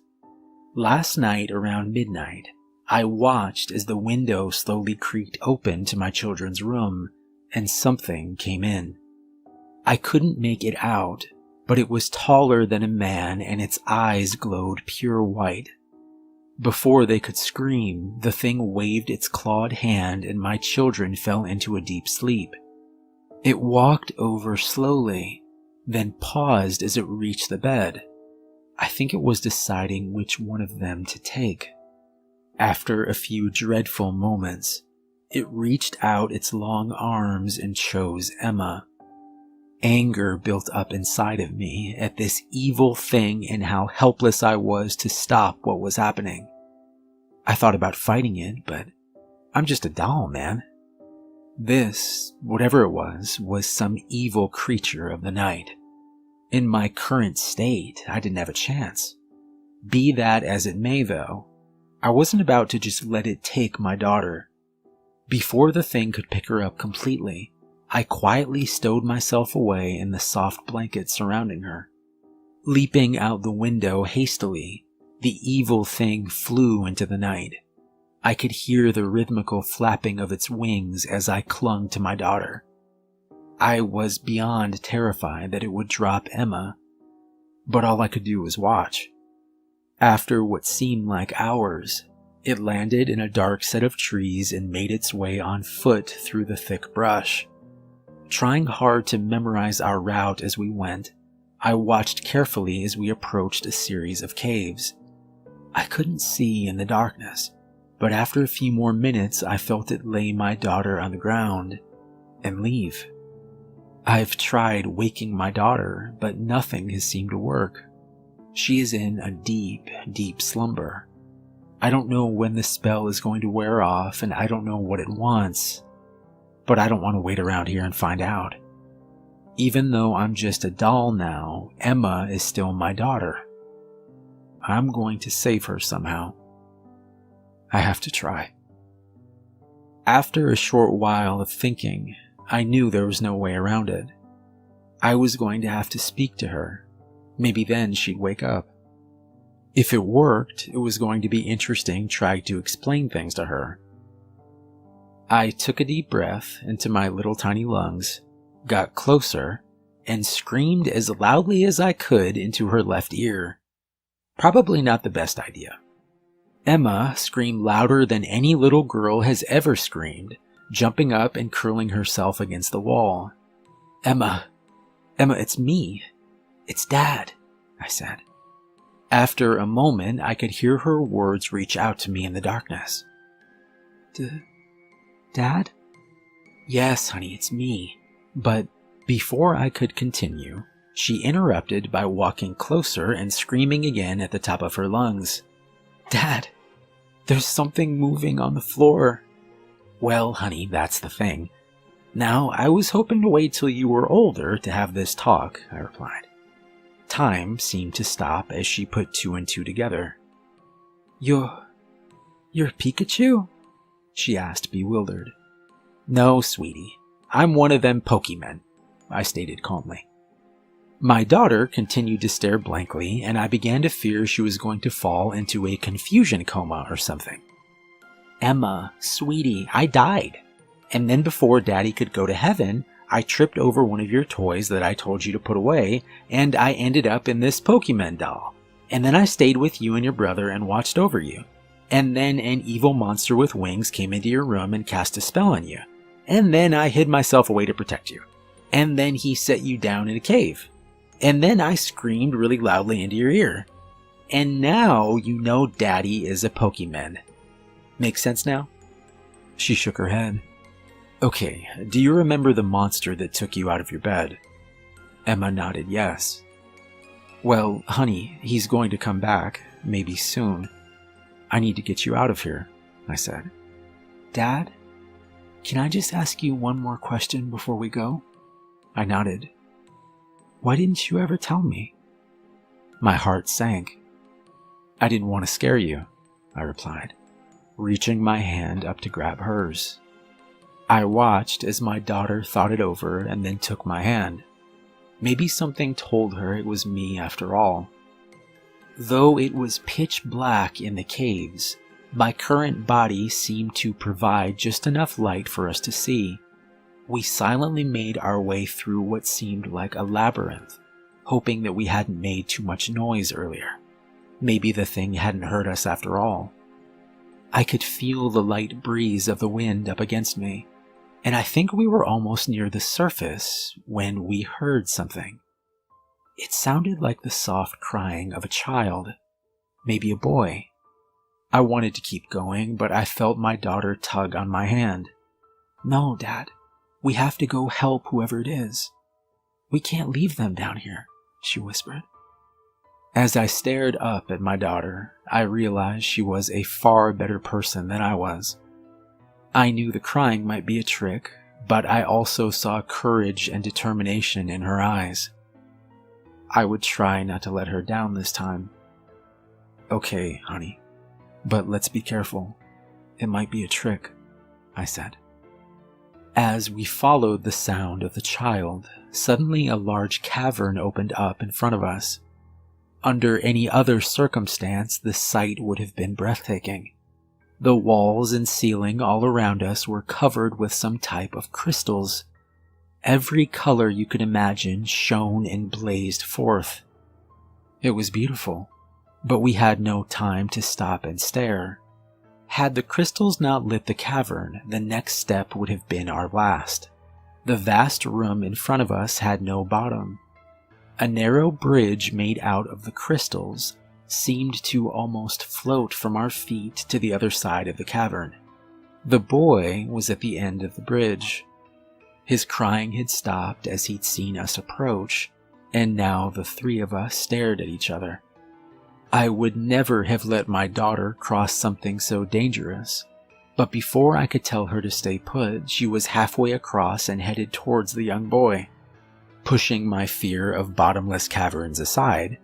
Last night around midnight, I watched as the window slowly creaked open to my children's room, and something came in. I couldn't make it out, but it was taller than a man and its eyes glowed pure white. Before they could scream, the thing waved its clawed hand and my children fell into a deep sleep. It walked over slowly, then paused as it reached the bed. I think it was deciding which one of them to take. After a few dreadful moments, it reached out its long arms and chose Emma. Anger built up inside of me at this evil thing and how helpless I was to stop what was happening. I thought about fighting it, but I'm just a doll, man. This, whatever it was some evil creature of the night. In my current state, I didn't have a chance. Be that as it may, though, I wasn't about to just let it take my daughter. Before the thing could pick her up completely, I quietly stowed myself away in the soft blanket surrounding her. Leaping out the window hastily, the evil thing flew into the night. I could hear the rhythmical flapping of its wings as I clung to my daughter. I was beyond terrified that it would drop Emma, but all I could do was watch. After what seemed like hours, it landed in a dark set of trees and made its way on foot through the thick brush. Trying hard to memorize our route as we went, I watched carefully as we approached a series of caves. I couldn't see in the darkness, but after a few more minutes I felt it lay my daughter on the ground and leave. I've tried waking my daughter, but nothing has seemed to work. She is in a deep, deep slumber. I don't know when the spell is going to wear off, and I don't know what it wants. But I don't want to wait around here and find out. Even though I'm just a doll now, Emma is still my daughter. I'm going to save her somehow. I have to try. After a short while of thinking, I knew there was no way around it. I was going to have to speak to her. Maybe then she'd wake up. If it worked, it was going to be interesting trying to explain things to her. I took a deep breath into my little tiny lungs, got closer, and screamed as loudly as I could into her left ear. Probably not the best idea. Emma screamed louder than any little girl has ever screamed, jumping up and curling herself against the wall. Emma, it's me. It's Dad," I said. After a moment, I could hear her words reach out to me in the darkness. Dad? Yes, honey, it's me. But before I could continue, she interrupted by walking closer and screaming again at the top of her lungs. Dad, there's something moving on the floor. Well, honey, that's the thing. Now, I was hoping to wait till you were older to have this talk, I replied. Time seemed to stop as she put two and two together. You're Pikachu? She asked, bewildered. No, sweetie. I'm one of them Pokémon, I stated calmly. My daughter continued to stare blankly, and I began to fear she was going to fall into a confusion coma or something. Emma, sweetie, I died. And then before Daddy could go to heaven, I tripped over one of your toys that I told you to put away, and I ended up in this Pokemon doll. And then I stayed with you and your brother and watched over you. And then an evil monster with wings came into your room and cast a spell on you. And then I hid myself away to protect you. And then he set you down in a cave. And then I screamed really loudly into your ear. And now you know Daddy is a Pokemon. Make sense now? She shook her head. Okay, do you remember the monster that took you out of your bed? Emma nodded yes. Well, honey, he's going to come back, maybe soon. I need to get you out of here, I said. Dad, can I just ask you one more question before we go? I nodded. Why didn't you ever tell me? My heart sank. I didn't want to scare you, I replied, reaching my hand up to grab hers. I watched as my daughter thought it over and then took my hand. Maybe something told her it was me after all. Though it was pitch black in the caves, my current body seemed to provide just enough light for us to see. We silently made our way through what seemed like a labyrinth, hoping that we hadn't made too much noise earlier. Maybe the thing hadn't hurt us after all. I could feel the light breeze of the wind up against me, and I think we were almost near the surface when we heard something. It sounded like the soft crying of a child, maybe a boy. I wanted to keep going, but I felt my daughter tug on my hand. No, Dad, we have to go help whoever it is. We can't leave them down here, she whispered. As I stared up at my daughter, I realized she was a far better person than I was. I knew the crying might be a trick, but I also saw courage and determination in her eyes. I would try not to let her down this time. Okay, honey, but let's be careful. It might be a trick, I said. As we followed the sound of the child, suddenly a large cavern opened up in front of us. Under any other circumstance, the sight would have been breathtaking. The walls and ceiling all around us were covered with some type of crystals. Every color you could imagine shone and blazed forth. It was beautiful, but we had no time to stop and stare. Had the crystals not lit the cavern, the next step would have been our last. The vast room in front of us had no bottom. A narrow bridge made out of the crystals seemed to almost float from our feet to the other side of the cavern. The boy was at the end of the bridge. His crying had stopped as he'd seen us approach, and now the three of us stared at each other. I would never have let my daughter cross something so dangerous, but before I could tell her to stay put, she was halfway across and headed towards the young boy. Pushing my fear of bottomless caverns aside,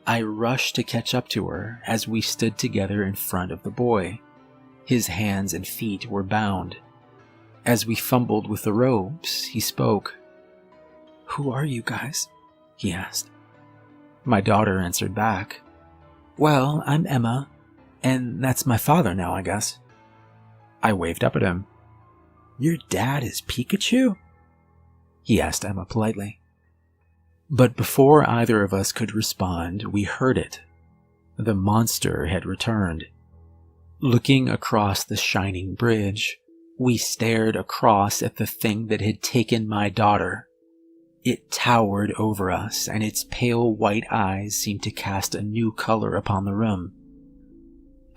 I rushed to catch up to her as we stood together in front of the boy. His hands and feet were bound, As we fumbled with the ropes, he spoke. "Who are you guys?" he asked. My daughter answered back. "Well, I'm Emma, and that's my father now, I guess." I waved up at him. "Your dad is Pikachu?" he asked Emma politely. But before either of us could respond, we heard it. The monster had returned. Looking across the shining bridge, we stared across at the thing that had taken my daughter. It towered over us, and its pale white eyes seemed to cast a new color upon the room.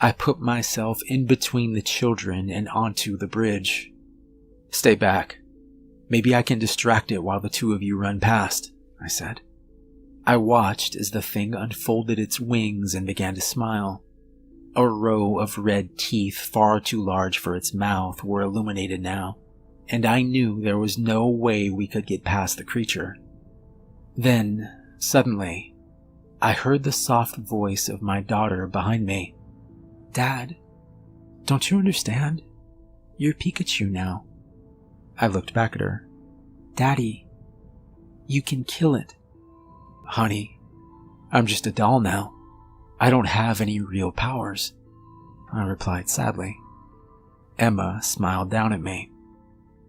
I put myself in between the children and onto the bridge. "Stay back. Maybe I can distract it while the two of you run past," I said. I watched as the thing unfolded its wings and began to smile. A row of red teeth, far too large for its mouth, were illuminated now, and I knew there was no way we could get past the creature. Then, suddenly, I heard the soft voice of my daughter behind me. "Dad, don't you understand? You're Pikachu now." I looked back at her. "Daddy, you can kill it." "Honey, I'm just a doll now. I don't have any real powers," I replied sadly. Emma smiled down at me.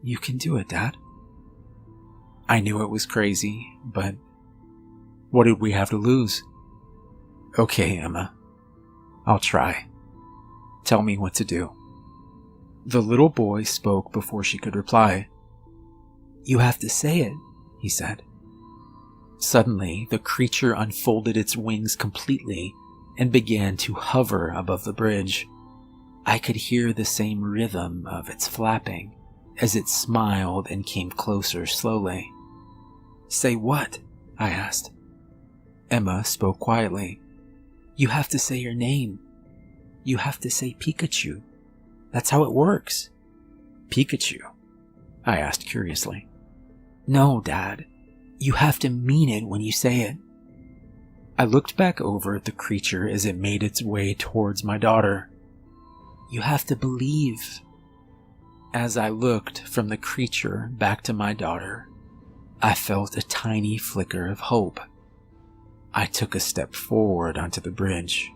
"You can do it, Dad." I knew it was crazy, but what did we have to lose? "Okay, Emma, I'll try. Tell me what to do." The little boy spoke before she could reply. "You have to say it," he said. Suddenly, the creature unfolded its wings completely and began to hover above the bridge. I could hear the same rhythm of its flapping as it smiled and came closer slowly. "Say what?" I asked. Emma spoke quietly. "You have to say your name. You have to say Pikachu. That's how it works." "Pikachu?" I asked curiously. "No, Dad. You have to mean it when you say it." I looked back over at the creature as it made its way towards my daughter. "You have to believe." As I looked from the creature back to my daughter, I felt a tiny flicker of hope. I took a step forward onto the bridge.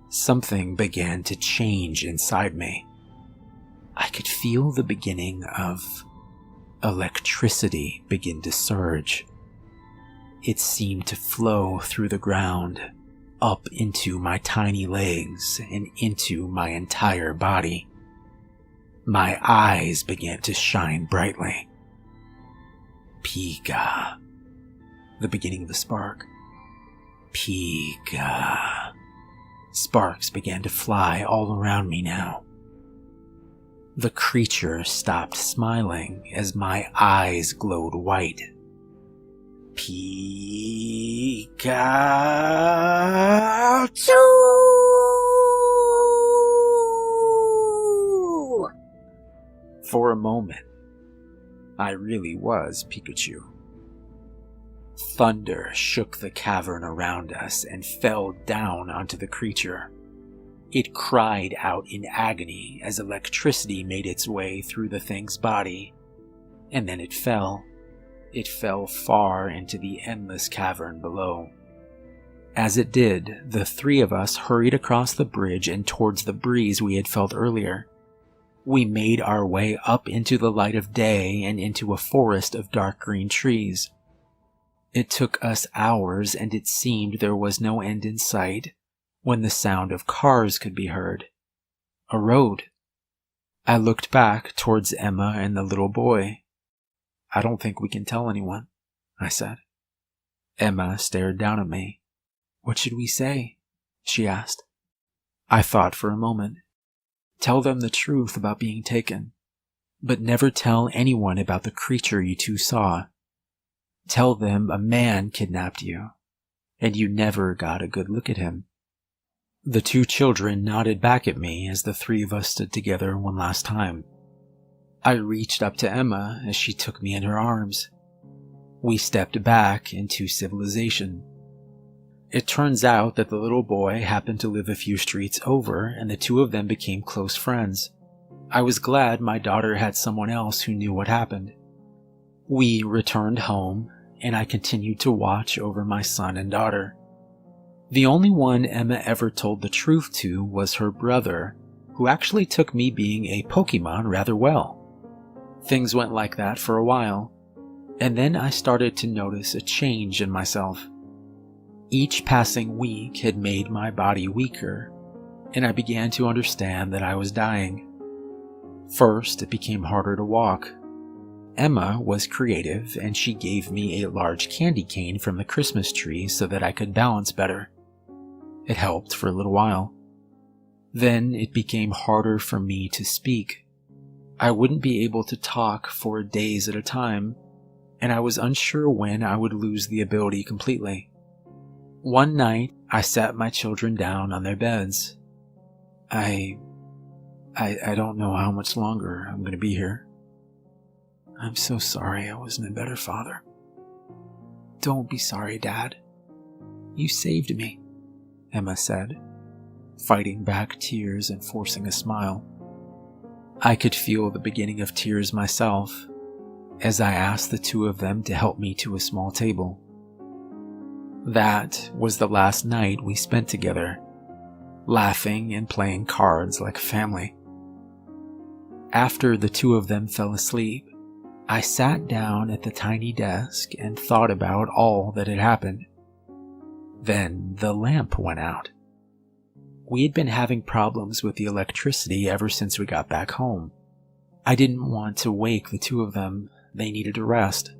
Something began to change inside me. I could feel the beginning of electricity begin to surge. It seemed to flow through the ground, up into my tiny legs and into my entire body. My eyes began to shine brightly. Pika. The beginning of the spark. Pika. Sparks began to fly all around me now. The creature stopped smiling as my eyes glowed white. Pikachu! For a moment, I really was Pikachu. Thunder shook the cavern around us and fell down onto the creature. It cried out in agony as electricity made its way through the thing's body, and then it fell. It fell far into the endless cavern below. As it did, the three of us hurried across the bridge and towards the breeze we had felt earlier. We made our way up into the light of day and into a forest of dark green trees. It took us hours, and it seemed there was no end in sight, when the sound of cars could be heard. A road. I looked back towards Emma and the little boy. "I don't think we can tell anyone," I said. Emma stared down at me. "What should we say?" she asked. I thought for a moment. "Tell them the truth about being taken, but never tell anyone about the creature you two saw. Tell them a man kidnapped you, and you never got a good look at him." The two children nodded back at me as the three of us stood together one last time. I reached up to Emma as she took me in her arms. We stepped back into civilization. It turns out that the little boy happened to live a few streets over, and the two of them became close friends. I was glad my daughter had someone else who knew what happened. We returned home, and I continued to watch over my son and daughter. The only one Emma ever told the truth to was her brother, who actually took me being a Pokemon rather well. Things went like that for a while, and then I started to notice a change in myself. Each passing week had made my body weaker, and I began to understand that I was dying. First, it became harder to walk. Emma was creative, and she gave me a large candy cane from the Christmas tree so that I could balance better. It helped for a little while. Then it became harder for me to speak. I wouldn't be able to talk for days at a time, and I was unsure when I would lose the ability completely. One night, I sat my children down on their beds. I don't know how much longer I'm going to be here. I'm so sorry I wasn't a better father. Don't be sorry, Dad. You saved me, Emma said, fighting back tears and forcing a smile. I could feel the beginning of tears myself as I asked the two of them to help me to a small table. That was the last night we spent together, laughing and playing cards like a family. After the two of them fell asleep, I sat down at the tiny desk and thought about all that had happened. Then the lamp went out. We had been having problems with the electricity ever since we got back home. I didn't want to wake the two of them. They needed a rest.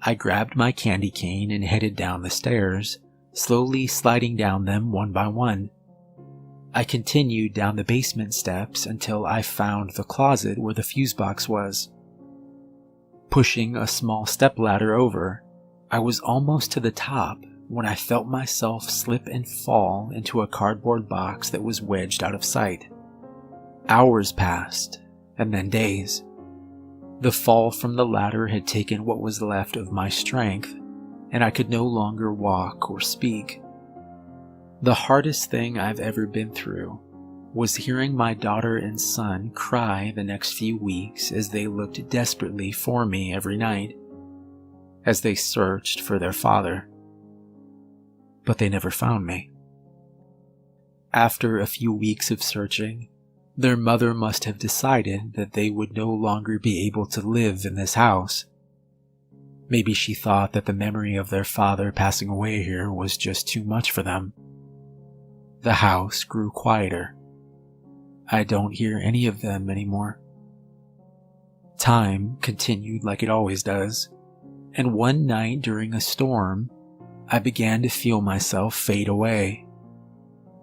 I grabbed my candy cane and headed down the stairs, slowly sliding down them one by one. I continued down the basement steps until I found the closet where the fuse box was. Pushing a small stepladder over, I was almost to the top when I felt myself slip and fall into a cardboard box that was wedged out of sight. Hours passed, and then days. The fall from the ladder had taken what was left of my strength, and I could no longer walk or speak. The hardest thing I've ever been through was hearing my daughter and son cry the next few weeks as they looked desperately for me every night, as they searched for their father. But they never found me. After a few weeks of searching, their mother must have decided that they would no longer be able to live in this house. Maybe she thought that the memory of their father passing away here was just too much for them. The house grew quieter. I don't hear any of them anymore. Time continued like it always does, and one night during a storm, I began to feel myself fade away.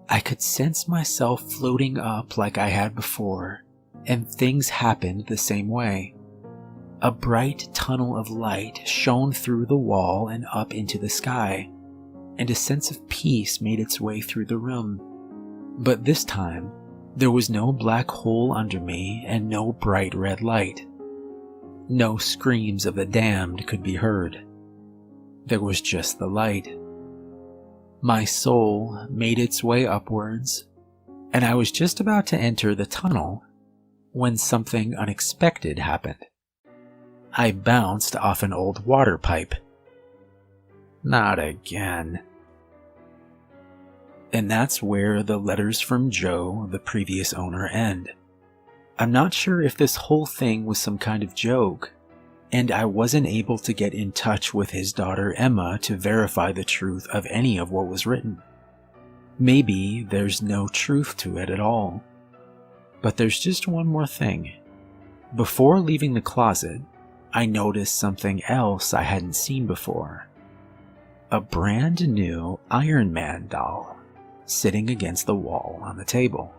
I could sense myself floating up like I had before, and things happened the same way. A bright tunnel of light shone through the wall and up into the sky, and a sense of peace made its way through the room. But this time, there was no black hole under me and no bright red light. No screams of the damned could be heard. There was just the light. My soul made its way upwards, and I was just about to enter the tunnel when something unexpected happened. I bounced off an old water pipe. Not again. And that's where the letters from Joe, the previous owner, end. I'm not sure if this whole thing was some kind of joke, and I wasn't able to get in touch with his daughter Emma to verify the truth of any of what was written. Maybe there's no truth to it at all. But there's just one more thing. Before leaving the closet, I noticed something else I hadn't seen before. A brand new Iron Man doll sitting against the wall on the table.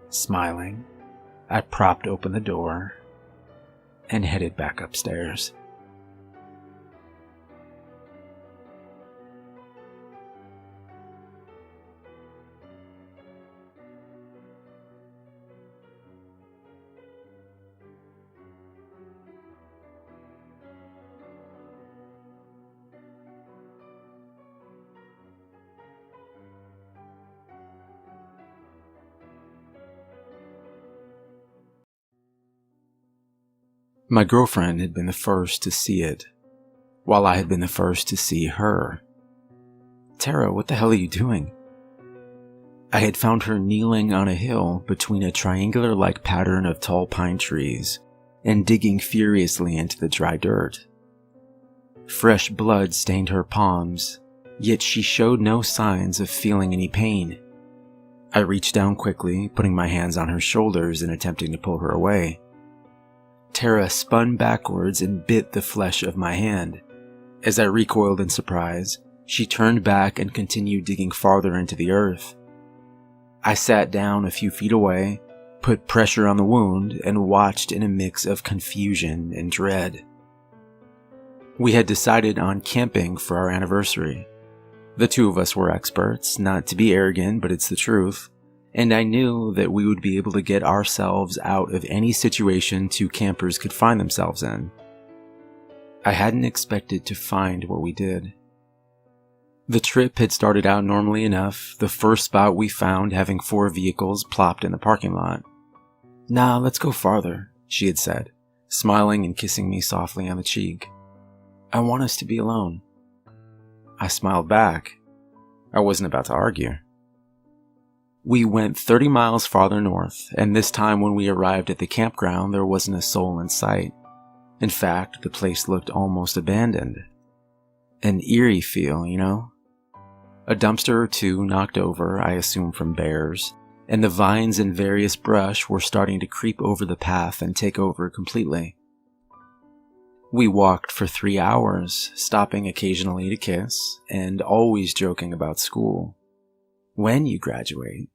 Smiling, I propped open the door and headed back upstairs. My girlfriend had been the first to see it, while I had been the first to see her. "Tara, what the hell are you doing?" I had found her kneeling on a hill between a triangular-like pattern of tall pine trees and digging furiously into the dry dirt. Fresh blood stained her palms, yet she showed no signs of feeling any pain. I reached down quickly, putting my hands on her shoulders and attempting to pull her away. Tara spun backwards and bit the flesh of my hand. As I recoiled in surprise, she turned back and continued digging farther into the earth. I sat down a few feet away, put pressure on the wound, and watched in a mix of confusion and dread. We had decided on camping for our anniversary. The two of us were experts, not to be arrogant, but it's the truth, and I knew that we would be able to get ourselves out of any situation two campers could find themselves in. I hadn't expected to find what we did. The trip had started out normally enough, the first spot we found having 4 vehicles plopped in the parking lot. "Nah, let's go farther," she had said, smiling and kissing me softly on the cheek. "I want us to be alone." I smiled back. I wasn't about to argue. We went 30 miles farther north, and this time when we arrived at the campground, there wasn't a soul in sight. In fact, the place looked almost abandoned. An eerie feel, you know? A dumpster or two knocked over, I assume from bears, and the vines and various brush were starting to creep over the path and take over completely. We walked for 3 hours, stopping occasionally to kiss, and always joking about school. "When you graduate."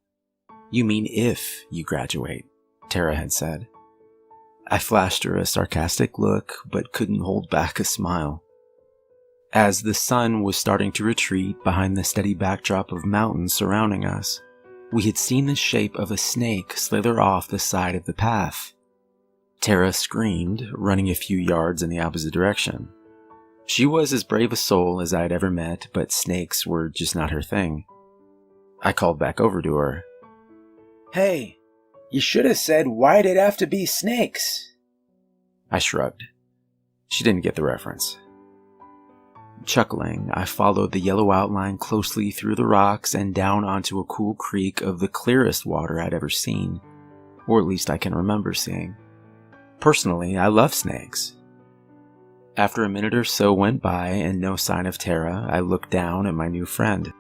"You mean if you graduate," Tara had said. I flashed her a sarcastic look, but couldn't hold back a smile. As the sun was starting to retreat behind the steady backdrop of mountains surrounding us, we had seen the shape of a snake slither off the side of the path. Tara screamed, running a few yards in the opposite direction. She was as brave a soul as I had ever met, but snakes were just not her thing. I called back over to her. "Hey, you should have said, why'd it have to be snakes?" I shrugged. She didn't get the reference. Chuckling, I followed the yellow outline closely through the rocks and down onto a cool creek of the clearest water I'd ever seen, or at least I can remember seeing. Personally, I love snakes. After a minute or so went by and no sign of Tara, I looked down at my new friend.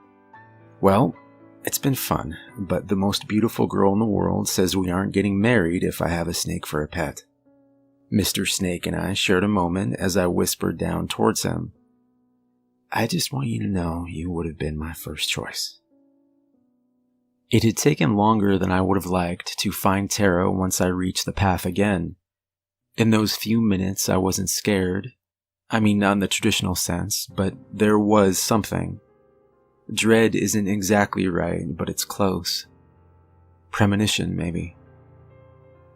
"Well, it's been fun, but the most beautiful girl in the world says we aren't getting married if I have a snake for a pet." Mr. Snake and I shared a moment as I whispered down towards him. "I just want you to know you would have been my first choice." It had taken longer than I would have liked to find Tara once I reached the path again. In those few minutes, I wasn't scared. I mean, not in the traditional sense, but there was something. Dread isn't exactly right, but it's close. Premonition, maybe.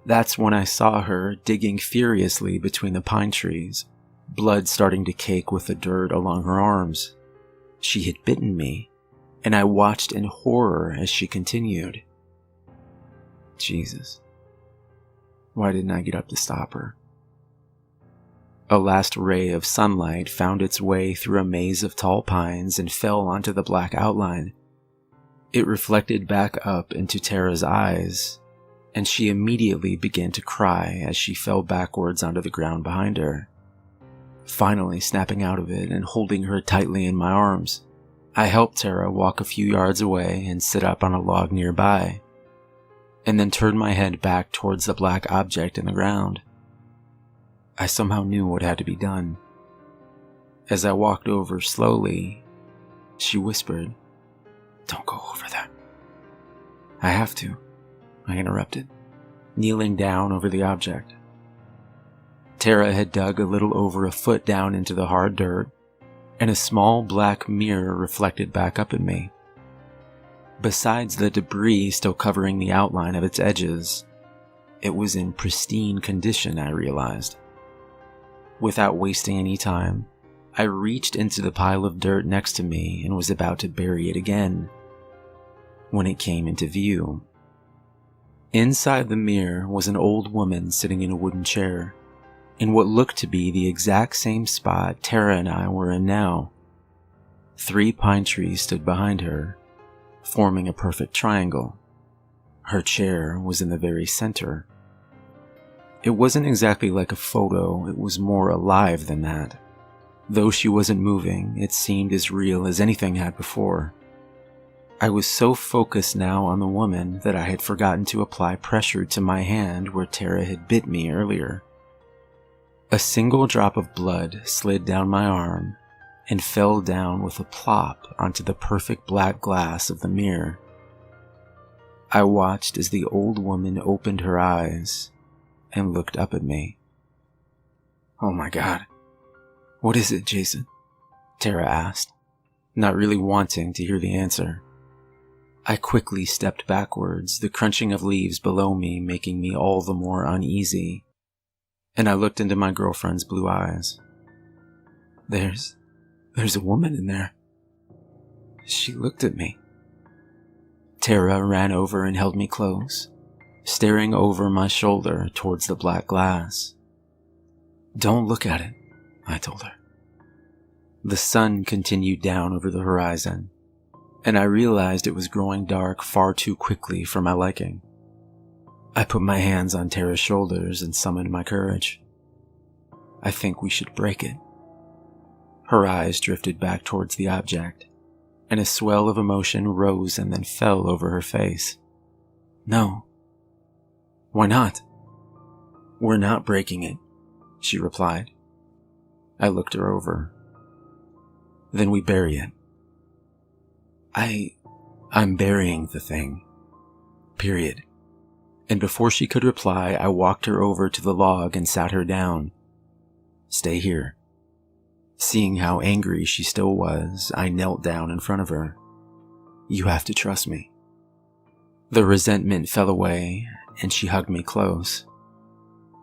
That's when I saw her digging furiously between the pine trees, blood starting to cake with the dirt along her arms. She had bitten me, and I watched in horror as she continued. Jesus. Why didn't I get up to stop her? A last ray of sunlight found its way through a maze of tall pines and fell onto the black outline. It reflected back up into Tara's eyes, and she immediately began to cry as she fell backwards onto the ground behind her. Finally snapping out of it and holding her tightly in my arms, I helped Tara walk a few yards away and sit up on a log nearby, and then turned my head back towards the black object in the ground. I somehow knew what had to be done. As I walked over slowly, she whispered, "Don't go over that." "I have to," I interrupted, kneeling down over the object. Tara had dug a little over a foot down into the hard dirt, and a small black mirror reflected back up at me. Besides the debris still covering the outline of its edges, it was in pristine condition, I realized. Without wasting any time, I reached into the pile of dirt next to me and was about to bury it again, when it came into view. Inside the mirror was an old woman sitting in a wooden chair, in what looked to be the exact same spot Tara and I were in now. 3 pine trees stood behind her, forming a perfect triangle. Her chair was in the very center. It wasn't exactly like a photo, it was more alive than that. Though she wasn't moving, it seemed as real as anything had before. I was so focused now on the woman that I had forgotten to apply pressure to my hand where Tara had bit me earlier. A single drop of blood slid down my arm and fell down with a plop onto the perfect black glass of the mirror. I watched as the old woman opened her eyes and looked up at me. "Oh my God. What is it, Jason?" Tara asked, not really wanting to hear the answer. I quickly stepped backwards, the crunching of leaves below me making me all the more uneasy, and I looked into my girlfriend's blue eyes. There's a woman in there. She looked at me. Tara ran over and held me close, staring over my shoulder towards the black glass. "Don't look at it," I told her. The sun continued down over the horizon, and I realized it was growing dark far too quickly for my liking. I put my hands on Tara's shoulders and summoned my courage. "I think we should break it." Her eyes drifted back towards the object, and a swell of emotion rose and then fell over her face. "No." "Why not?" "We're not breaking it," she replied. I looked her over. "Then we bury it." I'm burying the thing. Period. And before she could reply, I walked her over to the log and sat her down. "Stay here." Seeing how angry she still was, I knelt down in front of her. "You have to trust me." The resentment fell away, and she hugged me close.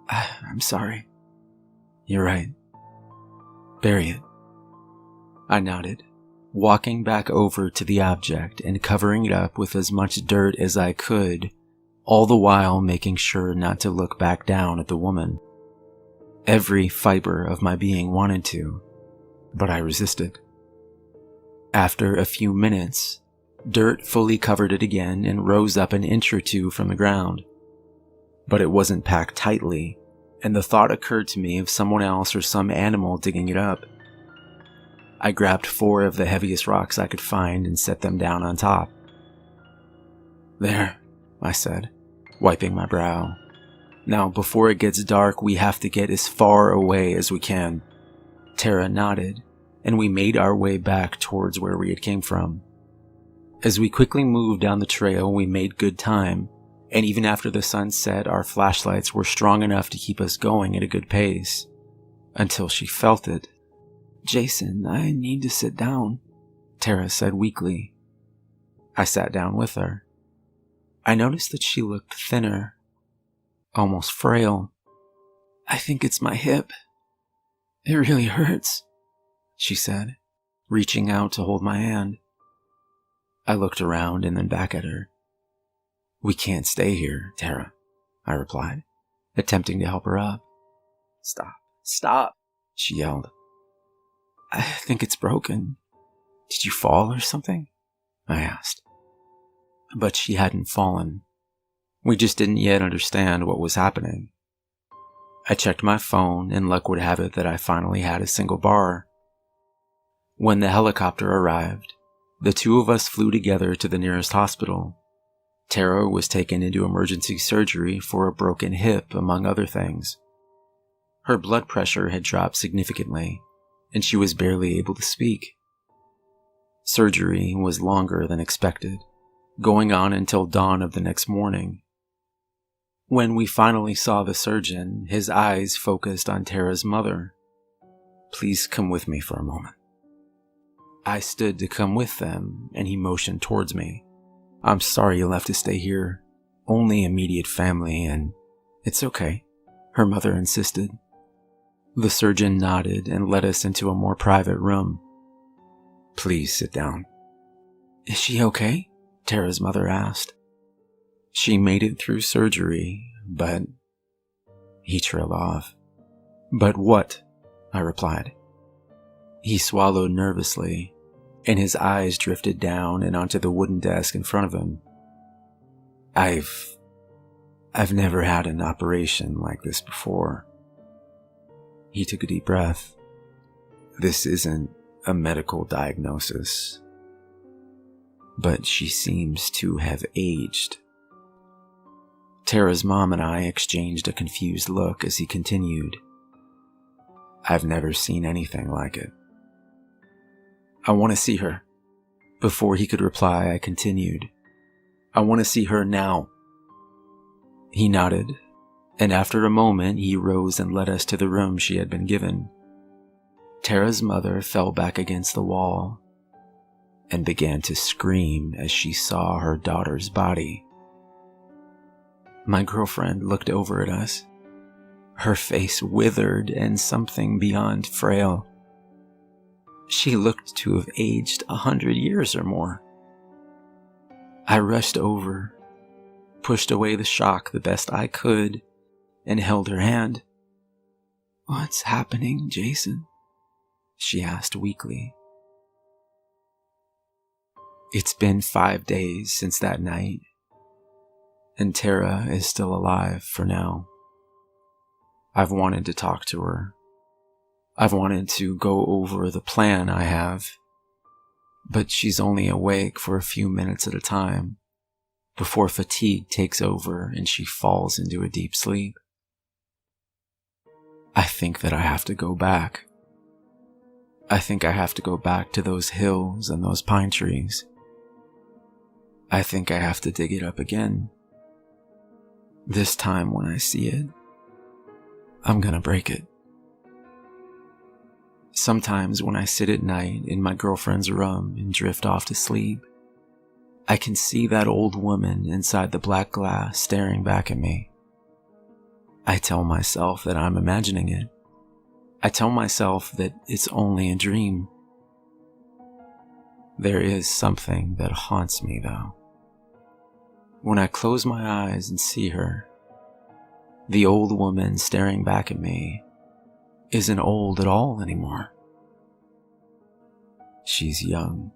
I'm sorry." "You're right. Bury it." I nodded, walking back over to the object and covering it up with as much dirt as I could, all the while making sure not to look back down at the woman. Every fiber of my being wanted to, but I resisted. After a few minutes, dirt fully covered it again and rose up an inch or 2 from the ground. But it wasn't packed tightly, and the thought occurred to me of someone else or some animal digging it up. I grabbed 4 of the heaviest rocks I could find and set them down on top. "There," I said, wiping my brow. "Now, before it gets dark, we have to get as far away as we can." Tara nodded, and we made our way back towards where we had came from. As we quickly moved down the trail, we made good time, and even after the sun set, our flashlights were strong enough to keep us going at a good pace. Until she felt it. "Jason, I need to sit down," Tara said weakly. I sat down with her. I noticed that she looked thinner, almost frail. "I think it's my hip. It really hurts," she said, reaching out to hold my hand. I looked around and then back at her. "We can't stay here, Tara," I replied, attempting to help her up. Stop, she yelled. "I think it's broken. Did you fall or something?" I asked. But she hadn't fallen. We just didn't yet understand what was happening. I checked my phone, and luck would have it that I finally had a single bar. When the helicopter arrived, the 2 of us flew together to the nearest hospital. Tara was taken into emergency surgery for a broken hip, among other things. Her blood pressure had dropped significantly, and she was barely able to speak. Surgery was longer than expected, going on until dawn of the next morning. When we finally saw the surgeon, his eyes focused on Tara's mother. "Please come with me for a moment." I stood to come with them, and he motioned towards me. "I'm sorry you'll have to stay here. Only immediate family, and it's okay," her mother insisted. The surgeon nodded and led us into a more private room. "Please sit down." "Is she okay?" Tara's mother asked. "She made it through surgery, but..." He trailed off. "But what?" I replied. He swallowed nervously, and his eyes drifted down and onto the wooden desk in front of him. I've never had an operation like this before." He took a deep breath. "This isn't a medical diagnosis, but she seems to have aged." Tara's mom and I exchanged a confused look as he continued. "I've never seen anything like it." "I want to see her." Before he could reply, I continued. "I want to see her now." He nodded, and after a moment he rose and led us to the room she had been given. Tara's mother fell back against the wall and began to scream as she saw her daughter's body. My girlfriend looked over at us, her face withered and something beyond frail. She looked to have aged 100 years or more. I rushed over, pushed away the shock the best I could, and held her hand. "What's happening, Jason?" she asked weakly. It's been 5 days since that night, and Tara is still alive for now. I've wanted to talk to her. I've wanted to go over the plan I have, but she's only awake for a few minutes at a time before fatigue takes over and she falls into a deep sleep. I think that I have to go back. I think I have to go back to those hills and those pine trees. I think I have to dig it up again. This time when I see it, I'm gonna break it. Sometimes when I sit at night in my girlfriend's room and drift off to sleep, I can see that old woman inside the black glass staring back at me. I tell myself that I'm imagining it. I tell myself that it's only a dream. There is something that haunts me, though. When I close my eyes and see her, the old woman staring back at me isn't old at all anymore. She's young.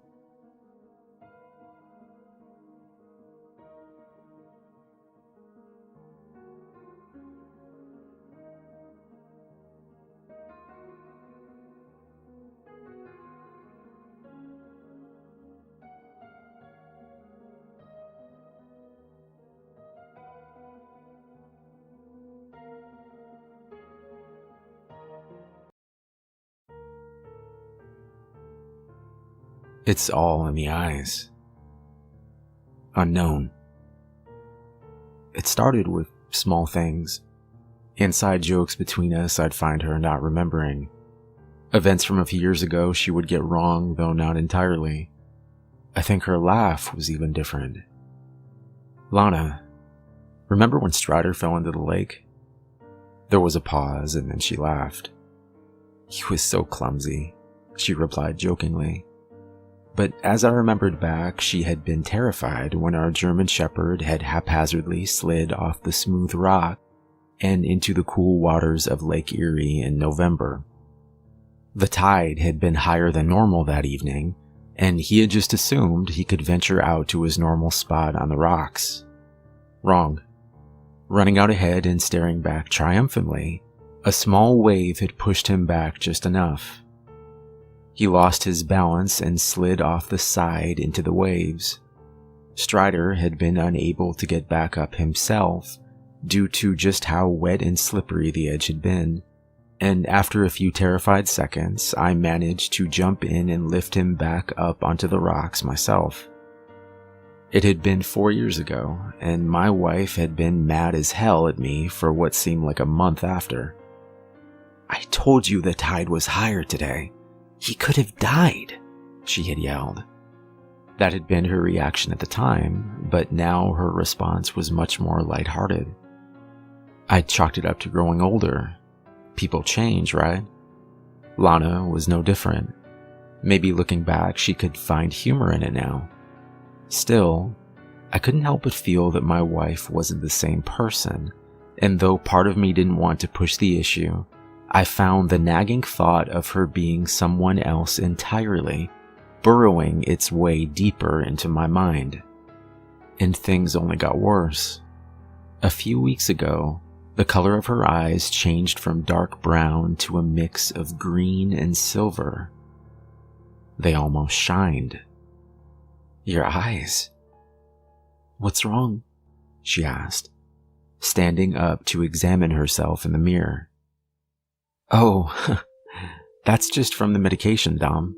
It's all in the eyes. Unknown. It started with small things. Inside jokes between us I'd find her not remembering. Events from a few years ago she would get wrong, though not entirely. I think her laugh was even different. "Lana, remember when Strider fell into the lake?" There was a pause and then she laughed. "He was so clumsy," she replied jokingly. But as I remembered back, she had been terrified when our German Shepherd had haphazardly slid off the smooth rock and into the cool waters of Lake Erie in November. The tide had been higher than normal that evening, and he had just assumed he could venture out to his normal spot on the rocks. Wrong. Running out ahead and staring back triumphantly, a small wave had pushed him back just enough. He lost his balance and slid off the side into the waves. Strider had been unable to get back up himself due to just how wet and slippery the edge had been, and after a few terrified seconds, I managed to jump in and lift him back up onto the rocks myself. It had been 4 years ago, and my wife had been mad as hell at me for what seemed like a month after. "I told you the tide was higher today. He could have died," she had yelled. That had been her reaction at the time, but now her response was much more lighthearted. I chalked it up to growing older. People change, right? Lana was no different. Maybe looking back, she could find humor in it now. Still, I couldn't help but feel that my wife wasn't the same person, and though part of me didn't want to push the issue, I found the nagging thought of her being someone else entirely, burrowing its way deeper into my mind. And things only got worse. A few weeks ago, the color of her eyes changed from dark brown to a mix of green and silver. They almost shined. Your eyes? What's wrong? She asked, standing up to examine herself in the mirror. Oh, that's just from the medication, Dom,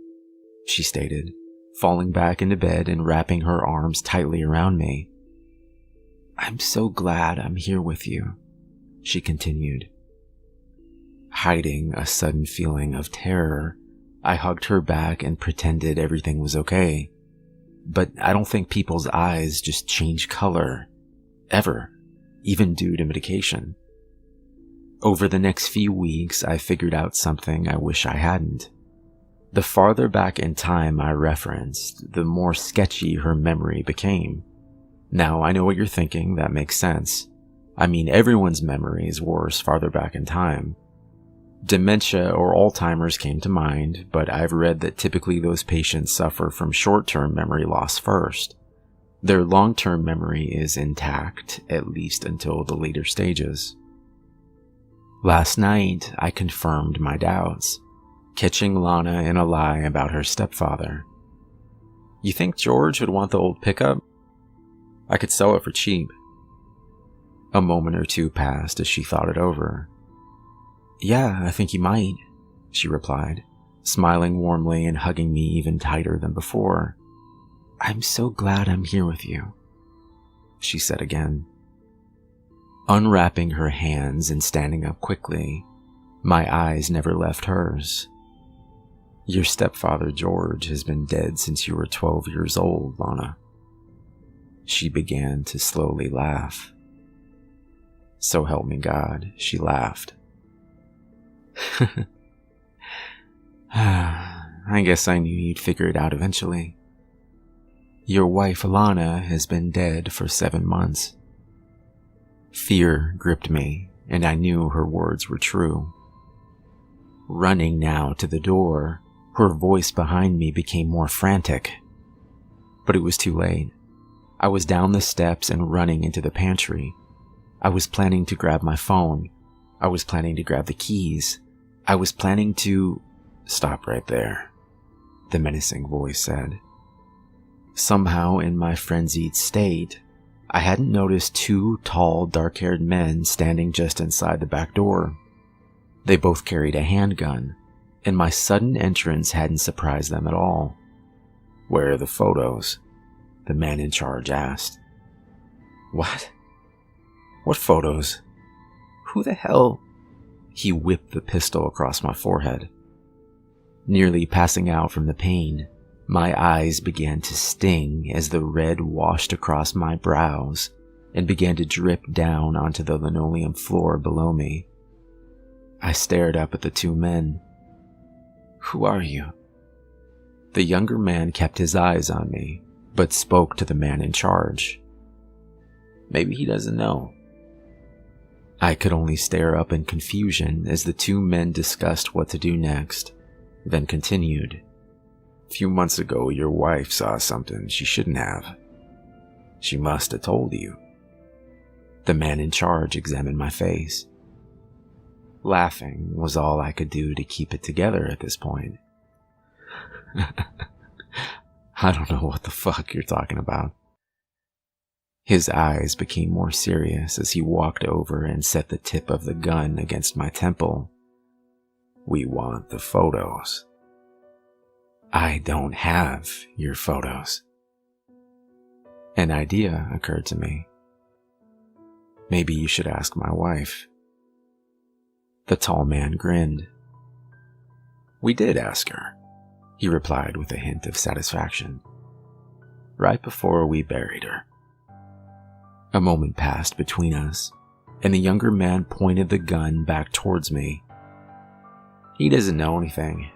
she stated, falling back into bed and wrapping her arms tightly around me. I'm so glad I'm here with you, she continued. Hiding a sudden feeling of terror, I hugged her back and pretended everything was okay. But I don't think people's eyes just change color, ever, even due to medication. Over the next few weeks, I figured out something I wish I hadn't. The farther back in time I referenced, the more sketchy her memory became. Now, I know what you're thinking, that makes sense. I mean, everyone's memory is worse farther back in time. Dementia or Alzheimer's came to mind, but I've read that typically those patients suffer from short-term memory loss first. Their long-term memory is intact, at least until the later stages. Last night, I confirmed my doubts, catching Lana in a lie about her stepfather. You think George would want the old pickup? I could sell it for cheap. A moment or two passed as she thought it over. Yeah, I think he might, she replied, smiling warmly and hugging me even tighter than before. I'm so glad I'm here with you, she said again. Unwrapping her hands and standing up quickly, my eyes never left hers. Your stepfather, George, has been dead since you were 12 years old, Lana. She began to slowly laugh. So help me God, she laughed. I guess I knew you'd figure it out eventually. Your wife, Lana, has been dead for 7 months. Fear gripped me, and I knew her words were true. Running now to the door, her voice behind me became more frantic. But it was too late. I was down the steps and running into the pantry. I was planning to grab my phone. I was planning to grab the keys. I was planning to... Stop right there, the menacing voice said. Somehow, in my frenzied state, I hadn't noticed 2 tall, dark-haired men standing just inside the back door. They both carried a handgun, and my sudden entrance hadn't surprised them at all. Where are the photos? The man in charge asked. What? What photos? Who the hell? He whipped the pistol across my forehead. Nearly passing out from the pain, my eyes began to sting as the red washed across my brows and began to drip down onto the linoleum floor below me. I stared up at the 2 men. Who are you? The younger man kept his eyes on me, but spoke to the man in charge. Maybe he doesn't know. I could only stare up in confusion as the 2 men discussed what to do next, then continued. A few months ago, your wife saw something she shouldn't have. She must have told you. The man in charge examined my face. Laughing was all I could do to keep it together at this point. I don't know what the fuck you're talking about. His eyes became more serious as he walked over and set the tip of the gun against my temple. We want the photos. I don't have your photos. An idea occurred to me. Maybe you should ask my wife. The tall man grinned. We did ask her, he replied with a hint of satisfaction. Right before we buried her. A moment passed between us, and the younger man pointed the gun back towards me. He doesn't know anything.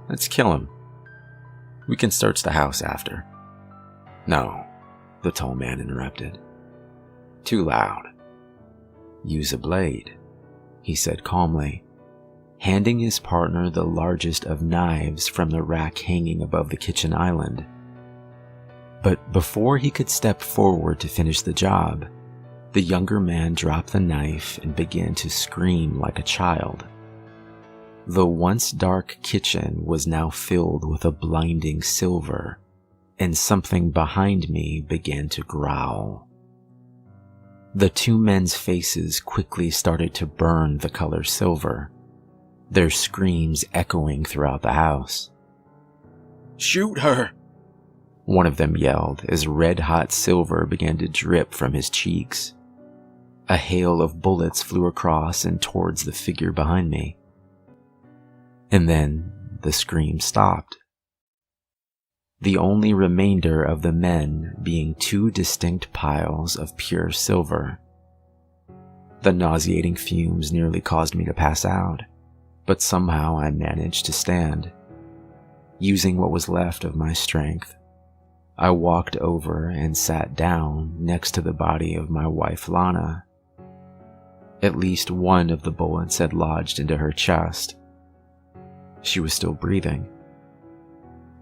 Let's kill him. We can search the house after. No, the tall man interrupted. Too loud. Use a blade, he said calmly, handing his partner the largest of knives from the rack hanging above the kitchen island. But before he could step forward to finish the job, the younger man dropped the knife and began to scream like a child. The once dark kitchen was now filled with a blinding silver, and something behind me began to growl. The two men's faces quickly started to burn the color silver, their screams echoing throughout the house. "Shoot her!" one of them yelled as red-hot silver began to drip from his cheeks. A hail of bullets flew across and towards the figure behind me. And then the scream stopped. The only remainder of the men being two distinct piles of pure silver. The nauseating fumes nearly caused me to pass out, but somehow I managed to stand. Using what was left of my strength, I walked over and sat down next to the body of my wife Lana. At least one of the bullets had lodged into her chest. She was still breathing.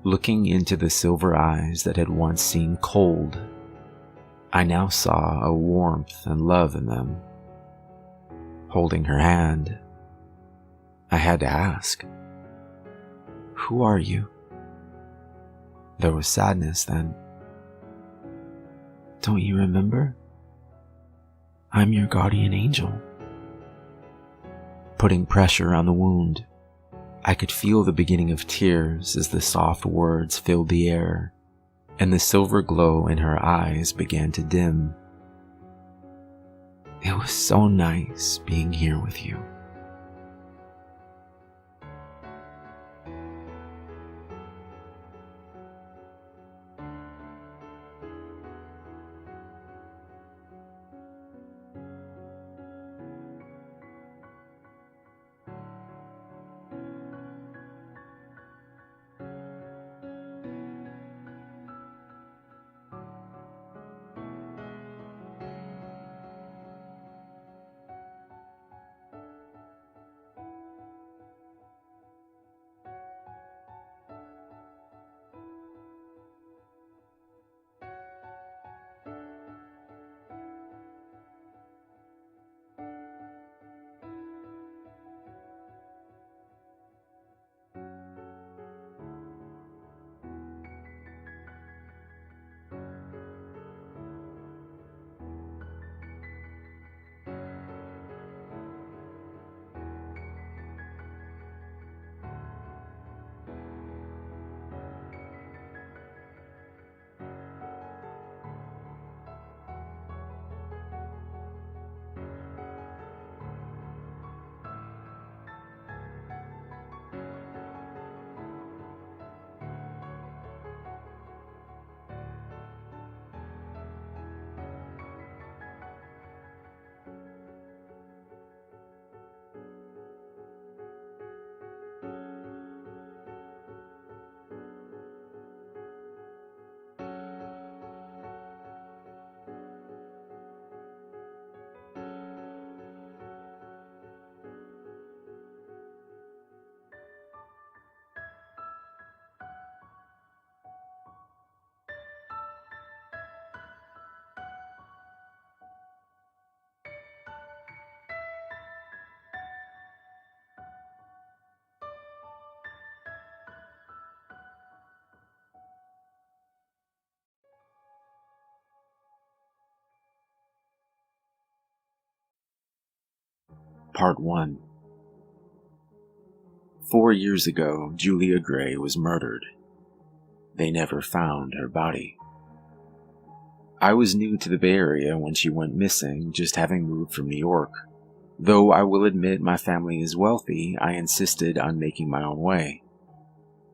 Looking into the silver eyes that had once seemed cold, I now saw a warmth and love in them. Holding her hand, I had to ask, "Who are you?" There was sadness then. "Don't you remember? I'm your guardian angel." Putting pressure on the wound, I could feel the beginning of tears as the soft words filled the air, and the silver glow in her eyes began to dim. It was so nice being here with you. Part 1. 4 years ago, Julia Gray was murdered. They never found her body. I was new to the Bay Area when she went missing, just having moved from New York. Though I will admit my family is wealthy, I insisted on making my own way.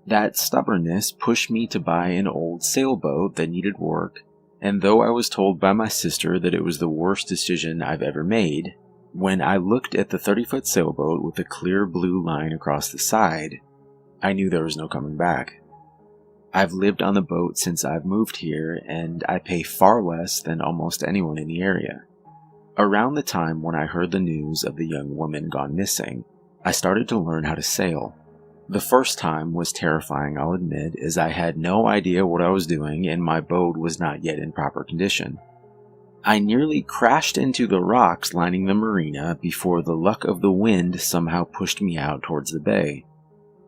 That stubbornness pushed me to buy an old sailboat that needed work, and though I was told by my sister that it was the worst decision I've ever made, when I looked at the 30-foot sailboat with a clear blue line across the side, I knew there was no coming back. I've lived on the boat since I've moved here, and I pay far less than almost anyone in the area. Around the time when I heard the news of the young woman gone missing, I started to learn how to sail. The first time was terrifying, I'll admit, as I had no idea what I was doing and my boat was not yet in proper condition. I nearly crashed into the rocks lining the marina before the luck of the wind somehow pushed me out towards the bay.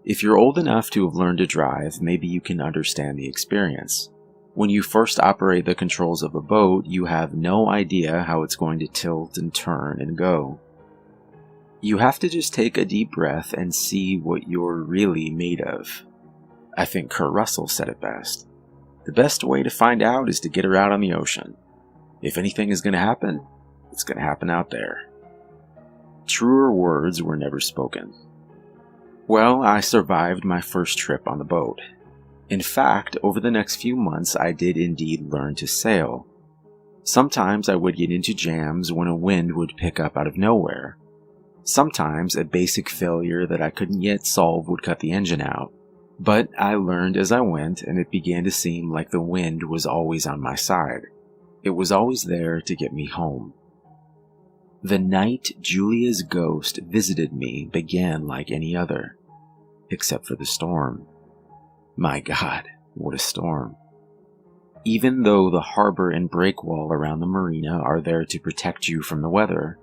If you're old enough to have learned to drive, maybe you can understand the experience. When you first operate the controls of a boat, you have no idea how it's going to tilt and turn and go. You have to just take a deep breath and see what you're really made of. I think Kurt Russell said it best. The best way to find out is to get her out on the ocean. If anything is going to happen, it's going to happen out there. Truer words were never spoken. Well, I survived my first trip on the boat. In fact, over the next few months, I did indeed learn to sail. Sometimes I would get into jams when a wind would pick up out of nowhere. Sometimes a basic failure that I couldn't yet solve would cut the engine out. But I learned as I went, and it began to seem like the wind was always on my side. It was always there to get me home. The night Julia's ghost visited me began like any other, except for the storm. My God, what a storm. Even though the harbor and breakwall around the marina are there to protect you from the weather,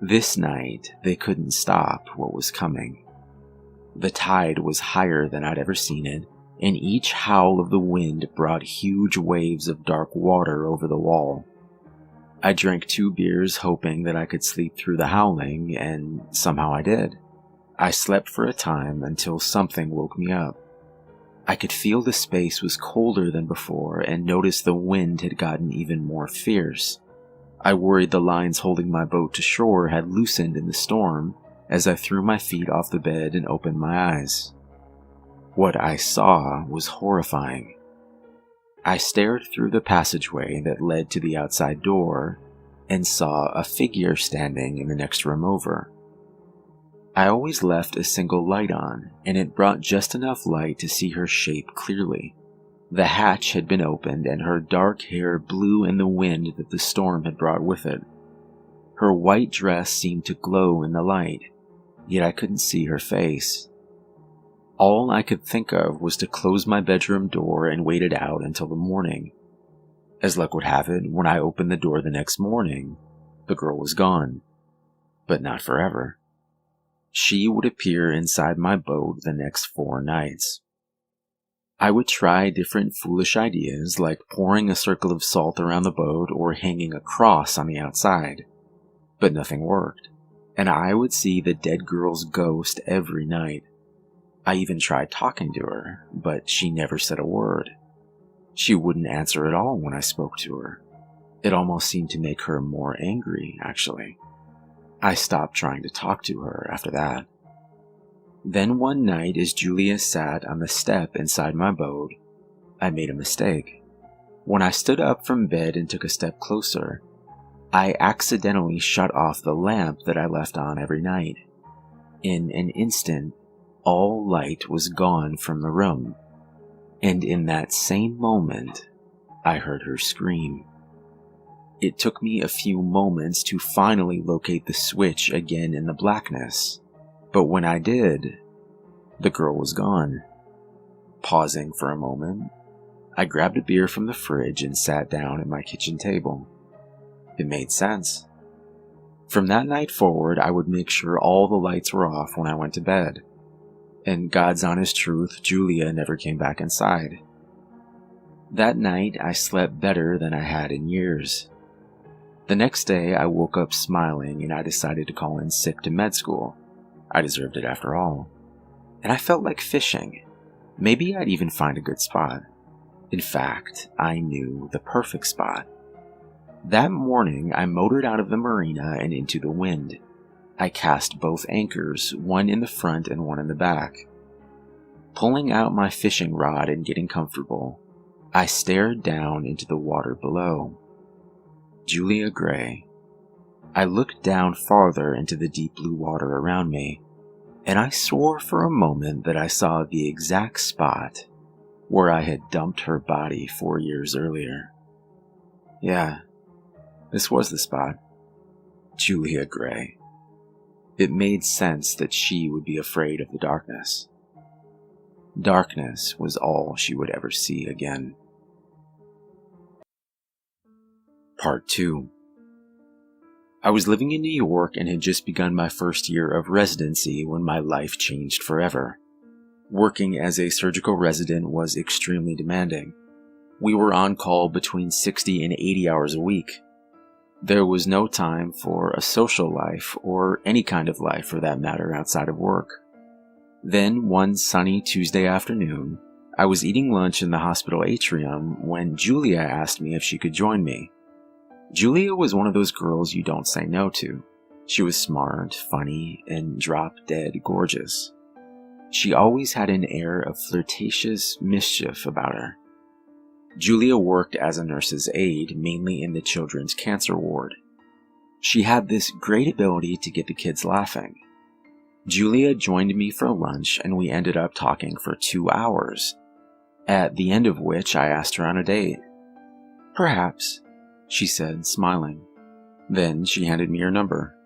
this night they couldn't stop what was coming. The tide was higher than I'd ever seen it, and each howl of the wind brought huge waves of dark water over the wall. I drank 2 beers hoping that I could sleep through the howling, and somehow I did. I slept for a time until something woke me up. I could feel the space was colder than before and noticed the wind had gotten even more fierce. I worried the lines holding my boat to shore had loosened in the storm as I threw my feet off the bed and opened my eyes. What I saw was horrifying. I stared through the passageway that led to the outside door and saw a figure standing in the next room over. I always left a single light on, and it brought just enough light to see her shape clearly. The hatch had been opened, and her dark hair blew in the wind that the storm had brought with it. Her white dress seemed to glow in the light, yet I couldn't see her face. All I could think of was to close my bedroom door and wait it out until the morning. As luck would have it, when I opened the door the next morning, the girl was gone. But not forever. She would appear inside my boat the next 4 nights. I would try different foolish ideas like pouring a circle of salt around the boat or hanging a cross on the outside. But nothing worked, and I would see the dead girl's ghost every night. I even tried talking to her, but she never said a word. She wouldn't answer at all when I spoke to her. It almost seemed to make her more angry, actually. I stopped trying to talk to her after that. Then one night, as Julia sat on the step inside my boat, I made a mistake. When I stood up from bed and took a step closer, I accidentally shut off the lamp that I left on every night. In an instant, all light was gone from the room, and in that same moment, I heard her scream. It took me a few moments to finally locate the switch again in the blackness, but when I did, the girl was gone. Pausing for a moment, I grabbed a beer from the fridge and sat down at my kitchen table. It made sense. From that night forward, I would make sure all the lights were off when I went to bed. And God's honest truth, Julia never came back inside. That night, I slept better than I had in years. The next day, I woke up smiling and I decided to call in sick to med school. I deserved it after all. And I felt like fishing. Maybe I'd even find a good spot. In fact, I knew the perfect spot. That morning, I motored out of the marina and into the wind. I cast both anchors, one in the front and one in the back. Pulling out my fishing rod and getting comfortable, I stared down into the water below. Julia Gray. I looked down farther into the deep blue water around me, and I swore for a moment that I saw the exact spot where I had dumped her body 4 years earlier. Yeah, this was the spot. Julia Gray. It made sense that she would be afraid of the darkness. Darkness was all she would ever see again. Part 2. I was living in New York and had just begun my first year of residency when my life changed forever. Working as a surgical resident was extremely demanding. We were on call between 60 and 80 hours a week. There was no time for a social life or any kind of life for that matter outside of work. Then one sunny Tuesday afternoon, I was eating lunch in the hospital atrium when Julia asked me if she could join me. Julia was one of those girls you don't say no to. She was smart, funny, and drop-dead gorgeous. She always had an air of flirtatious mischief about her. Julia worked as a nurse's aide, mainly in the children's cancer ward. She had this great ability to get the kids laughing. Julia joined me for lunch and we ended up talking for 2 hours, at the end of which I asked her on a date. "Perhaps," she said, smiling. Then she handed me her number.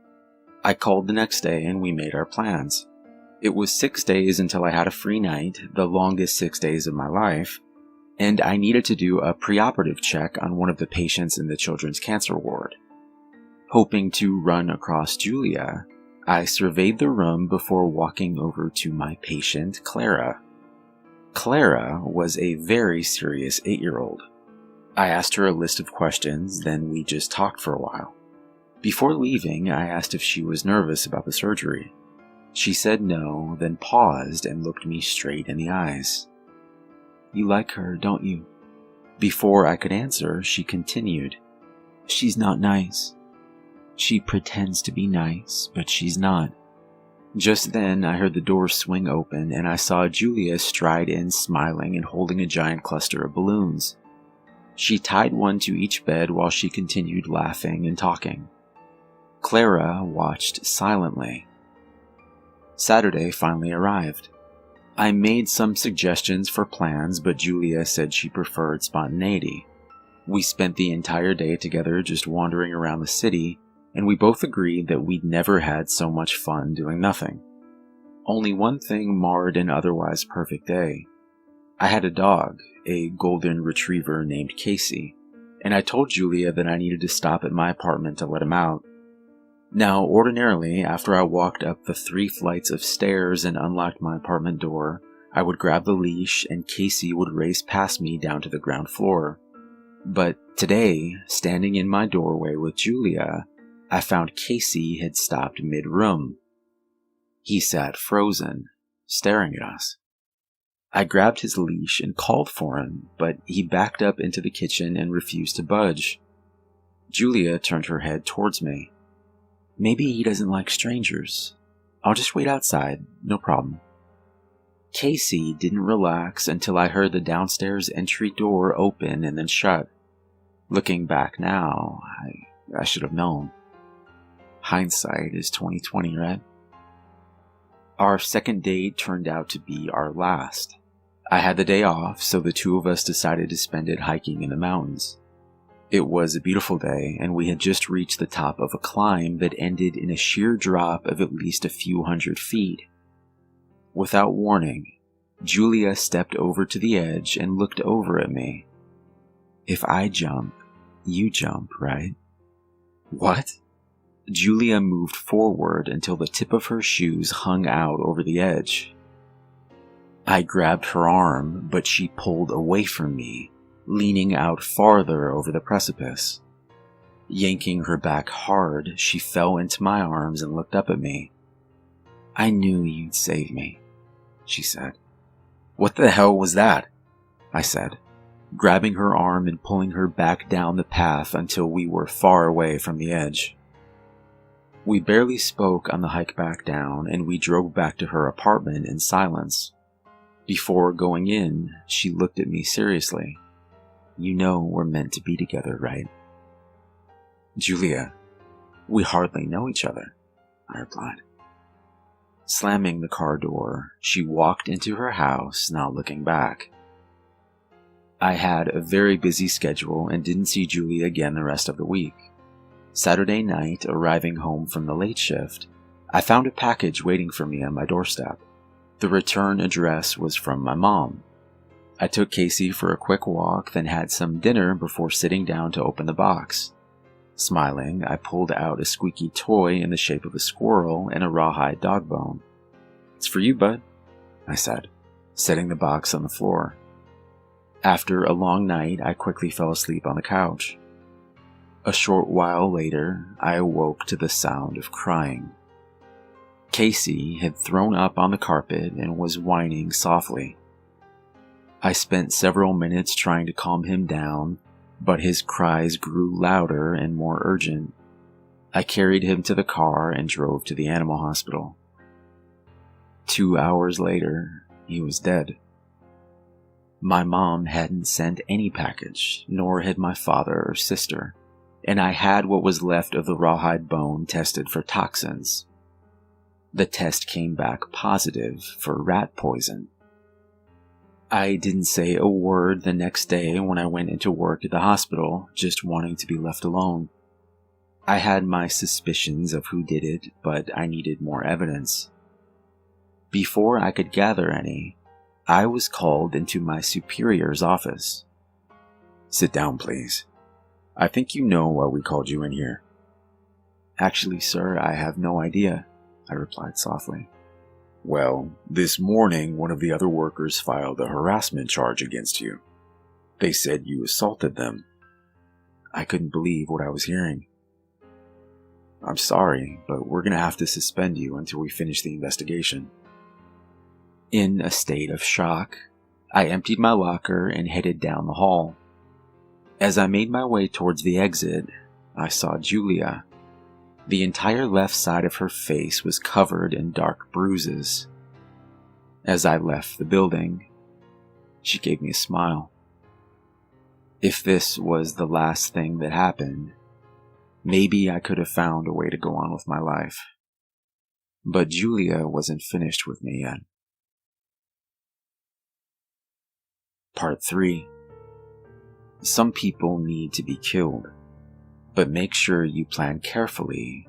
I called the next day and we made our plans. It was 6 days until I had a free night, the longest 6 days of my life, and I needed to do a preoperative check on one of the patients in the children's cancer ward. Hoping to run across Julia, I surveyed the room before walking over to my patient, Clara. Clara was a very serious 8-year-old. I asked her a list of questions, then we just talked for a while. Before leaving, I asked if she was nervous about the surgery. She said no, then paused and looked me straight in the eyes. "You like her, don't you?" Before I could answer, she continued, "She's not nice. She pretends to be nice, but she's not." Just then, I heard the door swing open and I saw Julia stride in smiling and holding a giant cluster of balloons. She tied one to each bed while she continued laughing and talking. Clara watched silently. Saturday finally arrived. I made some suggestions for plans, but Julia said she preferred spontaneity. We spent the entire day together just wandering around the city, and we both agreed that we'd never had so much fun doing nothing. Only one thing marred an otherwise perfect day. I had a dog, a golden retriever named Casey, and I told Julia that I needed to stop at my apartment to let him out. Now, ordinarily, after I walked up the 3 flights of stairs and unlocked my apartment door, I would grab the leash and Casey would race past me down to the ground floor. But today, standing in my doorway with Julia, I found Casey had stopped mid-room. He sat frozen, staring at us. I grabbed his leash and called for him, but he backed up into the kitchen and refused to budge. Julia turned her head towards me. "Maybe he doesn't like strangers. I'll just wait outside, no problem." Casey didn't relax until I heard the downstairs entry door open and then shut. Looking back now, I should have known. Hindsight is 20/20, right? Our second date turned out to be our last. I had the day off, so the two of us decided to spend it hiking in the mountains. It was a beautiful day, and we had just reached the top of a climb that ended in a sheer drop of at least a few hundred feet. Without warning, Julia stepped over to the edge and looked over at me. "If I jump, you jump, right?" "What?" Julia moved forward until the tip of her shoes hung out over the edge. I grabbed her arm, but she pulled away from me, leaning out farther over the precipice. Yanking her back hard, she fell into my arms and looked up at me. "I knew you'd save me," she said. "What the hell was that?" I said, grabbing her arm and pulling her back down the path until we were far away from the edge. We barely spoke on the hike back down, and we drove back to her apartment in silence. Before going in, she looked at me seriously. "You know we're meant to be together, right?" "Julia, we hardly know each other," I replied. Slamming the car door, she walked into her house, not looking back. I had a very busy schedule and didn't see Julia again the rest of the week. Saturday night, arriving home from the late shift, I found a package waiting for me on my doorstep. The return address was from my mom. I took Casey for a quick walk, then had some dinner before sitting down to open the box. Smiling, I pulled out a squeaky toy in the shape of a squirrel and a rawhide dog bone. "It's for you, bud," I said, setting the box on the floor. After a long night, I quickly fell asleep on the couch. A short while later, I awoke to the sound of crying. Casey had thrown up on the carpet and was whining softly. I spent several minutes trying to calm him down, but his cries grew louder and more urgent. I carried him to the car and drove to the animal hospital. 2 hours later, he was dead. My mom hadn't sent any package, nor had my father or sister, and I had what was left of the rawhide bone tested for toxins. The test came back positive for rat poison. I didn't say a word the next day when I went into work at the hospital, just wanting to be left alone. I had my suspicions of who did it, but I needed more evidence. Before I could gather any, I was called into my superior's office. "Sit down, please. I think you know why we called you in here." "Actually, sir, I have no idea," I replied softly. "Well, this morning one of the other workers filed a harassment charge against you. They said you assaulted them." I couldn't believe what I was hearing. "I'm sorry, but we're going to have to suspend you until we finish the investigation." In a state of shock, I emptied my locker and headed down the hall. As I made my way towards the exit, I saw Julia. The entire left side of her face was covered in dark bruises. As I left the building, she gave me a smile. If this was the last thing that happened, maybe I could have found a way to go on with my life. But Julia wasn't finished with me yet. Part 3. Some people need to be killed, but make sure you plan carefully,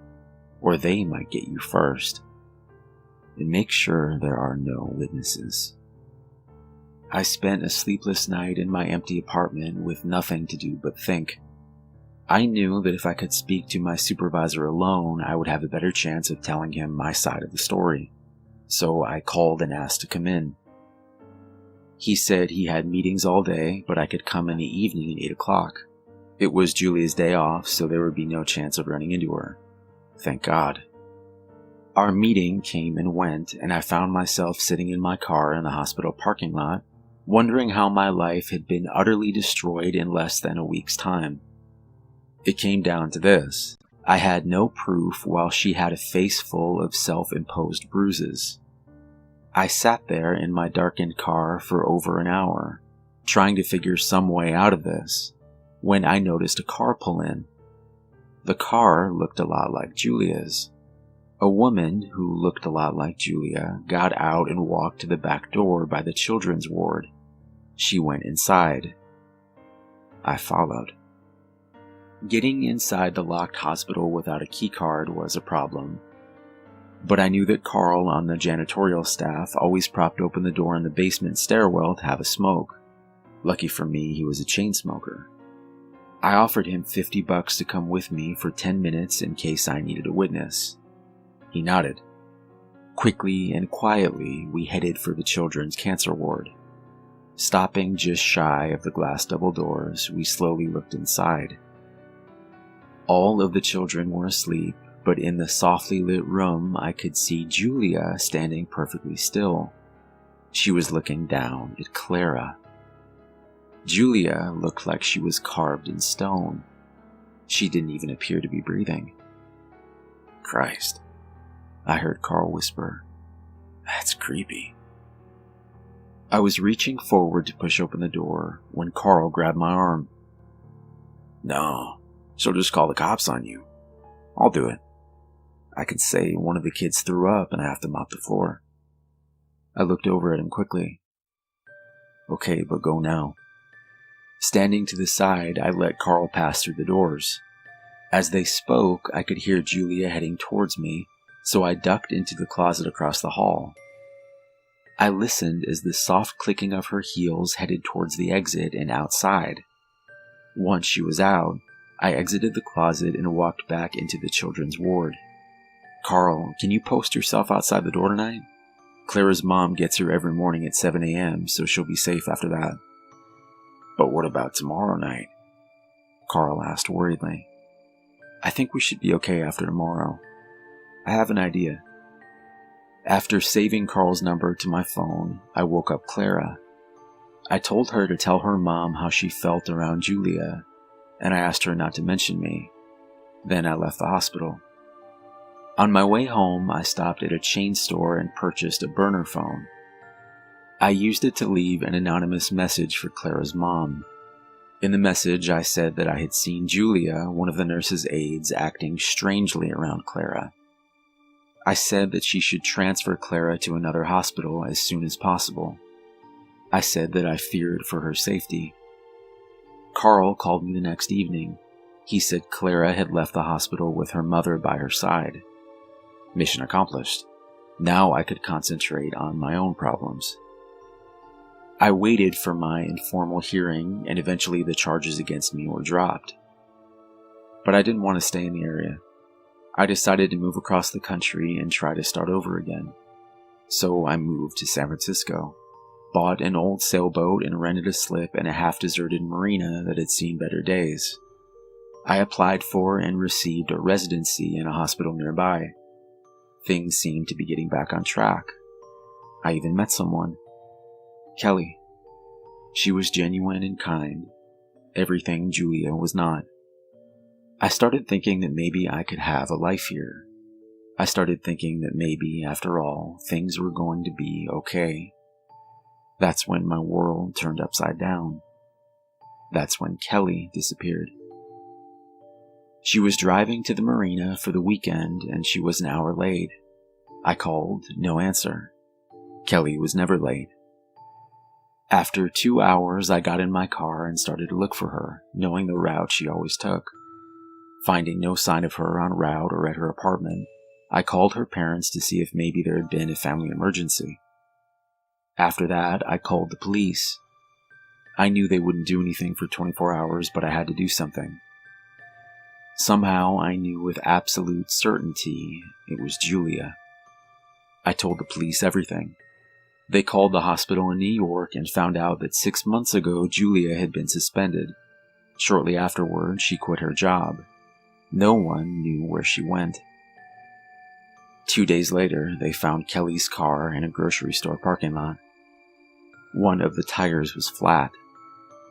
or they might get you first. And make sure there are no witnesses. I spent a sleepless night in my empty apartment with nothing to do but think. I knew that if I could speak to my supervisor alone, I would have a better chance of telling him my side of the story. So I called and asked to come in. He said he had meetings all day, but I could come in the evening at 8 o'clock. It was Julia's day off, so there would be no chance of running into her. Thank God. Our meeting came and went, and I found myself sitting in my car in the hospital parking lot, wondering how my life had been utterly destroyed in less than a week's time. It came down to this. I had no proof while she had a face full of self-imposed bruises. I sat there in my darkened car for over an hour, trying to figure some way out of this, when I noticed a car pull in. The car looked a lot like Julia's. A woman who looked a lot like Julia got out and walked to the back door by the children's ward. She went inside. I followed. Getting inside the locked hospital without a keycard was a problem. But I knew that Carl on the janitorial staff always propped open the door in the basement stairwell to have a smoke. Lucky for me, he was a chain smoker. I offered him $50 to come with me for 10 minutes in case I needed a witness. He nodded. Quickly and quietly, we headed for the children's cancer ward. Stopping just shy of the glass double doors, we slowly looked inside. All of the children were asleep, but in the softly lit room, I could see Julia standing perfectly still. She was looking down at Clara. Julia looked like she was carved in stone. She didn't even appear to be breathing. "Christ," I heard Carl whisper. "That's creepy." I was reaching forward to push open the door when Carl grabbed my arm. "No, she'll just call the cops on you. I'll do it. I could say one of the kids threw up and I have to mop the floor." I looked over at him quickly. "Okay, but go now." Standing to the side, I let Carl pass through the doors. As they spoke, I could hear Julia heading towards me, so I ducked into the closet across the hall. I listened as the soft clicking of her heels headed towards the exit and outside. Once she was out, I exited the closet and walked back into the children's ward. "Carl, can you post yourself outside the door tonight? Clara's mom gets here every morning at 7 a.m., so she'll be safe after that." "But what about tomorrow night?" Carl asked worriedly. "I think we should be okay after tomorrow. I have an idea." After saving Carl's number to my phone, I woke up Clara. I told her to tell her mom how she felt around Julia, and I asked her not to mention me. Then I left the hospital. On my way home, I stopped at a chain store and purchased a burner phone. I used it to leave an anonymous message for Clara's mom. In the message, I said that I had seen Julia, one of the nurse's aides, acting strangely around Clara. I said that she should transfer Clara to another hospital as soon as possible. I said that I feared for her safety. Carl called me the next evening. He said Clara had left the hospital with her mother by her side. Mission accomplished. Now I could concentrate on my own problems. I waited for my informal hearing, and eventually the charges against me were dropped. But I didn't want to stay in the area. I decided to move across the country and try to start over again. So I moved to San Francisco, bought an old sailboat and rented a slip in a half-deserted marina that had seen better days. I applied for and received a residency in a hospital nearby. Things seemed to be getting back on track. I even met someone. Kelly. She was genuine and kind. Everything Julia was not. I started thinking that maybe I could have a life here. I started thinking that maybe, after all, things were going to be okay. That's when my world turned upside down. That's when Kelly disappeared. She was driving to the marina for the weekend and she was an hour late. I called, no answer. Kelly was never late. After 2 hours, I got in my car and started to look for her, knowing the route she always took. Finding no sign of her en route or at her apartment, I called her parents to see if maybe there had been a family emergency. After that, I called the police. I knew they wouldn't do anything for 24 hours, but I had to do something. Somehow, I knew with absolute certainty it was Julia. I told the police everything. They called the hospital in New York and found out that 6 months ago Julia had been suspended. Shortly afterward, she quit her job. No one knew where she went. 2 days later, they found Kelly's car in a grocery store parking lot. One of the tires was flat,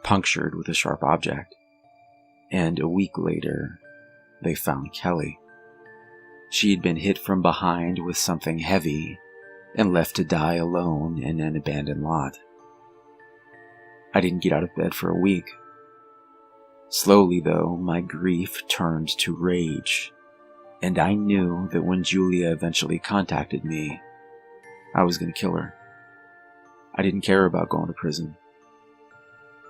punctured with a sharp object. And a week later, they found Kelly. She had been hit from behind with something heavy and left to die alone in an abandoned lot. I didn't get out of bed for a week. Slowly, though, my grief turned to rage, and I knew that when Julia eventually contacted me, I was going to kill her. I didn't care about going to prison.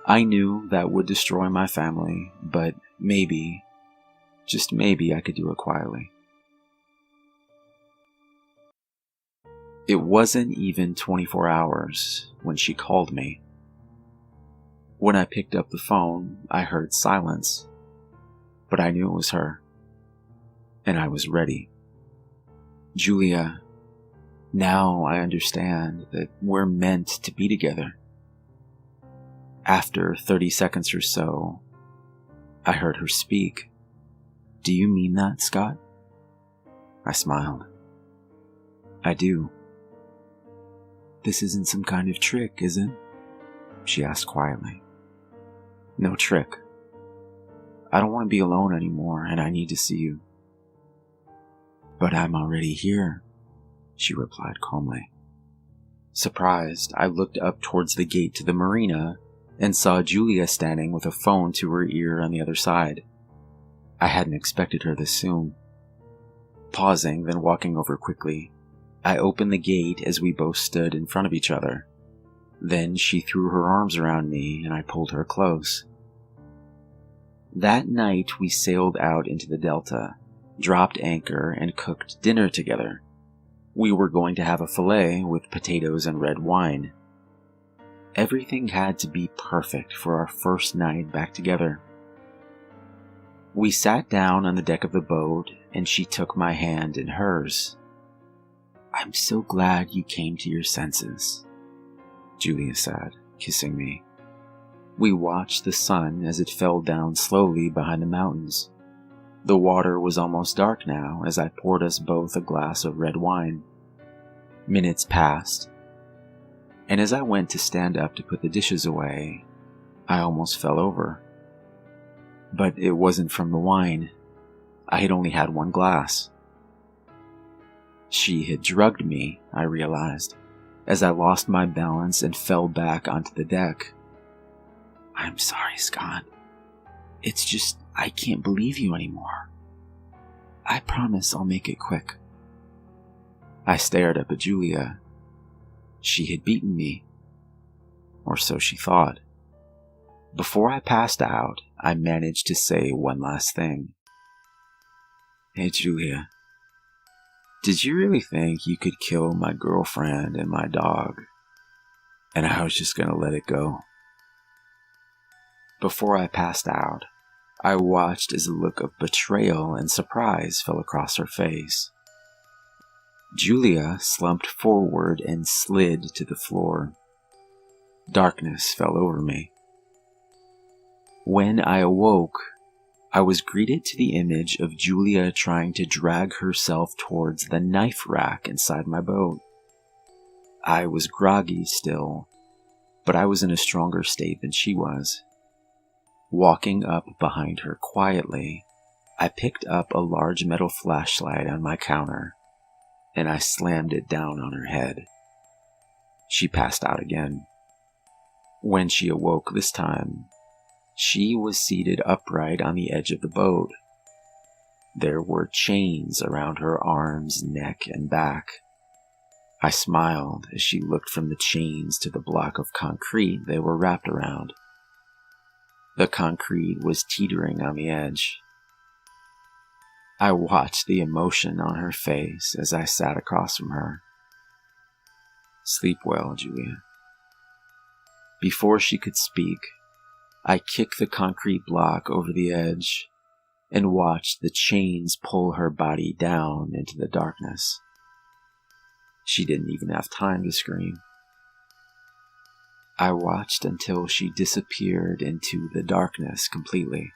I knew that would destroy my family, but maybe, just maybe, I could do it quietly. It wasn't even 24 hours when she called me. When I picked up the phone, I heard silence, but I knew it was her, and I was ready. Julia, now I understand that we're meant to be together. After 30 seconds or so, I heard her speak. "Do you mean that, Scott?" I smiled. "I do." "This isn't some kind of trick, is it?" she asked quietly. "No trick. I don't want to be alone anymore, and I need to see you." "But I'm already here," she replied calmly. Surprised, I looked up towards the gate to the marina and saw Julia standing with a phone to her ear on the other side. I hadn't expected her this soon. Pausing, then walking over quickly, I opened the gate as we both stood in front of each other. Then she threw her arms around me and I pulled her close. That night we sailed out into the Delta, dropped anchor, and cooked dinner together. We were going to have a fillet with potatoes and red wine. Everything had to be perfect for our first night back together. We sat down on the deck of the boat, and she took my hand in hers. "I'm so glad you came to your senses," Julia said, kissing me. We watched the sun as it fell down slowly behind the mountains. The water was almost dark now as I poured us both a glass of red wine. Minutes passed, and as I went to stand up to put the dishes away, I almost fell over. But it wasn't from the wine. I had only had one glass. She had drugged me, I realized, as I lost my balance and fell back onto the deck. "I'm sorry, Scott. It's just, I can't believe you anymore. I promise I'll make it quick." I stared up at Julia. She had beaten me. Or so she thought. Before I passed out, I managed to say one last thing. "Hey, Julia. Did you really think you could kill my girlfriend and my dog, and I was just gonna let it go?" Before I passed out, I watched as a look of betrayal and surprise fell across her face. Julia slumped forward and slid to the floor. Darkness fell over me. When I awoke, I was greeted to the image of Julia trying to drag herself towards the knife rack inside my boat. I was groggy still, but I was in a stronger state than she was. Walking up behind her quietly, I picked up a large metal flashlight on my counter, and I slammed it down on her head. She passed out again. When she awoke this time, she was seated upright on the edge of the boat. There were chains around her arms, neck, and back. I smiled as she looked from the chains to the block of concrete they were wrapped around. The concrete was teetering on the edge. I watched the emotion on her face as I sat across from her. "Sleep well, Julia." Before she could speak, I kicked the concrete block over the edge and watched the chains pull her body down into the darkness. She didn't even have time to scream. I watched until she disappeared into the darkness completely.